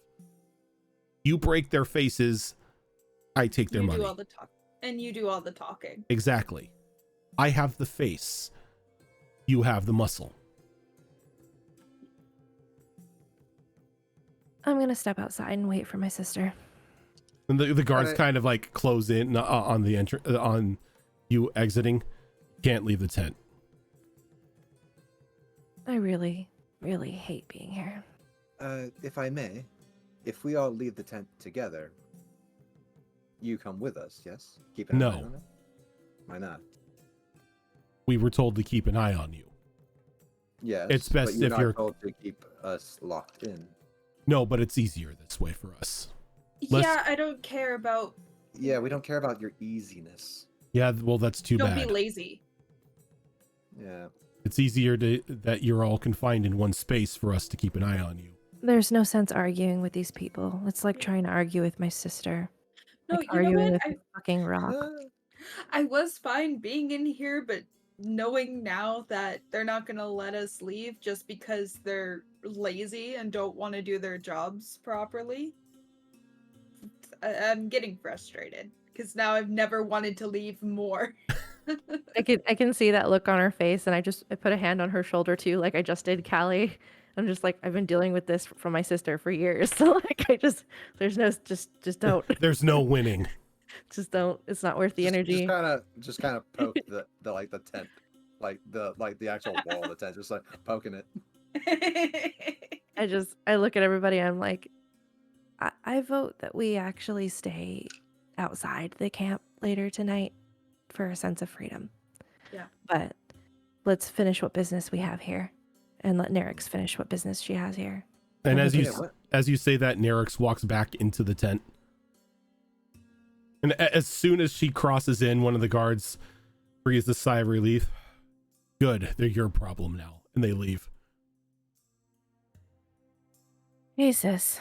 You break their faces, I take their You money. do all the talk, and you do all the talking. Exactly. I have the face. You have the muscle. I'm gonna step outside and wait for my sister. And the guards Alright. kind of like close in on the on you exiting. Can't leave the tent. I really, really hate being here. If I may, if we all leave the tent together, you come with us, yes? Keep an No. eye on it? Why not? We were told to keep an eye on you. Yes. It's best but you're if not you're- told to keep us locked in. No, but it's easier this way for us. Let's- Yeah, I don't care about. Yeah, we don't care about your easiness. Yeah, well, that's too Don't bad. be lazy. Yeah. It's easier that you're all confined in one space for us to keep an eye on you. There's no sense arguing with these people. It's like trying to argue with my sister. No, Like you know arguing what? with a fucking rock. I was fine being in here, but knowing now that they're not gonna let us leave just because they're lazy and don't want to do their jobs properly, I'm getting frustrated because now I've never wanted to leave more. I can see that look on her face, and I put a hand on her shoulder too, like I just did Callie. I'm just like, I've been dealing with this from my sister for years. So like there's no just don't. There's no winning. Just don't. It's not worth the energy. Just kind of poke the like the tent, like the actual wall of the tent, just like poking it. I look at everybody, I'm like, I vote that we actually stay outside the camp later tonight for a sense of freedom. Yeah. But let's finish what business we have here, and let Nerix finish what business she has here. And Yeah, as you Yeah, what? as you say that, Nerix walks back into the tent. And as soon as she crosses in, one of the guards breathes a sigh of relief. Good, they're your problem now. And they leave. Jesus.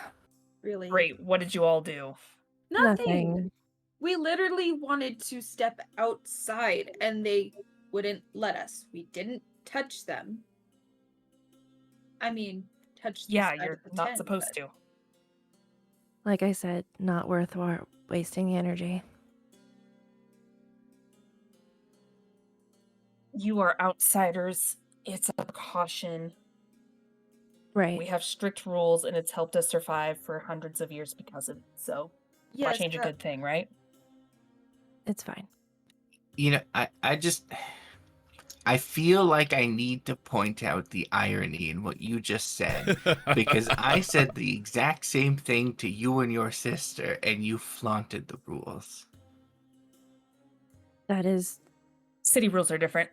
Really? Great. What did you all do? Nothing. We literally wanted to step outside, and they wouldn't let us. We didn't touch them. I mean, touch the Yeah, side you're of the not tent, supposed but- to. Like I said, not worth wasting the energy. You are outsiders. It's a precaution. Right. We have strict rules, and it's helped us survive for hundreds of years because of it. So, why Yes, change a good thing, right? It's fine. You know, I feel like I need to point out the irony in what you just said, because I said the exact same thing to you and your sister, and you flaunted the rules. That is City rules are different.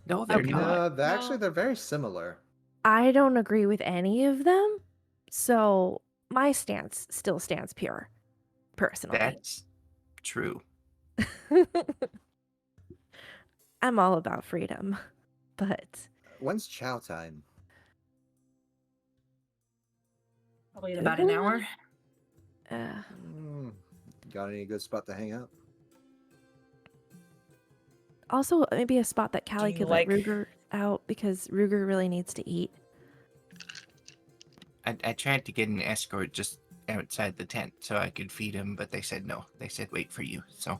No, they're Okay. not. Actually, they're very similar. I don't agree with any of them. So my stance still stands pure, personally. That's true. I'm all about freedom, but When's chow time? Probably in about an hour. Got any good spot to hang out? Also maybe a spot that Callie you could like- let Ruger out because Ruger really needs to eat. I tried to get an escort just outside the tent so I could feed him, but they said no. They said wait for you. So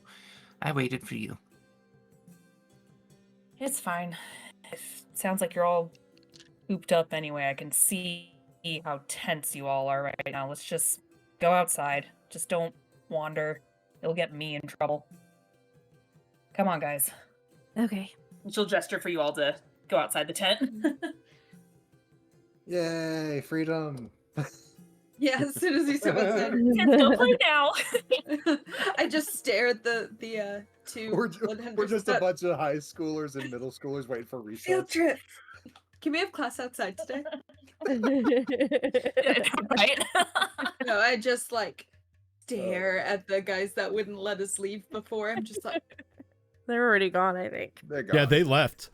I waited for you. It's fine. It sounds like you're all cooped up anyway. I can see how tense you all are right now. Let's just go outside. Just don't wander. It'll get me in trouble. Come on, guys. Okay. She'll gesture for you all to go outside the tent. Yay, freedom! Yeah, as soon as he said what's that, Let's go play now. I just stare at the two. We're 100 just a bunch of high schoolers and middle schoolers waiting for field recess. trip. Can we have class outside today? Right? No, I just like stare at the guys that wouldn't let us leave before. I'm just like, They're already gone, I think. They're gone. Yeah, they left.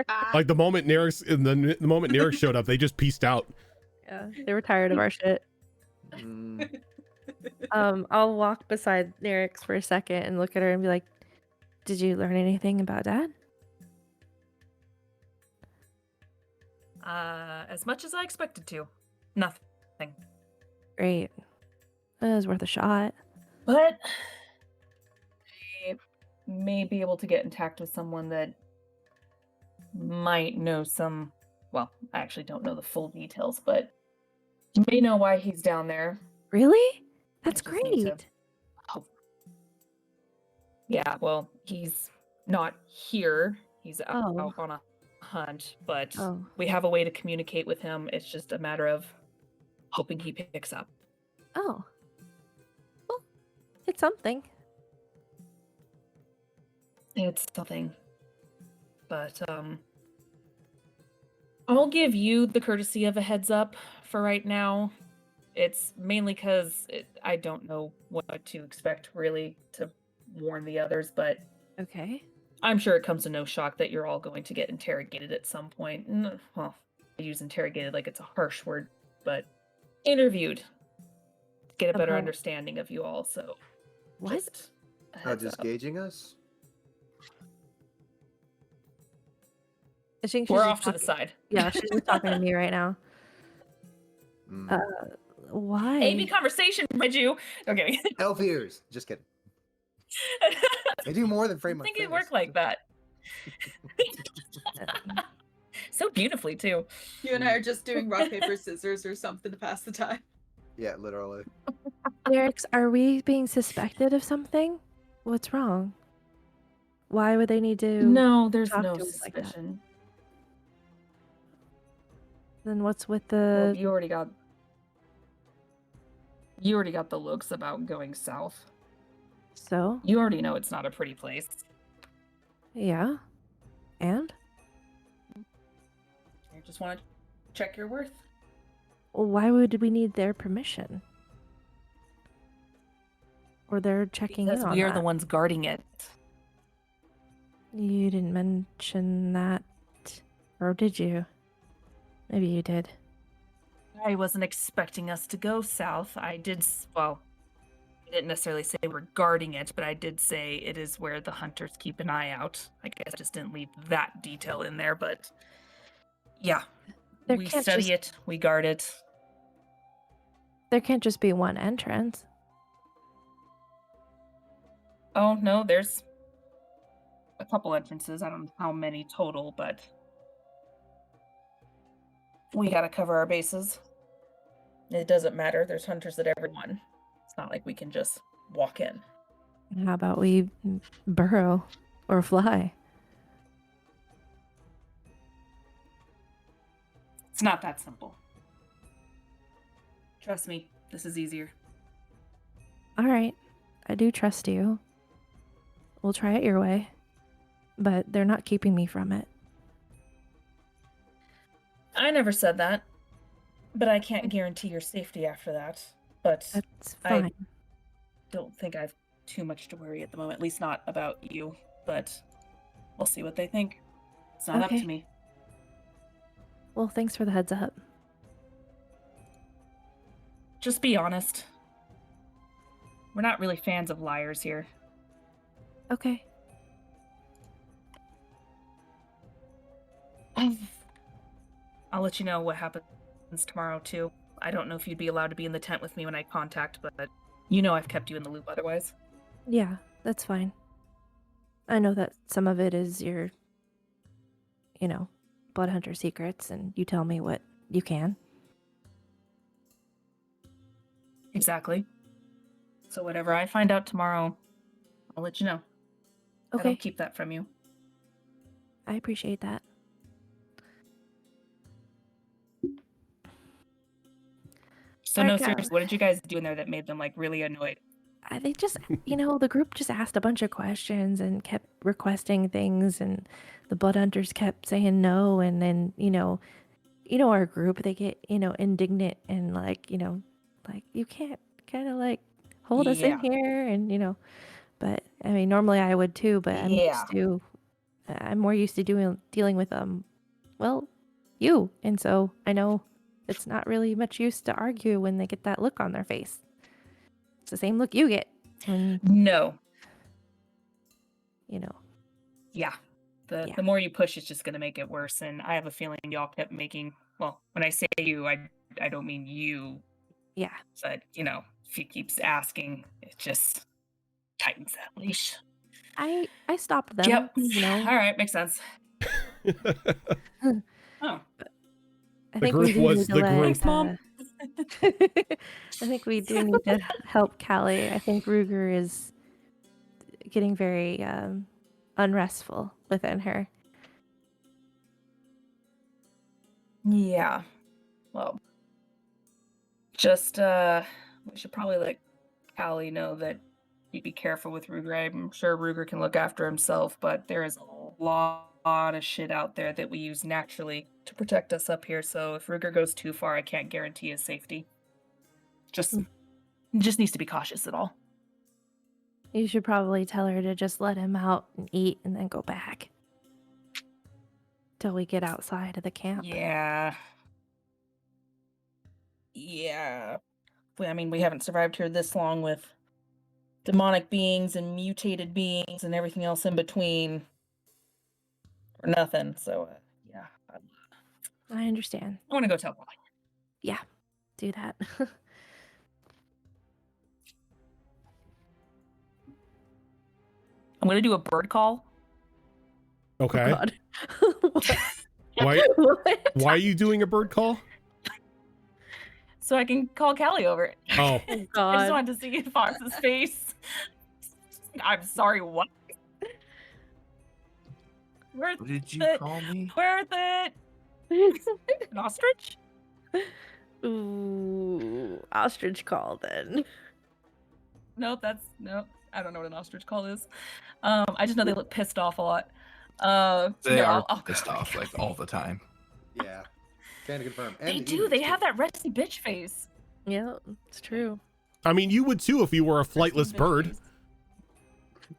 ah. Like the moment the moment Nerix showed up, they just pieced out. Yeah, they were tired of our shit. Mm, I'll walk beside Nerix for a second and look at her and be like, "Did you learn anything about Dad?" As much as I expected to. Nothing. Great. That was worth a shot. But I may be able to get in touch with someone that might know some. Well, I actually don't know the full details, but may know why he's down there. Really? That's I just need to- great. Oh. Yeah, well, he's not here. He's out Oh. on a hunt, but Oh. we have a way to communicate with him. It's just a matter of hoping he picks up. Oh. Well, it's something. It's something. But I'll give you the courtesy of a heads up for right now. It's mainly because I don't know what to expect really to warn the others, but Okay. I'm sure it comes to no shock that you're all going to get interrogated at some point. Well, I use interrogated like it's a harsh word, but interviewed to get a better About- understanding of you all. So What? just a how heads just up. gauging us? I think We're she's off just to the talking- side. Yeah, she's just talking to me right now. Mm. Why? AB conversation, read you. Okay. Elf ears. Just kidding. They do more than I frame my think it face. worked like that. So beautifully too. You and I are just doing rock, paper, scissors or something to pass the time. Yeah, literally. Nerix, are we being suspected of something? What's wrong? Why would they need to? No, there's talk no to us like that. suspicion. Then what's with Well, the? you already got the looks about going south. So You already know it's not a pretty place. yeah, and You just want to check your worth. well, why would we need their permission? Or they're checking Because in on we are that. the ones guarding it. You didn't mention that, or did you? Maybe you did. I wasn't expecting us to go south. I did, well, didn't necessarily say we're guarding it, but I did say it is where the hunters keep an eye out. I guess I just didn't leave that detail in there, but yeah. There We can't study just- it, we guard it. There can't just be one entrance. Oh, no, there's a couple entrances. I don't know how many total, but we gotta cover our bases. It doesn't matter. There's hunters at every one. It's not like we can just walk in. How about we burrow or fly? It's not that simple. Trust me, this is easier. All right, I do trust you. We'll try it your way, but they're not keeping me from it. I never said that, but I can't guarantee your safety after that. But That's I- fine. don't think I've too much to worry at the moment, at least not about you. But we'll see what they think. It's not up Okay. to me. Well, thanks for the heads up. Just be honest. We're not really fans of liars here. Okay. I'll let you know what happens tomorrow, too. I don't know if you'd be allowed to be in the tent with me when I contact, but you know I've kept you in the loop otherwise. Yeah, that's fine. I know that some of it is your, blood hunter secrets, and you tell me what you can. Exactly. So whatever I find out tomorrow, I'll let you know. I Okay, don't keep that from you. I appreciate that. So no, Okay. seriously, what did you guys do in there that made them like really annoyed? They just, the group just asked a bunch of questions and kept requesting things, and the blood hunters kept saying no, and then, our group, they get, indignant and like you can't kind of like hold us in Yeah. here, and but I mean, normally I would too, but Yeah. I'm more used to dealing with you, and so I know it's not really much use to argue when they get that look on their face. It's the same look you get when, No. Yeah. The more you push, it's just going to make it worse. And I have a feeling y'all kept making, well, when I say you, I don't mean you, Yeah. but, if he keeps asking, it just tightens that leash. I stopped them. Yep. All right. Makes sense. Oh. I The think group we do was need to the let, group. Thanks, Mom. I think we do need to help Callie. I think Ruger is getting very unrestful within her. Yeah. Well, just, we should probably let Callie know that he'd be careful with Ruger. I'm sure Ruger can look after himself, but there is a lot of shit out there that we use naturally to protect us up here. So if Ruger goes too far, I can't guarantee his safety. Just needs to be cautious at all. You should probably tell her to just let him out and eat and then go back till we get outside of the camp. Yeah. Yeah. I mean, we haven't survived here this long with demonic beings and mutated beings and everything else in between for nothing. So, yeah. I understand. I want to go tell Molly. Yeah, do that. I'm going to do a bird call. Okay. God. Why What? why are you doing a bird call? So I can call Callie over it. Oh, Oh, I just God. wanted to see Fox's face. I'm sorry, what? Worth What did you it. call me? Worth it. An ostrich? Ooh, ostrich call then. Nope, I don't know what an ostrich call is. I just know they look pissed off a lot. They no, are I'll pissed call off like all the time. Yeah. Can confirm. They And do. evenings, They too. have that rusty bitch face. Yeah, it's true. I mean, you would too if you were a Rusty flightless bitch bird. face.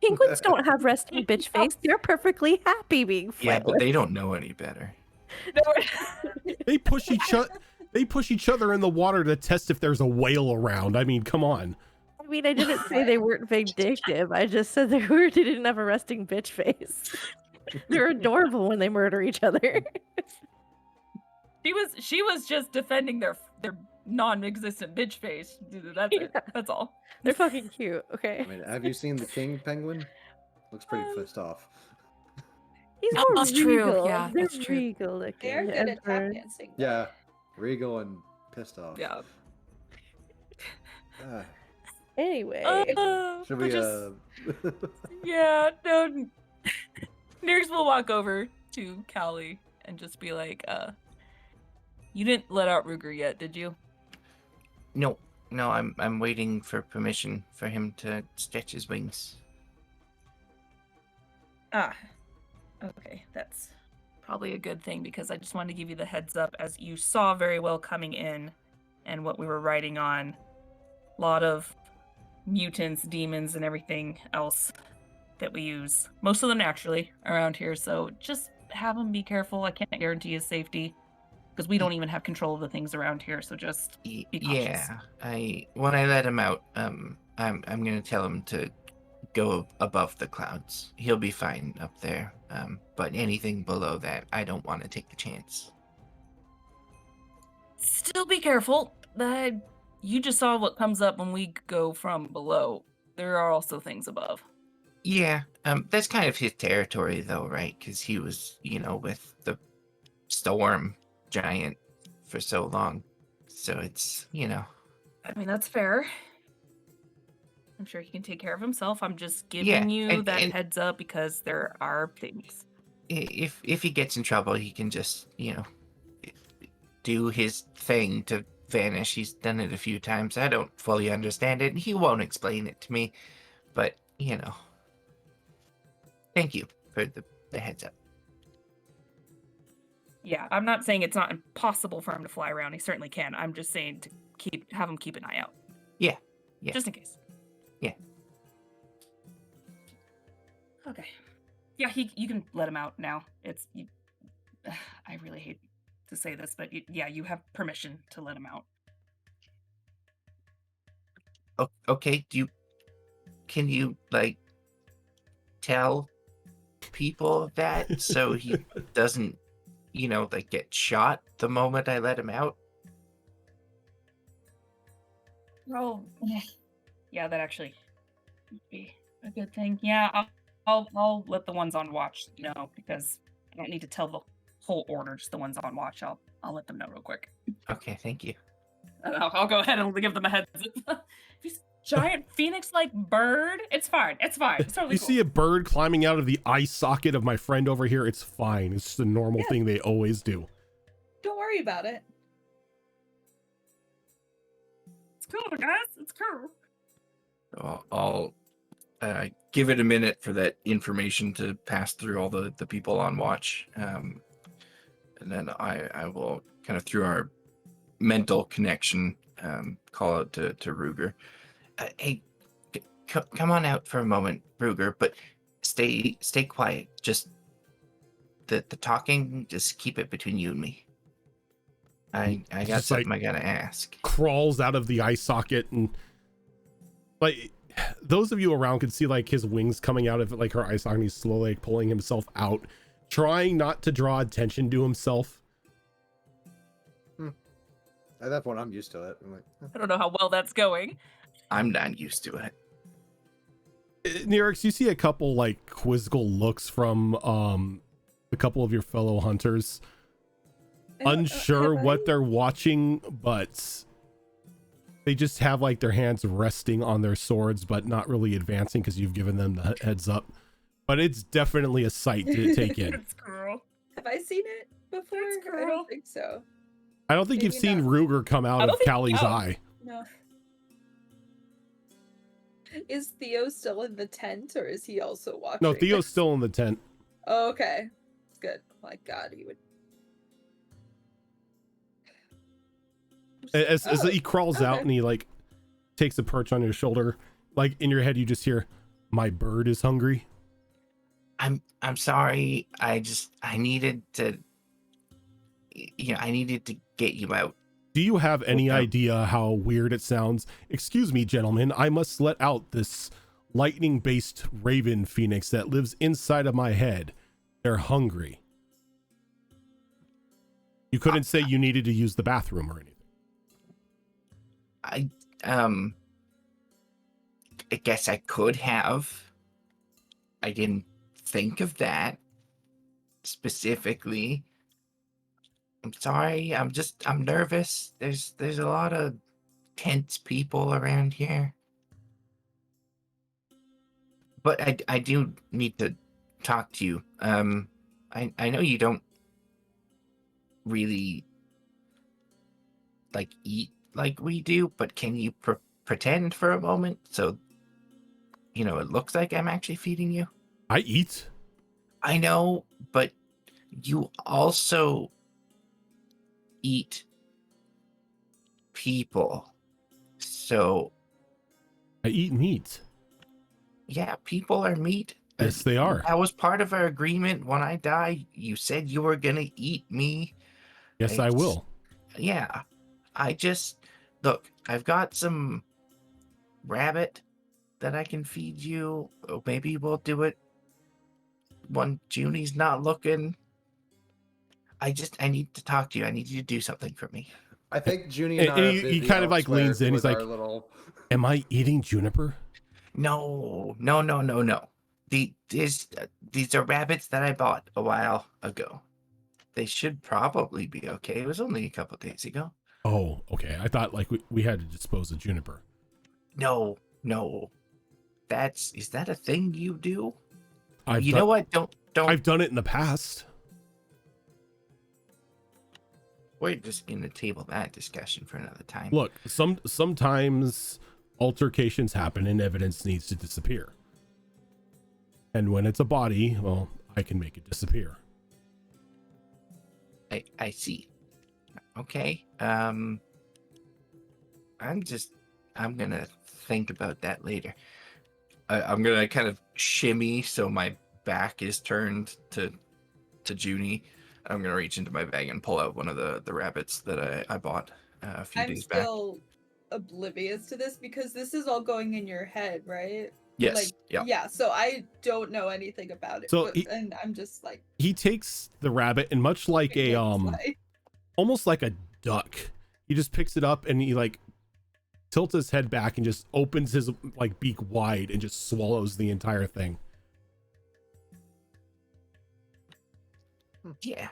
Penguins don't have resting bitch face. They're perfectly happy being flightless. Yeah, but they don't know any better. No, we're- They push each other in the water to test if there's a whale around. I mean, come on. I mean, I didn't say they weren't vindictive. I just said they didn't have a resting bitch face. They're adorable when they murder each other. She was just defending their non-existent bitch face. That's it. Yeah. That's all. They're fucking cute. Okay. I mean, have you seen the king penguin? Looks pretty pissed off. He's more That's true. regal. Yeah, They're that's true. regal looking. They are good at tap Emperor. dancing. Yeah, regal and pissed off. Yeah. Ah, Anyway, should but we? just, yeah, no. Nix will walk over to Callie and just be like, you didn't let out Ruger yet, did you? No, I'm waiting for permission for him to stretch his wings. Ah, okay, that's probably a good thing because I just wanted to give you the heads up as you saw very well coming in and what we were writing on. A lot of mutants, demons, and everything else that we use. Most of them naturally around here, so just have them be careful. I can't guarantee his safety because we don't even have control of the things around here, so just be cautious. Yeah, when I let him out, I'm gonna tell him to go above the clouds. He'll be fine up there. But anything below that, I don't want to take the chance. Still be careful. You just saw what comes up when we go from below. There are also things above. Yeah, that's kind of his territory though, right? Because he was, with the storm giant for so long. So it's, I mean, that's fair. I'm sure he can take care of himself. I'm just giving you that heads up because there are things. If he gets in trouble, he can just, do his thing to vanish. He's done it a few times. I don't fully understand it, and he won't explain it to me. But, thank you for the heads up. Yeah, I'm not saying it's not impossible for him to fly around. He certainly can. I'm just saying to have him keep an eye out. Yeah. Just in case. Yeah. Okay. Yeah, you can let him out now. I really hate to say this, but you have permission to let him out. Okay, can you tell people that so he doesn't, get shot the moment I let him out? Oh, yeah, that actually would be a good thing. Yeah, I'll let the ones on watch know because I don't need to tell the whole order, just the ones on watch. I'll let them know real quick. Okay, thank you. And I'll go ahead and give them a heads up. This giant phoenix-like bird. It's fine. It's totally You cool. see a bird climbing out of the eye socket of my friend over here? It's fine. It's just a normal thing they always do. Don't worry about it. It's cool, guys. It's cool. I'll give it a minute for that information to pass through all the people on watch. And then I will kind of through our mental connection call out to Ruger. Hey, come on out for a moment, Ruger, but stay quiet. Just the talking, just keep it between you and me. I got Just, something I gotta ask. Crawls out of the eye socket and those of you around can see his wings coming out of her eye socket. And he's slowly pulling himself out, trying not to draw attention to himself. At that point, I'm used to it. I'm like, I don't know how well that's going. I'm not used to it. Nerix, you see a couple quizzical looks from a couple of your fellow hunters. Unsure what they're watching, but they just have their hands resting on their swords, but not really advancing because you've given them the heads up. But it's definitely a sight to take in. It's cool. Have I seen it before? That's I cool. don't think so. I don't think Maybe you've seen not. Ruger come out of Callie's eye. No. Is Theo still in the tent, or is he also watching? No, Theo's still in the tent. Oh, okay. Good. My God, he would. As he crawls out and he takes a perch on your shoulder, in your head you just hear, "My bird is hungry." I'm sorry. I needed to I needed to get you out. Do you have any Okay. idea how weird it sounds? Excuse me, gentlemen, I must let out this lightning-based raven phoenix that lives inside of my head. They're hungry. You couldn't say you needed to use the bathroom or anything. I guess I could have. I didn't think of that specifically. I'm sorry. I'm nervous. There's a lot of tense people around here. But I do need to talk to you. I know you don't really like eat like we do, but can you pretend for a moment so it looks like I'm actually feeding you? I eat? I know, but you also eat people. So I eat meat. yeah, people are meat. Yes, they are. That was part of our agreement. When I die, you said you were gonna eat me. Yes, I will. Yeah. Look, I've got some rabbit that I can feed you. Or maybe we'll do it when Junie's not looking. I need to talk to you. I need you to do something for me. I think Junie And and I are he busy kind of like elsewhere leans in. He's with like, our little... am I eating juniper? No. These are rabbits that I bought a while ago. They should probably be okay. It was only a couple days ago. Oh, okay. I thought like we had to dispose of juniper. No. Is that a thing you do? I've You know what? Don't. I've done it in the past. We're just gonna table that discussion for another time. Look, sometimes altercations happen and evidence needs to disappear. And when it's a body, well, I can make it disappear. I see. Okay. I'm gonna think about that later. I'm gonna kind of shimmy so my back is turned to Junie. I'm gonna reach into my bag and pull out one of the rabbits that I bought a few days back. I'm still oblivious to this because this is all going in your head, right? Yes. Yeah. So I don't know anything about it. So and I'm just like, he takes the rabbit and much like a almost like a duck, he just picks it up and he like tilts his head back and just opens his like beak wide and just swallows the entire thing. Yeah.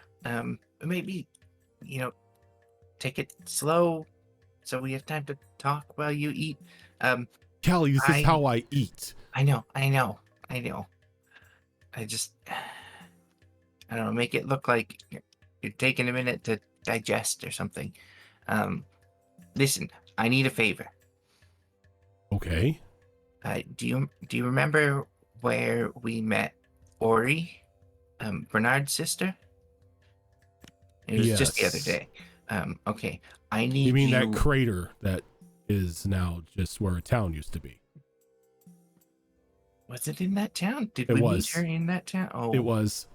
Maybe take it slow so we have time to talk while you eat. Callie, this is how I eat. I know. I just, I don't know, make it look like you're taking a minute to digest or something. Listen, I need a favor. Okay. Do you remember where we met Ori, Bernard's sister? It was just the other day. Okay. I need You mean that crater that is now just where a town used to be? Was it in that town? Did It we was. meet her in that town? Oh, It was.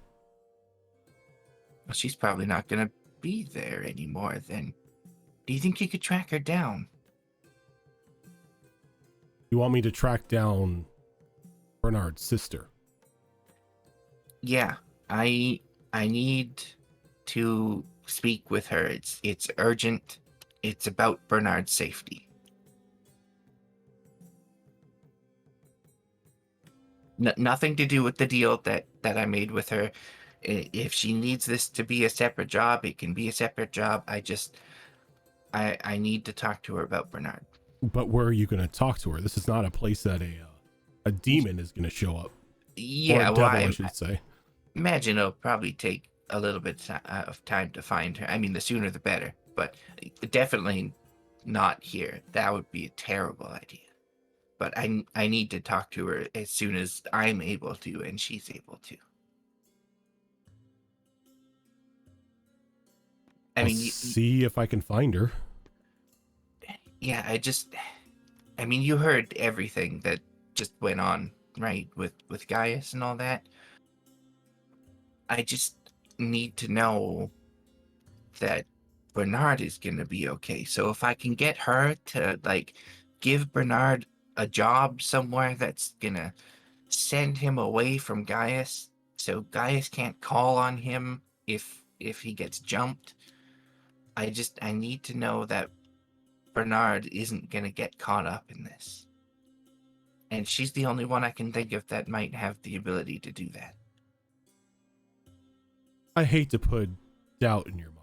Well, she's probably not gonna be there anymore then. Do you think you could track her down? You want me to track down Bernard's sister? Yeah, I need to speak with her. It's urgent. It's about Bernard's safety. Nothing to do with the deal that I made with her. If she needs this to be a separate job, it can be a separate job. I need to talk to her about Bernard. But where are you going to talk to her? This is not a place that a demon is going to show up. Yeah, or a devil, I should say. Imagine it'll probably take a little bit of time to find her. I mean, the sooner the better, but definitely not here. That would be a terrible idea. But I need to talk to her as soon as I'm able to and she's able to. I'll see if I can find her. Yeah, I mean, you heard everything that just went on, right? With Gaius and all that. I just need to know that Bernard is gonna be okay. So if I can get her to like give Bernard a job somewhere that's gonna send him away from Gaius, so Gaius can't call on him if he gets jumped. I need to know that Bernard isn't gonna get caught up in this. And she's the only one I can think of that might have the ability to do that. I hate to put doubt in your mind.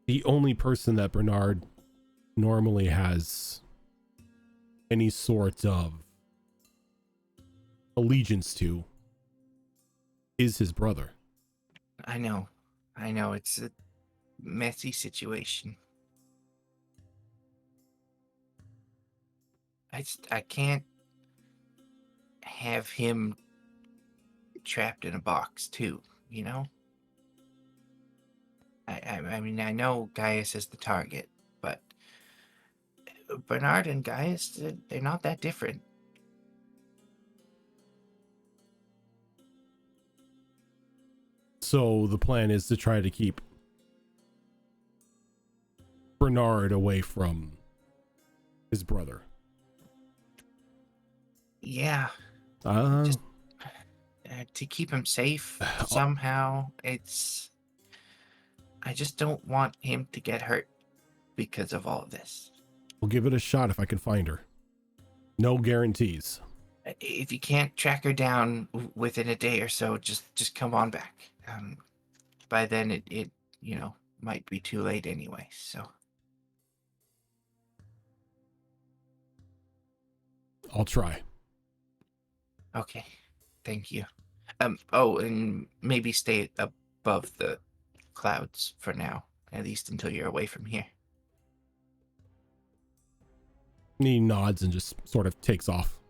The only person that Bernard normally has any sort of allegiance to is his brother. I know, it's a messy situation. I can't have him trapped in a box too, you know? I mean, I know Gaius is the target, but Bernard and Gaius, they're not that different. So the plan is to try to keep Bernard away from his brother. Yeah. Just, to keep him safe somehow. I just don't want him to get hurt because of all of this. We'll give it a shot if I can find her. No guarantees. If you can't track her down within a day or so, just come on back. By then it might be too late anyway, so. I'll try. Okay. Thank you. Oh, and maybe stay above the clouds for now, at least until you're away from here. He nods and just sort of takes off.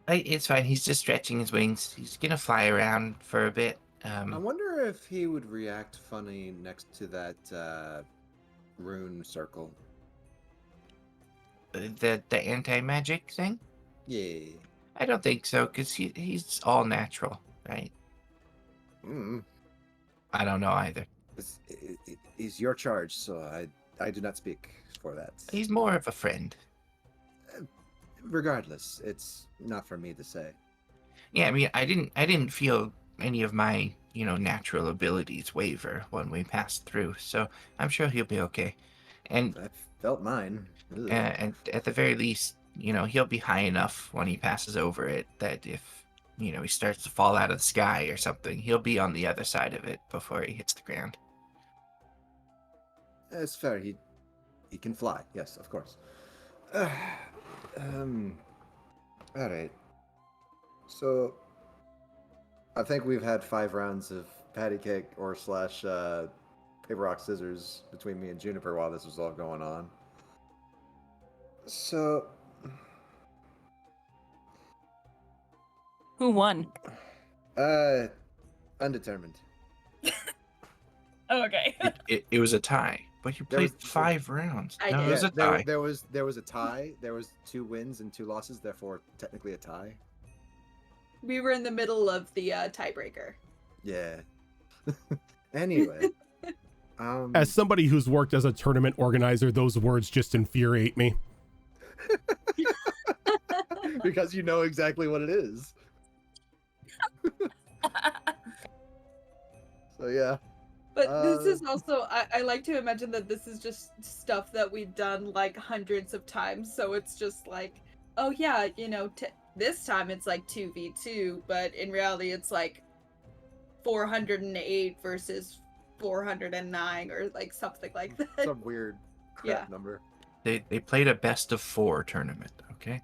It's fine. He's just stretching his wings. He's gonna fly around for a bit. I wonder if he would react funny next to that rune circle. The anti-magic thing? Yeah. I don't think so, because he's all natural, right? I don't know either. It's your charge, so I do not speak for that. He's more of a friend. Regardless, it's not for me to say. Yeah, I mean, I didn't feel any of my, natural abilities waver when we passed through, so I'm sure he'll be okay. And I felt mine. and at the very least, he'll be high enough when he passes over it that if, he starts to fall out of the sky or something, he'll be on the other side of it before he hits the ground. It's fair. He can fly. Yes, of course. All right. So, I think we've had 5 rounds of patty cake or / paper, rock, scissors between me and Juniper while this was all going on. So, who won? Undetermined. Oh, okay. It was a tie, but you played 5 rounds. I No, did. it was a tie. There was a tie. There was 2 wins and 2 losses, therefore technically a tie. We were in the middle of the tiebreaker. Yeah. Anyway. As somebody who's worked as a tournament organizer, those words just infuriate me. Because you know exactly what it is. So yeah. But this is also, I like to imagine that this is just stuff that we've done like hundreds of times. So it's just like, oh yeah, this time it's like 2v2, but in reality it's like 408 versus 409 or like something like that. Some weird crap number. They played a best of 4 tournament, okay?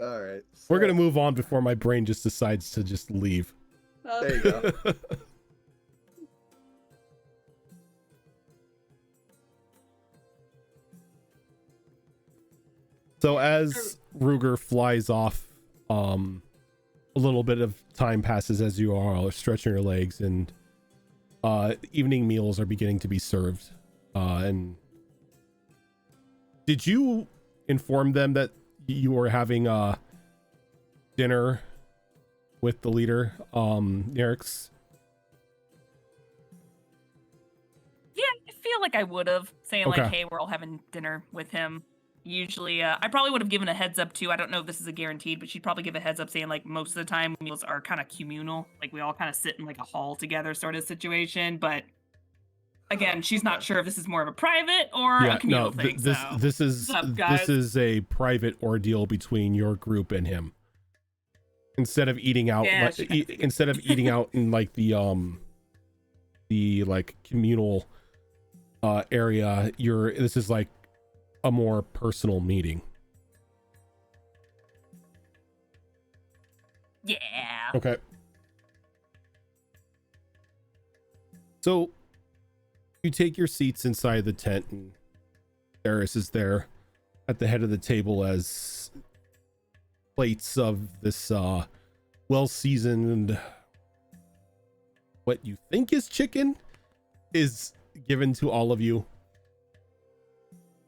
All right. We're going to move on before my brain just decides to just leave. There you go. So as Ruger flies off, a little bit of time passes as you are stretching your legs, and evening meals are beginning to be served. And Did you inform them that you were having dinner with the leader, Nerix? Yeah, I feel like I would have saying like, Okay. "Hey, we're all having dinner with him." Usually, I probably would have given a heads up too. I don't know if this is a guaranteed, but she'd probably give a heads up saying like most of the time meals are kind of communal, like we all kind of sit in like a hall together sort of situation. But again, she's not sure if this is more of a private or a communal thing. This so this is what's up, guys? this is a private ordeal between your group and him. Instead of eating out, Yeah, like, she kinda figured. instead of eating out in like the like communal area, this is like a more personal meeting. Yeah. Okay. So you take your seats inside the tent, and Eris is there at the head of the table as plates of this well-seasoned, what you think is chicken, is given to all of you,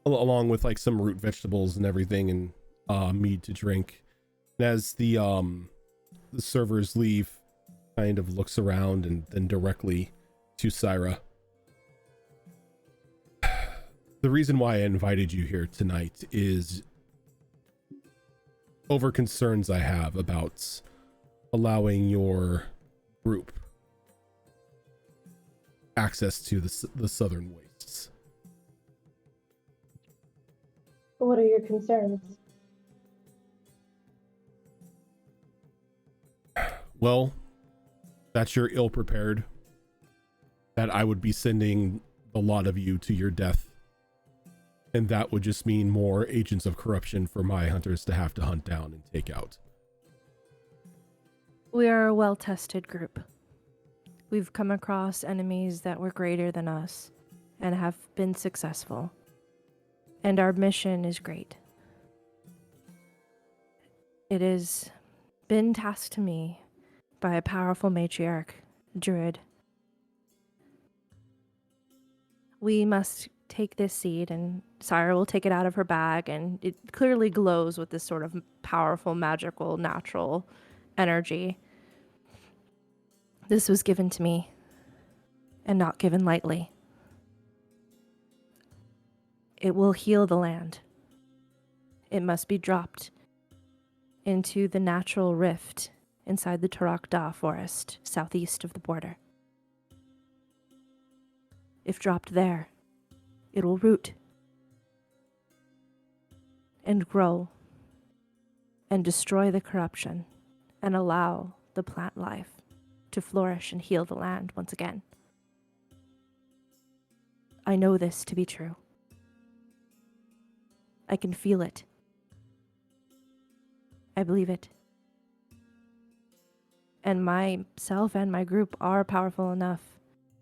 along with like some root vegetables and everything, and mead to drink. And as the servers leave, kind of looks around and then directly to Syra. The reason why I invited you here tonight is over concerns I have about allowing your group access to the southern wastes. What are your concerns? Well, that you're ill prepared, that I would be sending the lot of you to your death, and that would just mean more agents of corruption for my hunters to have to hunt down and take out. We are a well-tested group. We've come across enemies that were greater than us and have been successful. And our mission is great. It has been tasked to me by a powerful matriarch, druid. We must take this seed, and Syra will take it out of her bag, and it clearly glows with this sort of powerful, magical, natural energy. This was given to me, and not given lightly. It will heal the land. It must be dropped into the natural rift inside the Tarak Da forest, southeast of the border. If dropped there, it will root and grow and destroy the corruption and allow the plant life to flourish and heal the land once again. I know this to be true. I can feel it. I believe it. And myself and my group are powerful enough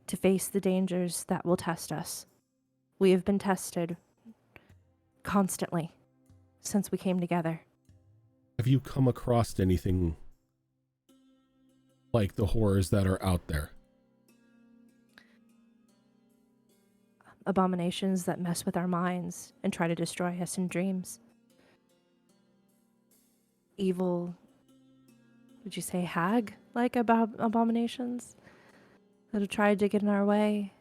to face the dangers that will test us. We have been tested constantly since we came together. Have you come across anything like the horrors that are out there? Abominations that mess with our minds and try to destroy us in dreams. Evil, would you say hag-like abominations that have tried to get in our way?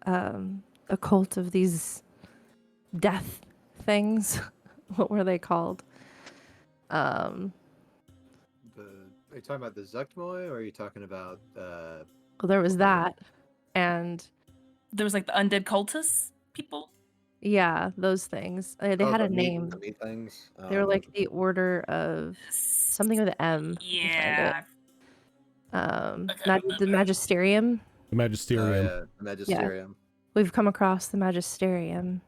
A cult of these death things. What were they called? Are you talking about the Zuktmoy, or are you talking about Well, there was that, and There was like the undead cultists people. yeah, those things. They had a name. The meat things. They were like the Order of something with an M. Yeah. The Magisterium. The Magisterium. Yeah, the Magisterium. We've come across the Magisterium.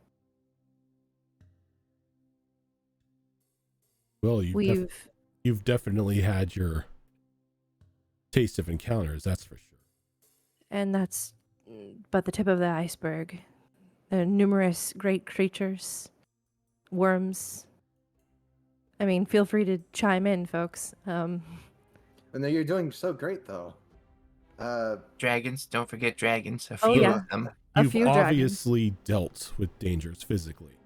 Well, you've definitely had your taste of encounters, that's for sure. And that's but the tip of the iceberg. Numerous great creatures, worms. I mean, feel free to chime in, folks. And then you're doing so great, though. Dragons, don't forget dragons. A Oh, few yeah. of them. A You've few dragons. obviously dealt with dangers physically.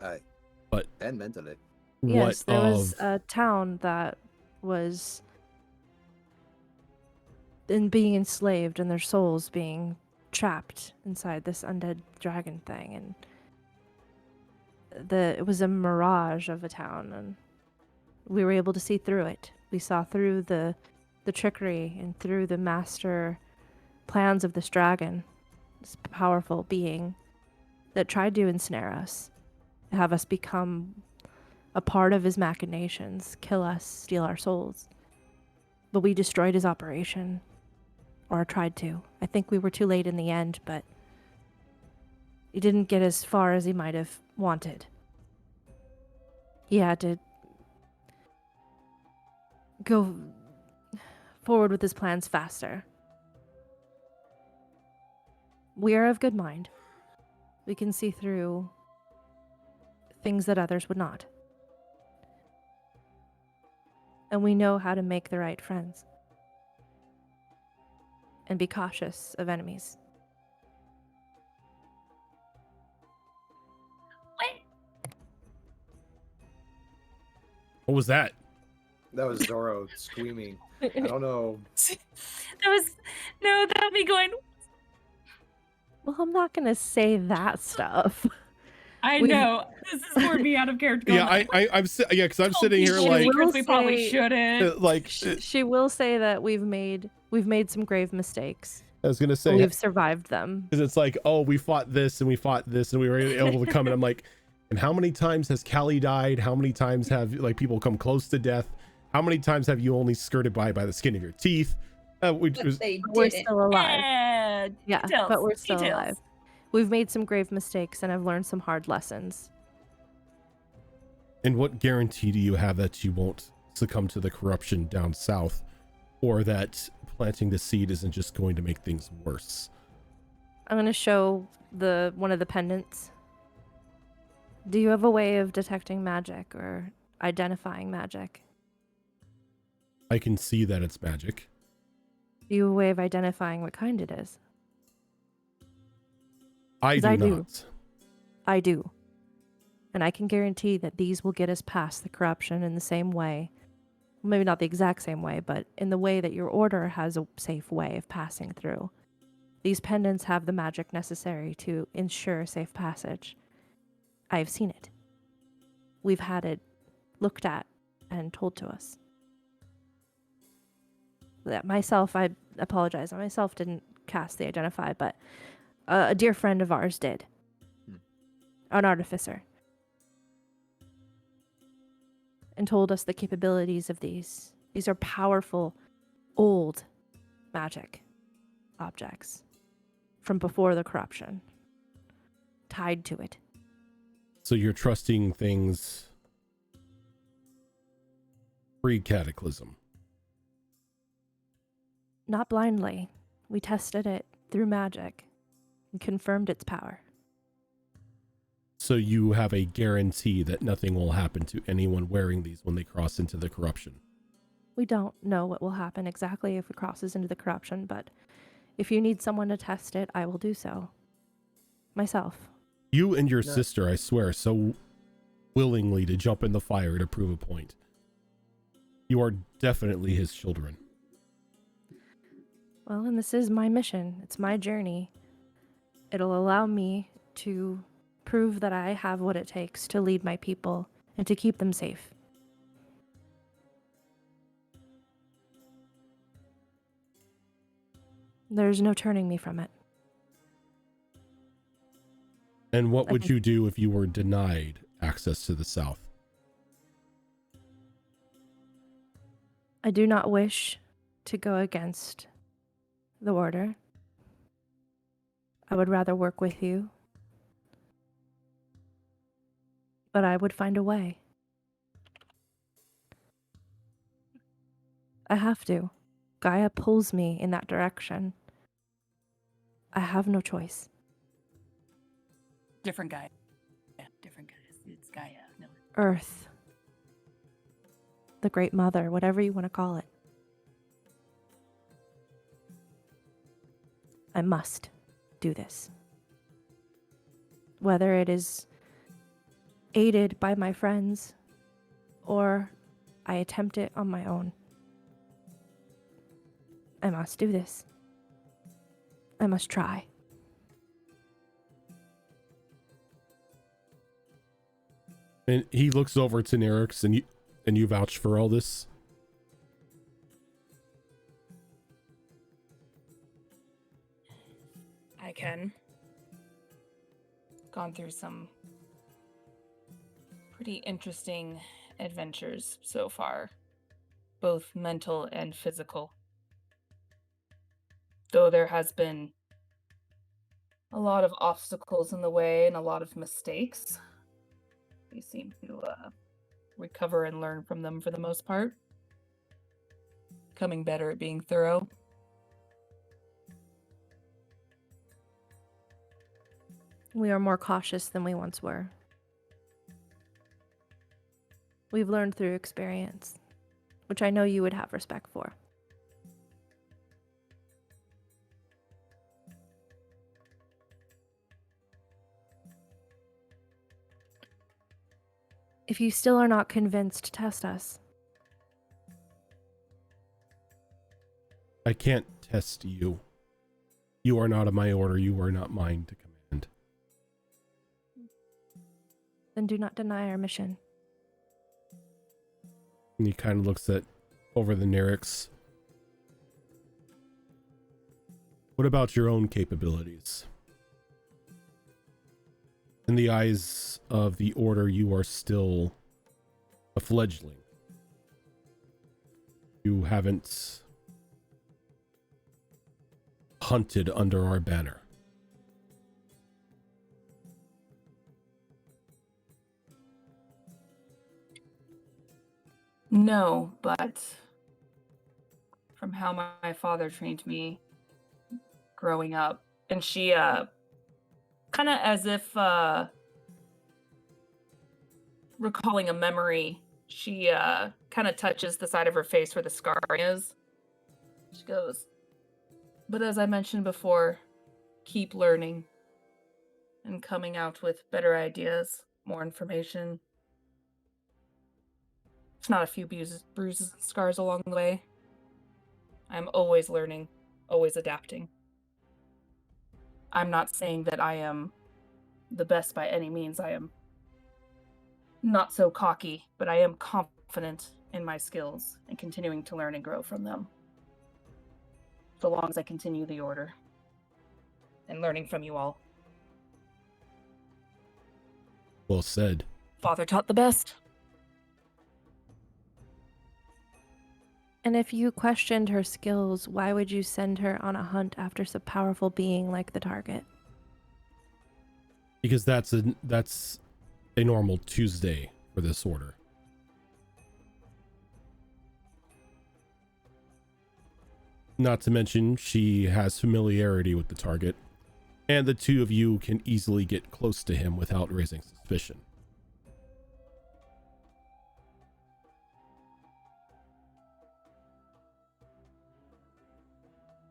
And mentally. Yes, What there was of a town that was being enslaved and their souls being trapped inside this undead dragon thing, and it was a mirage of a town, and we were able to see through it. We saw through the trickery and through the master plans of this dragon, this powerful being that tried to ensnare us, have us become a part of his machinations, kill us, steal our souls. But we destroyed his operation, or tried to. I think we were too late in the end, but he didn't get as far as he might have wanted. He had to go forward with his plans faster. We are of good mind. We can see through things that others would not. And we know how to make the right friends. And be cautious of enemies. what was that? That was Zoro screaming. I don't know. That'll be going. Well, I'm not going to say that stuff. I We've- know this is more me out of character. Yeah, I'm because I'm sitting here people like will we probably say- shouldn't. She will say that we've made some grave mistakes. I was gonna But say we've survived them. because it's like, oh, we fought this and we fought this and we were able to come, and I'm like, and how many times has Callie died? How many times have like people come close to death? How many times have you only skirted by the skin of your teeth? Which But was they We're didn't. still alive. Yeah, details, but we're still details. alive. We've made some grave mistakes and I've learned some hard lessons. and what guarantee do you have that you won't succumb to the corruption down south, or that planting the seed isn't just going to make things worse? I'm going to show one of the pendants. Do you have a way of detecting magic or identifying magic? I can see that it's magic. Do you have a way of identifying what kind it is? I 'Cause do I not. do. I do. And I can guarantee that these will get us past the corruption in the same way. Maybe not the exact same way, but in the way that your order has a safe way of passing through. These pendants have the magic necessary to ensure safe passage. I've seen it. We've had it looked at and told to us. That myself, I apologize, I myself didn't cast the identify, but a dear friend of ours did. An artificer. And told us the capabilities of these. These are powerful, old magic objects from before the corruption. Tied to it. So you're trusting things pre-cataclysm. Not blindly. We tested it through magic and confirmed its power. So you have a guarantee that nothing will happen to anyone wearing these when they cross into the corruption. We don't know what will happen exactly if it crosses into the corruption, but if you need someone to test it, I will do so. Myself. You and your No. sister, I swear, so willingly to jump in the fire to prove a point. You are definitely his children. Well, and this is my mission. It's my journey. It'll allow me to prove that I have what it takes to lead my people and to keep them safe. There's no turning me from it. And what I would think- you do if you were denied access to the south? I do not wish to go against the order. I would rather work with you. But I would find a way. I have to. Gaia pulls me in that direction. I have no choice. Different guy. Yeah, different guys. It's Gaia. No. Earth. The Great Mother, whatever you want to call it. I must do this. Whether it is aided by my friends, or I attempt it on my own. I must do this. I must try. And he looks over to Nerix, and you vouch for all this? I can. Gone through some pretty interesting adventures so far, both mental and physical. Though there has been a lot of obstacles in the way and a lot of mistakes, we seem to recover and learn from them for the most part. Becoming better at being thorough. We are more cautious than we once were. We've learned through experience, which I know you would have respect for. If you still are not convinced, test us. I can't test you. You are not of my order. You are not mine to command. Then do not deny our mission. And he kind of looks over the Nerix. What about your own capabilities? In the eyes of the order, you are still a fledgling. You haven't hunted under our banner. No, but from how my father trained me growing up, and she kind of as if recalling a memory, she kind of touches the side of her face where the scar is. She goes, but as I mentioned before, keep learning and coming out with better ideas, more information. It's not a few bruises and scars along the way. I'm always learning, always adapting. I'm not saying that I am the best by any means. I am not so cocky, but I am confident in my skills and continuing to learn and grow from them. So long as I continue the order and learning from you all. Well said. Father taught the best. And if you questioned her skills, why would you send her on a hunt after such a powerful being like the target? Because that's a normal Tuesday for this order. Not to mention, she has familiarity with the target, and the two of you can easily get close to him without raising suspicion.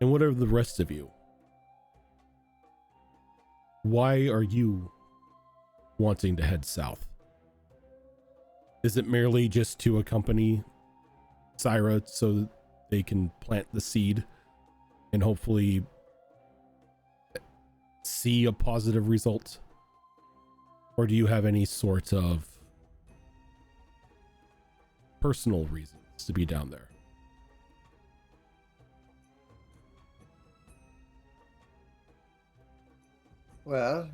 And what are the rest of you? Why are you wanting to head south? Is it merely just to accompany Syra so that they can plant the seed and hopefully see a positive result? Or do you have any sort of personal reasons to be down there? Well,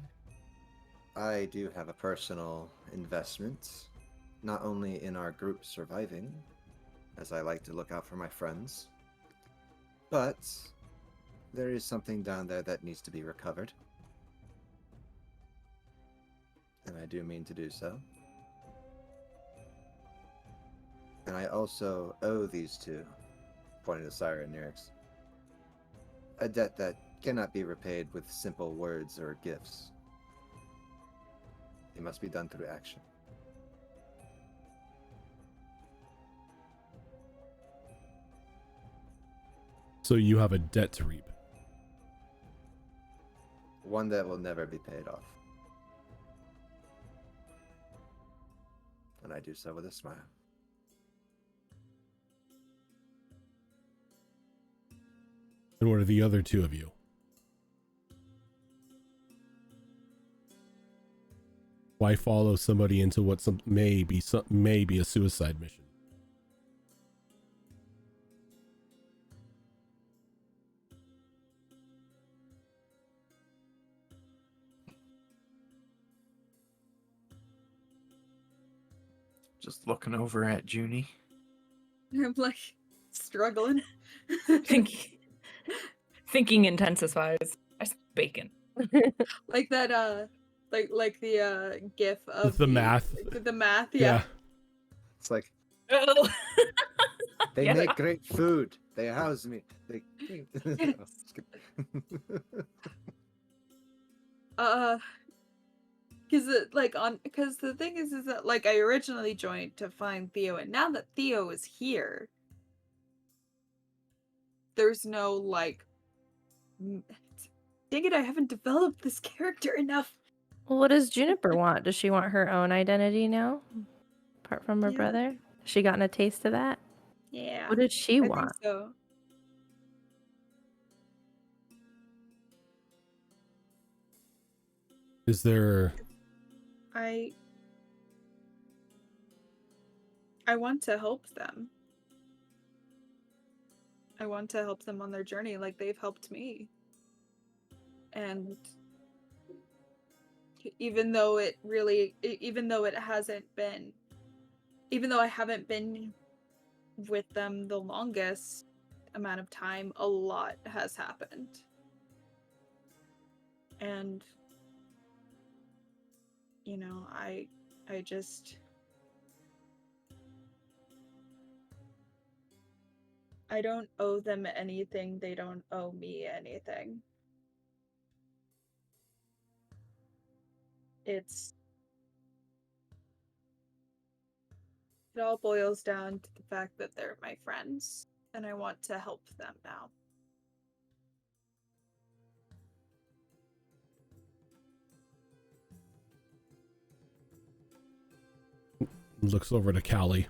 I do have a personal investment, not only in our group surviving, as I like to look out for my friends, but there is something down there that needs to be recovered. And I do mean to do so. And I also owe these two, pointing to Syra and Nerix, a debt that cannot be repaid with simple words or gifts. It must be done through action. So you have a debt to reap. One that will never be paid off. and I do so with a smile. And what are the other two of you? Why follow somebody into what may be a suicide mission? Just looking over at Junie. I'm like struggling. Thinking intensifies. I said bacon. Like that like the gif of The math. The math, yeah. It's like, Oh. they Yeah. make great food. They house me. They because the thing is that like I originally joined to find Theo, and now that Theo is here, there's no like dang it, I haven't developed this character enough. Well, what does Juniper want? Does she want her own identity now? Apart from her Yeah. brother? Has she gotten a taste of that? Yeah. What does she I want? think so. Is there... I want to help them. I want to help them on their journey like they've helped me. And even though I haven't been with them the longest amount of time, a lot has happened. And you know, I just I don't owe them anything. They don't owe me anything. It all boils down to the fact that they're my friends, and I want to help them now. Looks over to Callie.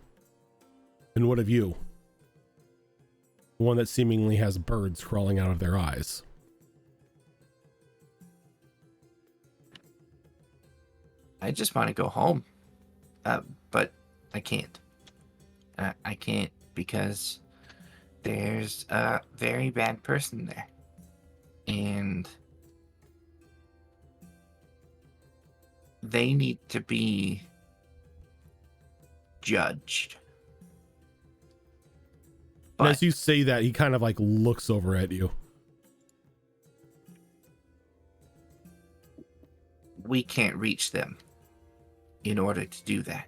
And what of you? The one that seemingly has birds crawling out of their eyes. I just want to go home. But I can't. I can't because there's a very bad person there. And they need to be judged. And But as you say that, he kind of like looks over at you. we can't reach them in order to do that.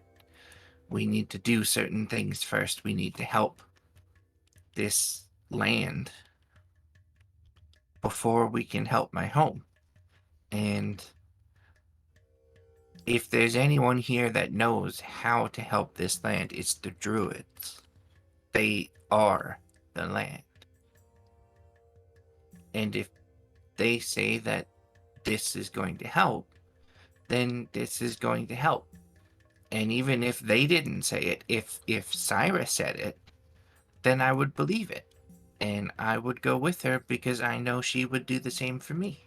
We need to do certain things first. We need to help this land before we can help my home. And if there's anyone here that knows how to help this land, it's the Druids. They are the land. And if they say that this is going to help, then this is going to help. And even if they didn't say it, if Syra said it, then I would believe it. And I would go with her because I know she would do the same for me.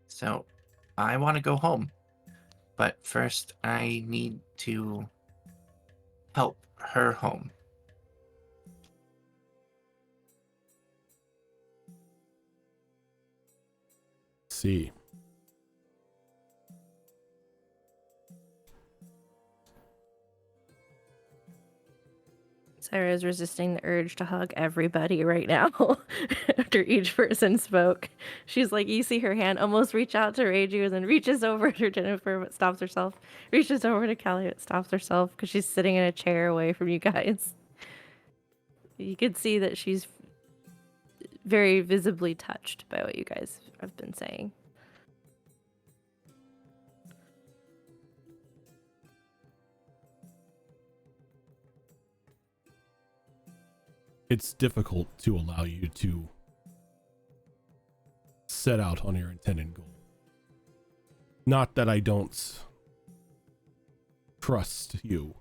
So, I want to go home. But first, I need to help her home. See. Sarah is resisting the urge to hug everybody right now after each person spoke. She's like, you see her hand almost reach out to Reiju and then reaches over to Jennifer but stops herself. Reaches over to Callie but stops herself because she's sitting in a chair away from you guys. You can see that she's very visibly touched by what you guys have been saying. It's difficult to allow you to set out on your intended goal. Not that I don't trust you.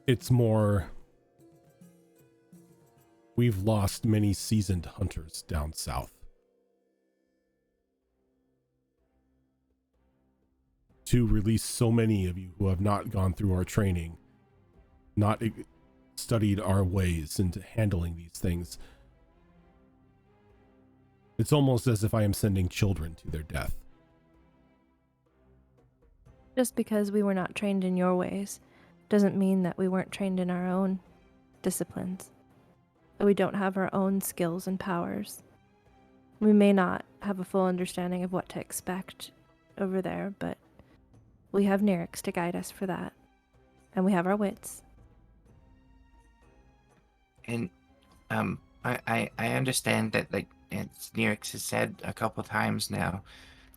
It's more, we've lost many seasoned hunters down south. To release so many of you who have not gone through our training, not studied our ways into handling these things. It's almost as if I am sending children to their death. Just because we were not trained in your ways doesn't mean that we weren't trained in our own disciplines. That we don't have our own skills and powers. We may not have a full understanding of what to expect over there, but we have Nyrix to guide us for that. And we have our wits. And I understand that, like, as Nyrix has said a couple times now,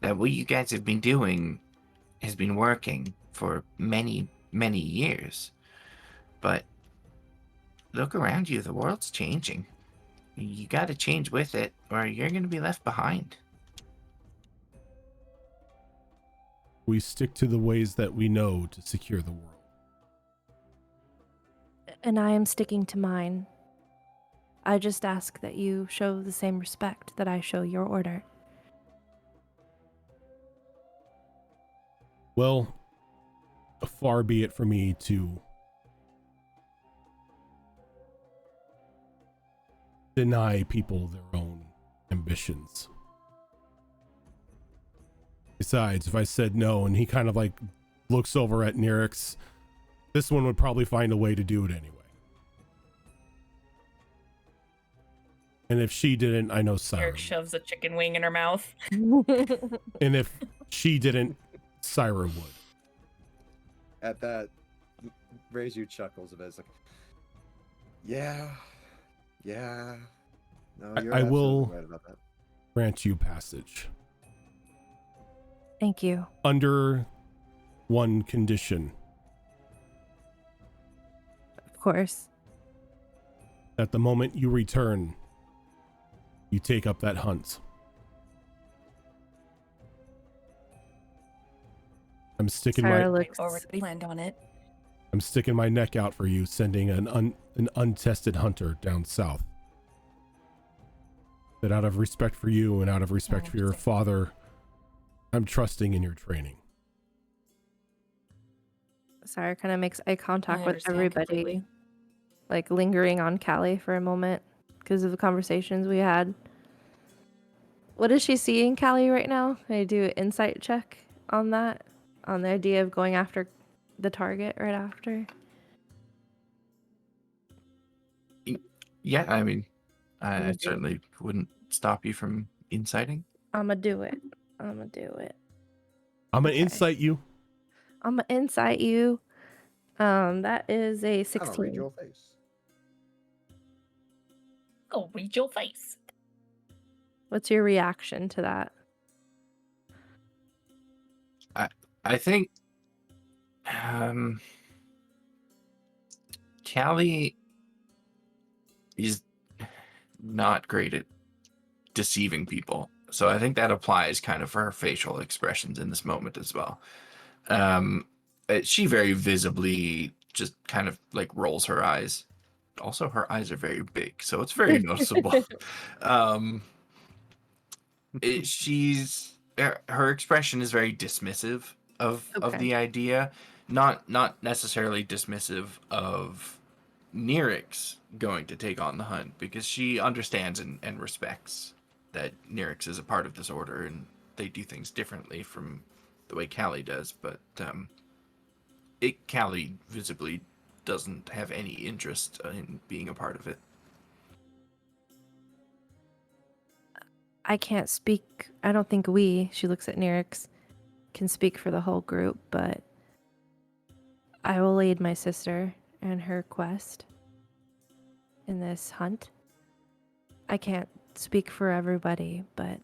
that what you guys have been doing has been working for many, many years. But look around you, the world's changing. You gotta change with it, or you're gonna be left behind. We stick to the ways that we know to secure the world. And I am sticking to mine. I just ask that you show the same respect that I show your order. Well, far be it for me to deny people their own ambitions. Besides, if I said no and he kind of like looks over at Nyrix, this one would probably find a way to do it anyway. And if she didn't, I know Syra. Eric shoves a chicken wing in her mouth. And if she didn't, Syra would. At that, Reiju chuckles a bit. It's like, yeah. No, you're I will absolutely right about that. grant you passage. Thank you. Under one condition. Of course. At the moment you return, you take up that hunt. I'm sticking Syra my looks Already planned on it. I'm sticking my neck out for you, sending an untested hunter down south. That out of respect for you and out of respect for your father, I'm trusting in your training. Syra kind of makes eye contact I with understand everybody, completely. like lingering on Callie for a moment because of the conversations we had. What is she seeing, Callie, right now? Can I do an insight check on that? On the idea of going after the target right after? Yeah, I mean, I'm I gonna do it. certainly wouldn't stop you from inciting. I'ma do it. I'm gonna Okay. insight you. I'ma insight you. That is a I don't read 16. your face. Oh, read your face. What's your reaction to that? I think Callie is not great at deceiving people. So I think that applies kind of for her facial expressions in this moment as well. She very visibly just kind of like rolls her eyes. Also, her eyes are very big, so it's very noticeable. Her expression is very dismissive of Okay. the idea, not necessarily dismissive of Nyrix going to take on the hunt, because she understands and respects that Nyrix is a part of this order and they do things differently from the way Callie does, but Callie visibly doesn't have any interest in being a part of it. I can't speak. I don't think she looks at Nyrix, can speak for the whole group, but I will aid my sister in her quest in this hunt. I can't speak for everybody, but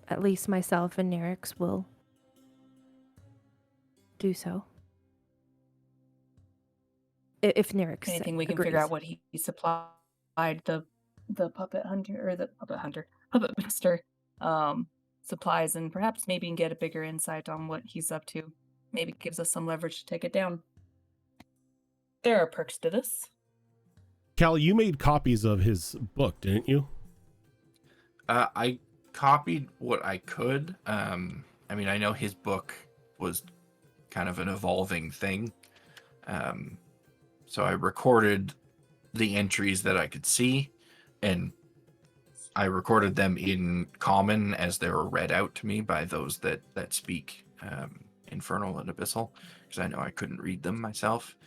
at least myself and Nyrix will do so. If Nyrix Anything we can agrees. figure out what he supplied the puppet hunter or the puppet master supplies and perhaps maybe can get a bigger insight on what he's up to. Maybe gives us some leverage to take it down. There are perks to this. Cal, you made copies of his book, didn't you? I copied what I could. I mean, I know his book was kind of an evolving thing. So I recorded the entries that I could see, and I recorded them in common as they were read out to me by those that speak Infernal and Abyssal, because I know I couldn't read them myself.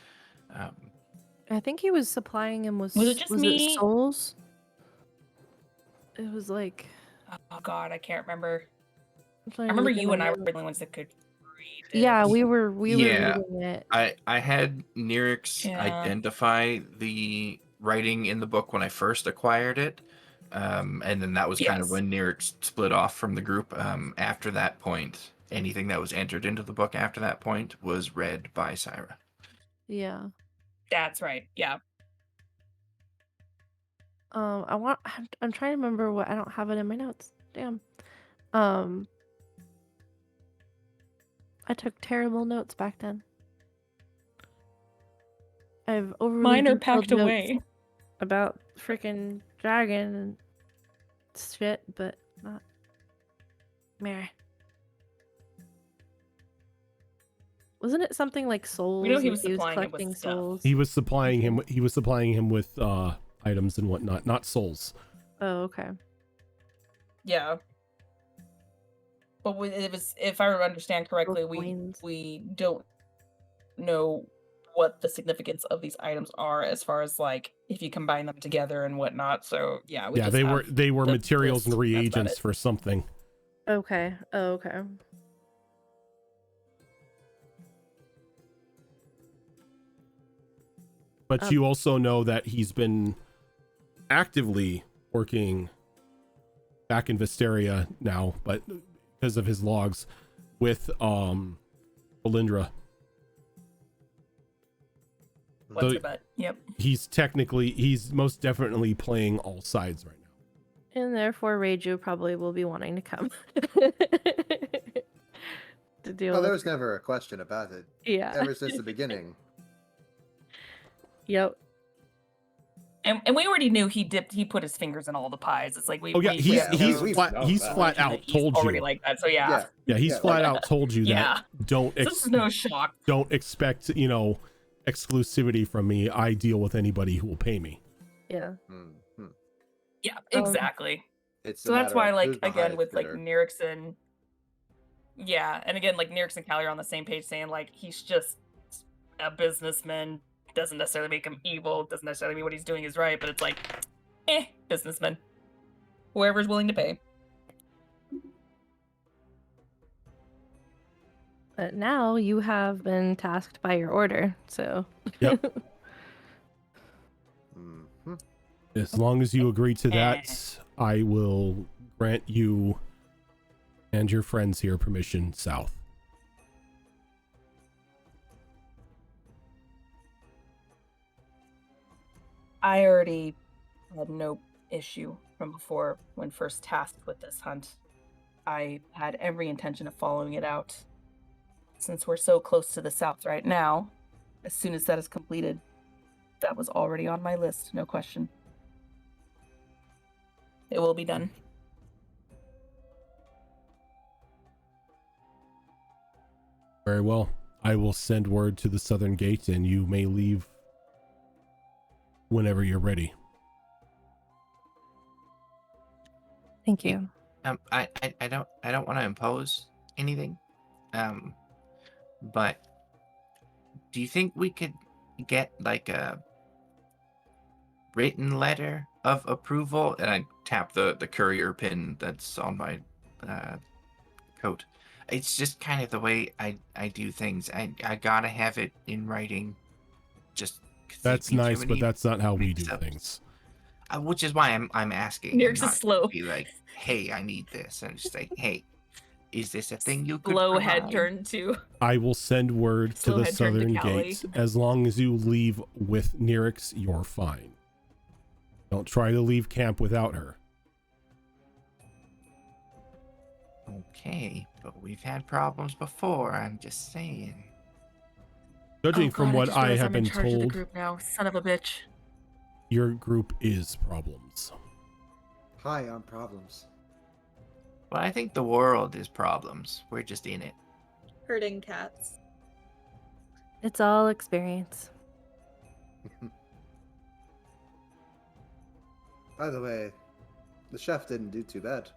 I think he was supplying him with. Was it just me? souls? It was like. Oh God, I can't remember. I I remember you and I were the only ones that could read it. Yeah, we were Yeah. reading it. I had Nyrix Yeah. identify the writing in the book when I first acquired it. And then that was kind of Yes. when Nyrix split off from the group. After that point, anything that was entered into the book after that point was read by Syra. Yeah. That's right. Yeah. I'm trying to remember what I don't have it in my notes. Damn. I took terrible notes back then. I've overly Mine are detailed packed notes away. about freaking dragon and shit, but not Mary. Wasn't it something like souls? We know he like was supplying him with collecting stuff. souls. He was supplying him with items and whatnot, not souls. Oh, okay. Yeah. But it was, if I understand correctly, coins. we don't know what the significance of these items are as far as like if you combine them together and whatnot. So yeah, we Yeah, just they have were the materials and list. That's about reagents it. for something. Okay. Oh, okay. But you also know that he's been actively working back in Visteria now, but because of his logs with Belindra. What's So your bet? Yep. he's most definitely playing all sides right now. And therefore, Reiju probably will be wanting to come to deal Oh, there with. was never a question about it. Yeah. Ever since the beginning. Yep. And we already knew he put his fingers in all the pies. It's like we. Oh yeah, we- he's we know we've flat known he's that. flat out he's told already you. like that. So yeah. Yeah, he's Yeah, flat like- out told you Yeah. that don't So this is no shock. don't expect, exclusivity from me. I deal with anybody who will pay me. Yeah. Hmm. Yeah, exactly. It's a So that's matter why, of like, who's the again, highest with like bidder. Nyrix and Nyrix and Callie are on the same page, saying like he's just a businessman. Doesn't necessarily make him evil. Doesn't necessarily mean what he's doing is right. But it's like, businessman. Whoever's willing to pay. But now you have been tasked by your order, so. Yep. Mhm. As long as you agree to that, I will grant you and your friends here permission south. I already had no issue from before when first tasked with this hunt. I had every intention of following it out. Since we're so close to the south right now, as soon as that is completed, that was already on my list, no question. It will be done. Very well. I will send word to the southern gate and you may leave whenever you're ready. Thank you. I don't want to impose anything. But do you think we could get like a written letter of approval? And I tap the courier pin that's on my coat. It's just kind of the way I do things. I gotta have it in writing. Just 'cause there'd That's be too nice, but many that's not how we do mix-ups. things. Which is why I'm asking. Nyrix is not slow. Be like, hey, I need this, and just say, hey, is this a thing you could Slow head provide? turn to. I will send word to Slow the head turn to southern Callie. gate. As long as you leave with Nyrix, you're fine. Don't try to leave camp without her. okay, but we've had problems before. I'm just saying. Judging Oh, from God, what just I realized have I'm in been charge of the told, group now. Son of a bitch. your group is problems. Hi, I'm Problems. Well, I think the world is problems. We're just in it. Herding cats. It's all experience. By the way, the chef didn't do too bad.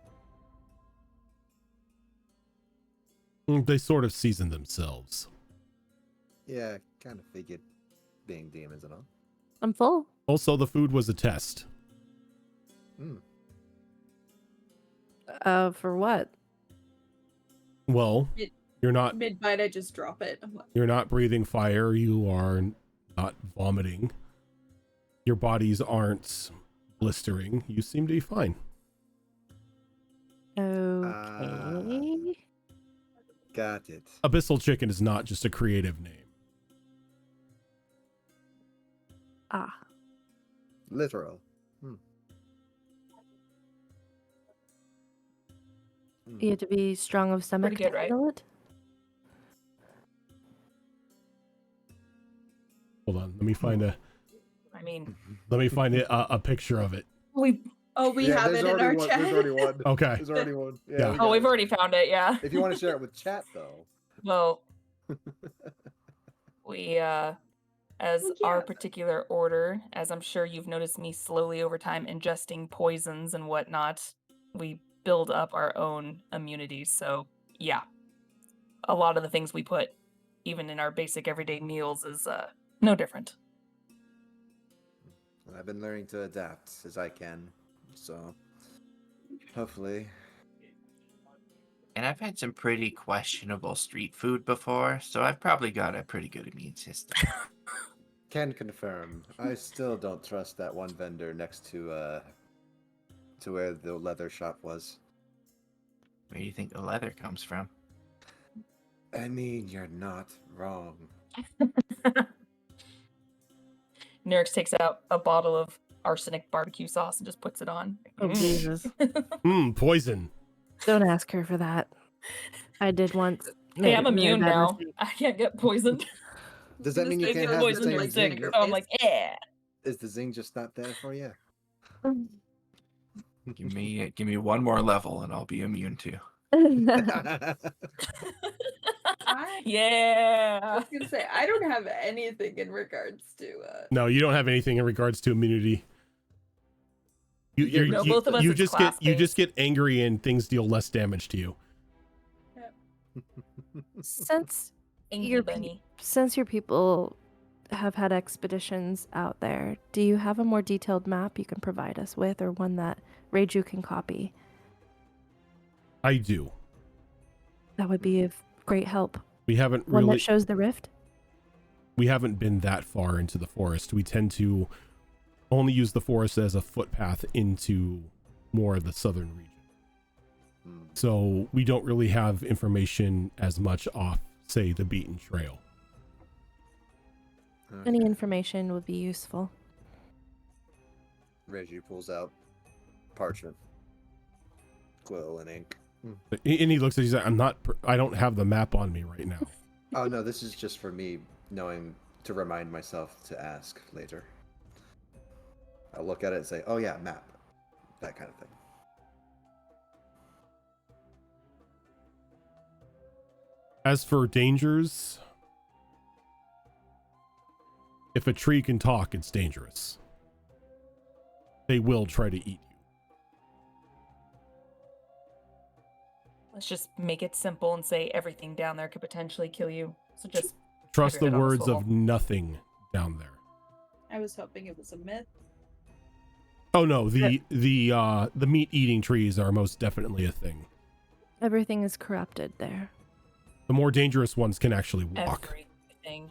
They sort of season themselves. Yeah, kind of figured being demons and all. I'm full. Also, the food was a test. For what? Well, It- you're not Mid-bite, I just drop it. I'm like, you're not breathing fire. You are not vomiting. Your bodies aren't blistering. You seem to be fine. Okay. Got it. Abyssal Chicken is not just a creative name. Ah. Literal. You have to be strong of stomach Pretty good, to right? handle it? Hold on. Let me find I mean, a picture of it. we. we Yeah, have there's it in our already one. chat. There's already one. Okay. There's already one. Yeah. we Oh, got we've it. already found it. Yeah. If you want to share it with chat, though. Well, we as Well, our yeah. particular order, as I'm sure you've noticed me slowly over time ingesting poisons and whatnot, we build up our own immunities. So yeah, a lot of the things we put, even in our basic everyday meals, is no different. I've been learning to adapt as I can, so hopefully. And I've had some pretty questionable street food before, so I've probably got a pretty good immune system. Can confirm. I still don't trust that one vendor next to where the leather shop was. Where do you think the leather comes from? I mean, you're not wrong. Nerix takes out a bottle of arsenic barbecue sauce and just puts it on. Oh, Jesus. Poison. Don't ask her for that. I did once. Hey, I'm made a immune bad now. mistake. I can't get poisoned. Does that mean you This can't makes have the Poisoned same or like sick. zing? So I'm like, yeah. Is the zing just not there for you? Give me one more level and I'll be immune too. I Yeah. was gonna say I don't have anything in regards to No, you don't have anything in regards to immunity. No, both of us, you it's just get class-based. angry and things deal less damage to you. Since Angry your bunny. since your people have had expeditions out there, do you have a more detailed map you can provide us with, or one that Reiju can copy? I do. That would be of great help. We haven't One really that shows the rift? we haven't been that far into the forest. We tend to only use the forest as a footpath into more of the southern region. So we don't really have information as much off, say, the beaten trail. Any information would be useful. Reggie pulls out parchment, quill, and ink. And he looks at you, he's like, I don't have the map on me right now. Oh no, this is just for me knowing to remind myself to ask later. I'll look at it and say, oh yeah, map. That kind of thing. As for dangers, if a tree can talk, it's dangerous. They will try to eat you. Let's just make it simple and say everything down there could potentially kill you. So just Trust have the your head on a words of swivel. nothing down there. I was hoping it was a myth. Oh no, the meat eating trees are most definitely a thing. Everything is corrupted there. The more dangerous ones can actually walk. Everything.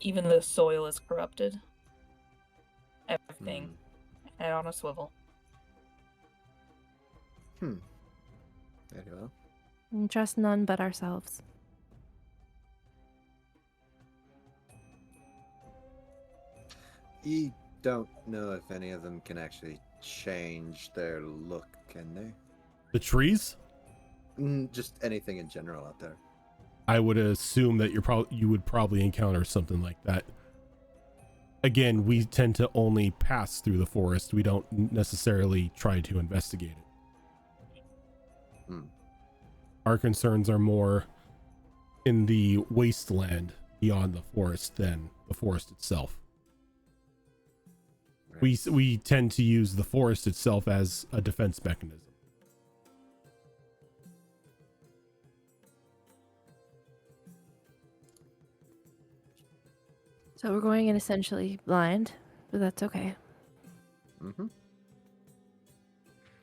Even the soil is corrupted. Everything. Head on a swivel. Very well. And trust none but ourselves. You don't know if any of them can actually change their look, can they? The trees? Just anything in general out there. I would assume that you would probably encounter something like that. Again, we tend to only pass through the forest. We don't necessarily try to investigate it. Our concerns are more in the wasteland beyond the forest than the forest itself. Right. We tend to use the forest itself as a defense mechanism. So we're going in essentially blind, but that's okay. Mm-hmm.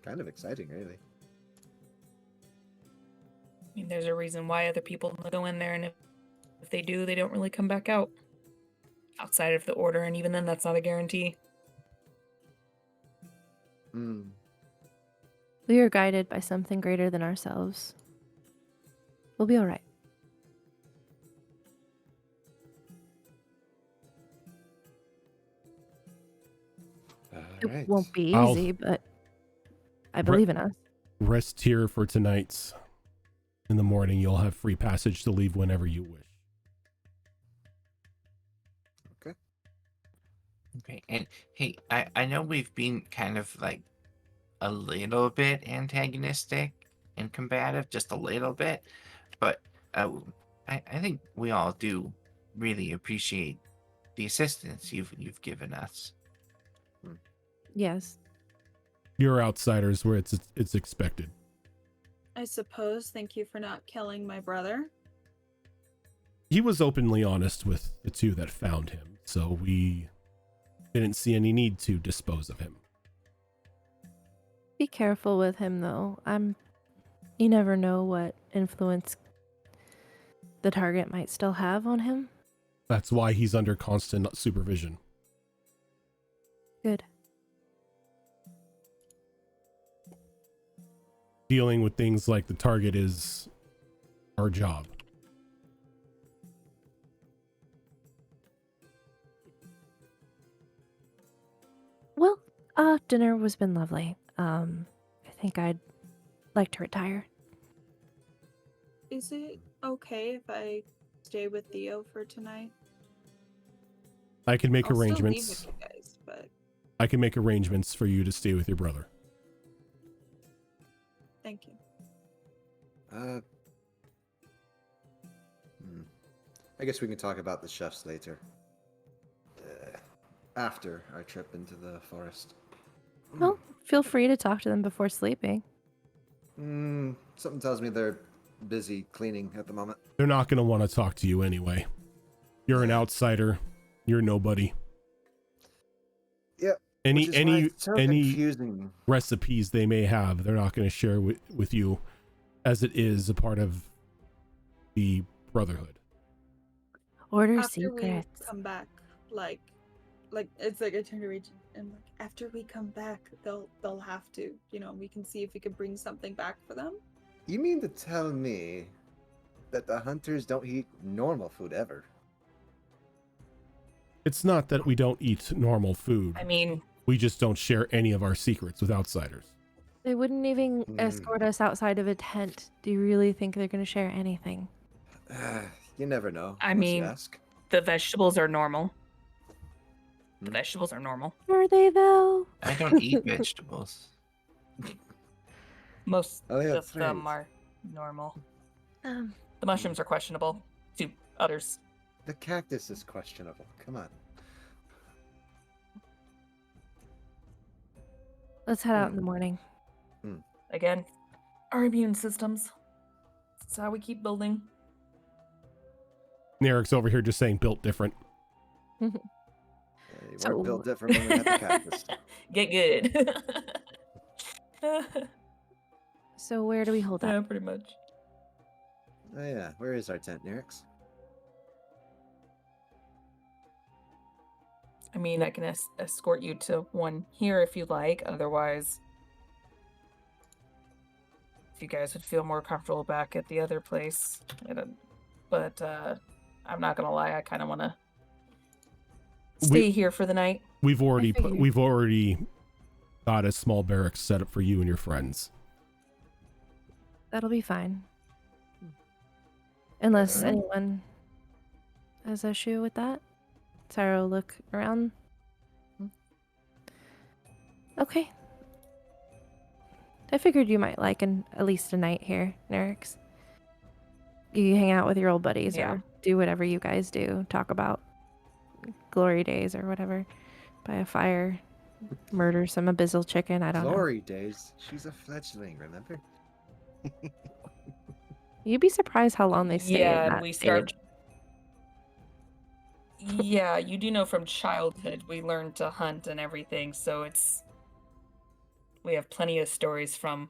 Kind of exciting, really. I mean, there's a reason why other people go in there, and if they do, they don't really come back out outside of the order, and even then, that's not a guarantee. We are guided by something greater than ourselves. We'll be all right. It Alright. won't be I'll- easy, but I believe in us. Rest here for tonight's. In the morning, you'll have free passage to leave whenever you wish. Okay, and hey, I know we've been kind of like a little bit antagonistic and combative, just a little bit, but I think we all do really appreciate the assistance you've given us. Yes. You're outsiders where it's expected. I suppose. Thank you for not killing my brother. He was openly honest with the two that found him, so we didn't see any need to dispose of him. Be careful with him, though. You never know what influence the target might still have on him. That's why he's under constant supervision. Good. Dealing with things like the target is our job. Well, dinner has been lovely. I think I'd like to retire. Is it okay if I stay with Theo for tonight? I can make I'll arrangements. Still leave with you guys, but I can make arrangements for you to stay with your brother. thank you. I guess we can talk about the chefs later. After our trip into the forest. Well, feel free to talk to them before sleeping. Something tells me they're busy cleaning at the moment. They're not going to want to talk to you anyway. You're an outsider. You're nobody. Yep. Any any confusing. recipes they may have, they're not going to share with you, as it is a part of the Brotherhood. Order After secrets. we come back, like it's like I turn to Regent and like after we come back, they'll have to, we can see if we can bring something back for them. You mean to tell me that the hunters don't eat normal food ever? It's not that we don't eat normal food. I mean, We just don't share any of our secrets with outsiders. They wouldn't even escort us outside of a tent. Do you really think they're going to share anything? You never know. I unless you mean- ask. the vegetables are normal. The vegetables are normal. Are they, though? I don't eat vegetables. Most Oh, yeah, of that's them right. are normal. Um, The mushrooms are questionable to others. The cactus is questionable. Come on. let's head out in the morning. Again, our immune systems. That's how we keep building. Eric's over here just saying built different. You So- weren't built different when we had the cactus. Get good. So where do we hold yeah, up? pretty much. Oh yeah, where is our tent, Nerix? I mean, I can escort you to one here if you'd like. Otherwise, if you guys would feel more comfortable back at the other place. But I'm not gonna lie, I kind of want to stay here for the night. We've already figured. we've already got a small barracks set up for you and your friends. That'll be fine. Unless anyone has an issue with that. Sarah will look around. Okay. I figured you might like at least a night here, Nerix. You hang out with your old buddies or do whatever you guys do. Talk about glory days or whatever. By a fire. Murder some abyssal chicken. I don't know. Glory days. She's a fledgling, remember? You'd be surprised how long they stay in Yeah, that and we start. age. Yeah, you do know from childhood we learned to hunt and everything, so we have plenty of stories from,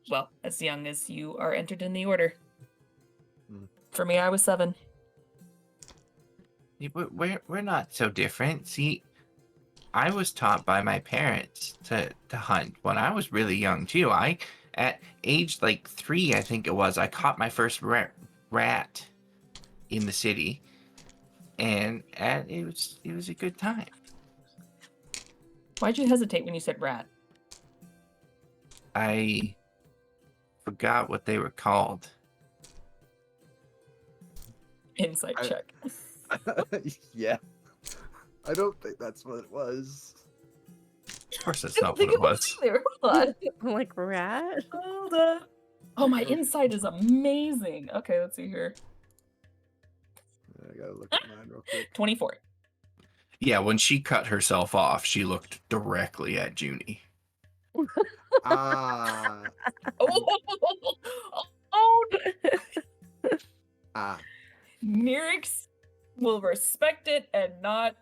well, as young as you are entered in the order. For me, I was 7. We're not so different. See, I was taught by my parents to hunt when I was really young too. At age like 3, I think it was, I caught my first rat in the city, and it was a good time. Why'd you hesitate when you said rat? I forgot what they were called. Insight check. Yeah. I don't think that's what it was. Of course, that's not what it was. Hold I'm like, rat? on. Oh, my insight is amazing. Okay, let's see here. I gotta look at mine real quick. 24. Yeah, when she cut herself off, she looked directly at Junie. Ah. Ah. Nerix will respect it and not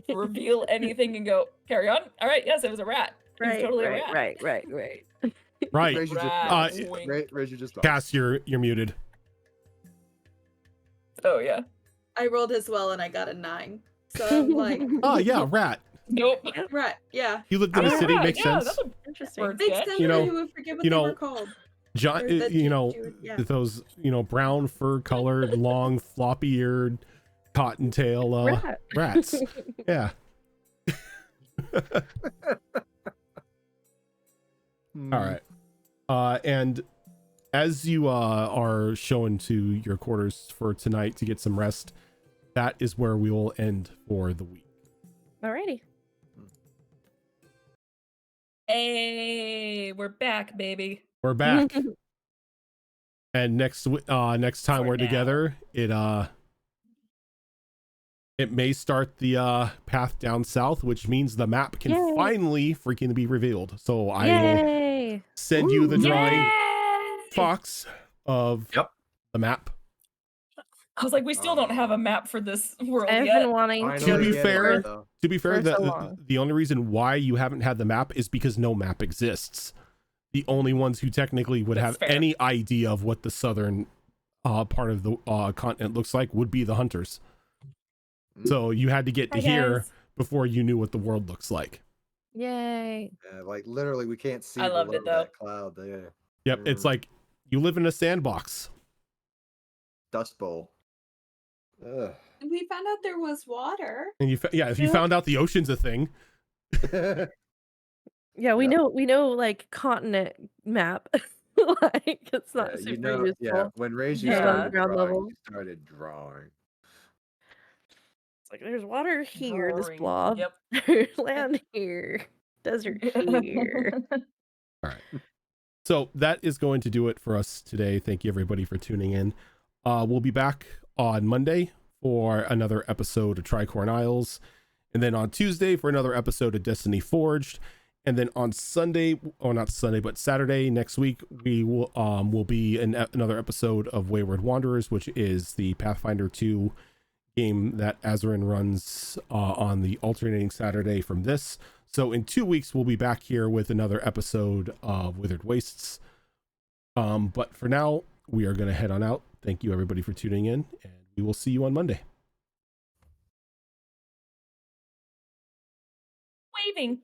reveal anything and go, carry on. All right, yes, it was a rat. It was totally a rat. Right. Right. Raise your Rat. just, Wink. raise your just Cass, you're muted. Oh, yeah. I rolled as well and I got a 9. So I'm like, Oh yeah, rat. Nope. rat, yeah. You lived in a city, makes sense. That's a Interesting. word Makes sketch. sense You that know- you would forget what you they know, were called. John, Or that you know, yeah. those, brown fur colored, long, floppy eared, cottontail Rat. rats. Yeah. All right. And as you are showing to your quarters for tonight to get some rest, that is where we will end for the week. Alrighty. Hey, we're back, baby. We're back. And next time For we're now. together, it may start the path down south, which means the map can Yay. finally freaking be revealed. So I will Yay! send you the drawing Yay! Fox of Yep. the map. I was like, we still don't have a map for this world I've yet. been wanting Finally To be get it, fair- though. To be fair, For so the long. only reason why you haven't had the map is because no map exists. The only ones who technically would That's have fair. any idea of what the southern part of the continent looks like would be the hunters. So you had to get to Hi, here guys. before you knew what the world looks like. Yay! Yeah, like literally, we can't see I loved below it, though. that cloud there. Yep, it's like you live in a sandbox. Dust Bowl. Ugh. We found out there was water. And if you Yeah. found out the ocean's a thing, Yeah, we Yeah. know like continent map. Like it's not Yeah, super useful. yeah. When Reiju Yeah. started Ground drawing, level. he started drawing. It's like there's water here, this Roaring. blob. Yep. There's land here. Desert here. so that is going to do it for us today. Thank you everybody for tuning in. We'll be back on Monday for another episode of Tricorn Isles, and then on Tuesday for another episode of Destiny Forged, and then on Sunday, or not Sunday, but Saturday next week, we will be in another episode of Wayward Wanderers, which is the Pathfinder 2 game that Azarin runs on the alternating Saturday from this. So in 2 weeks, we'll be back here with another episode of Withered Wastes. But for now, we are going to head on out. Thank you everybody for tuning in, and we will see you on Monday. Waving.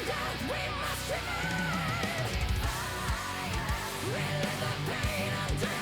Relive the pain of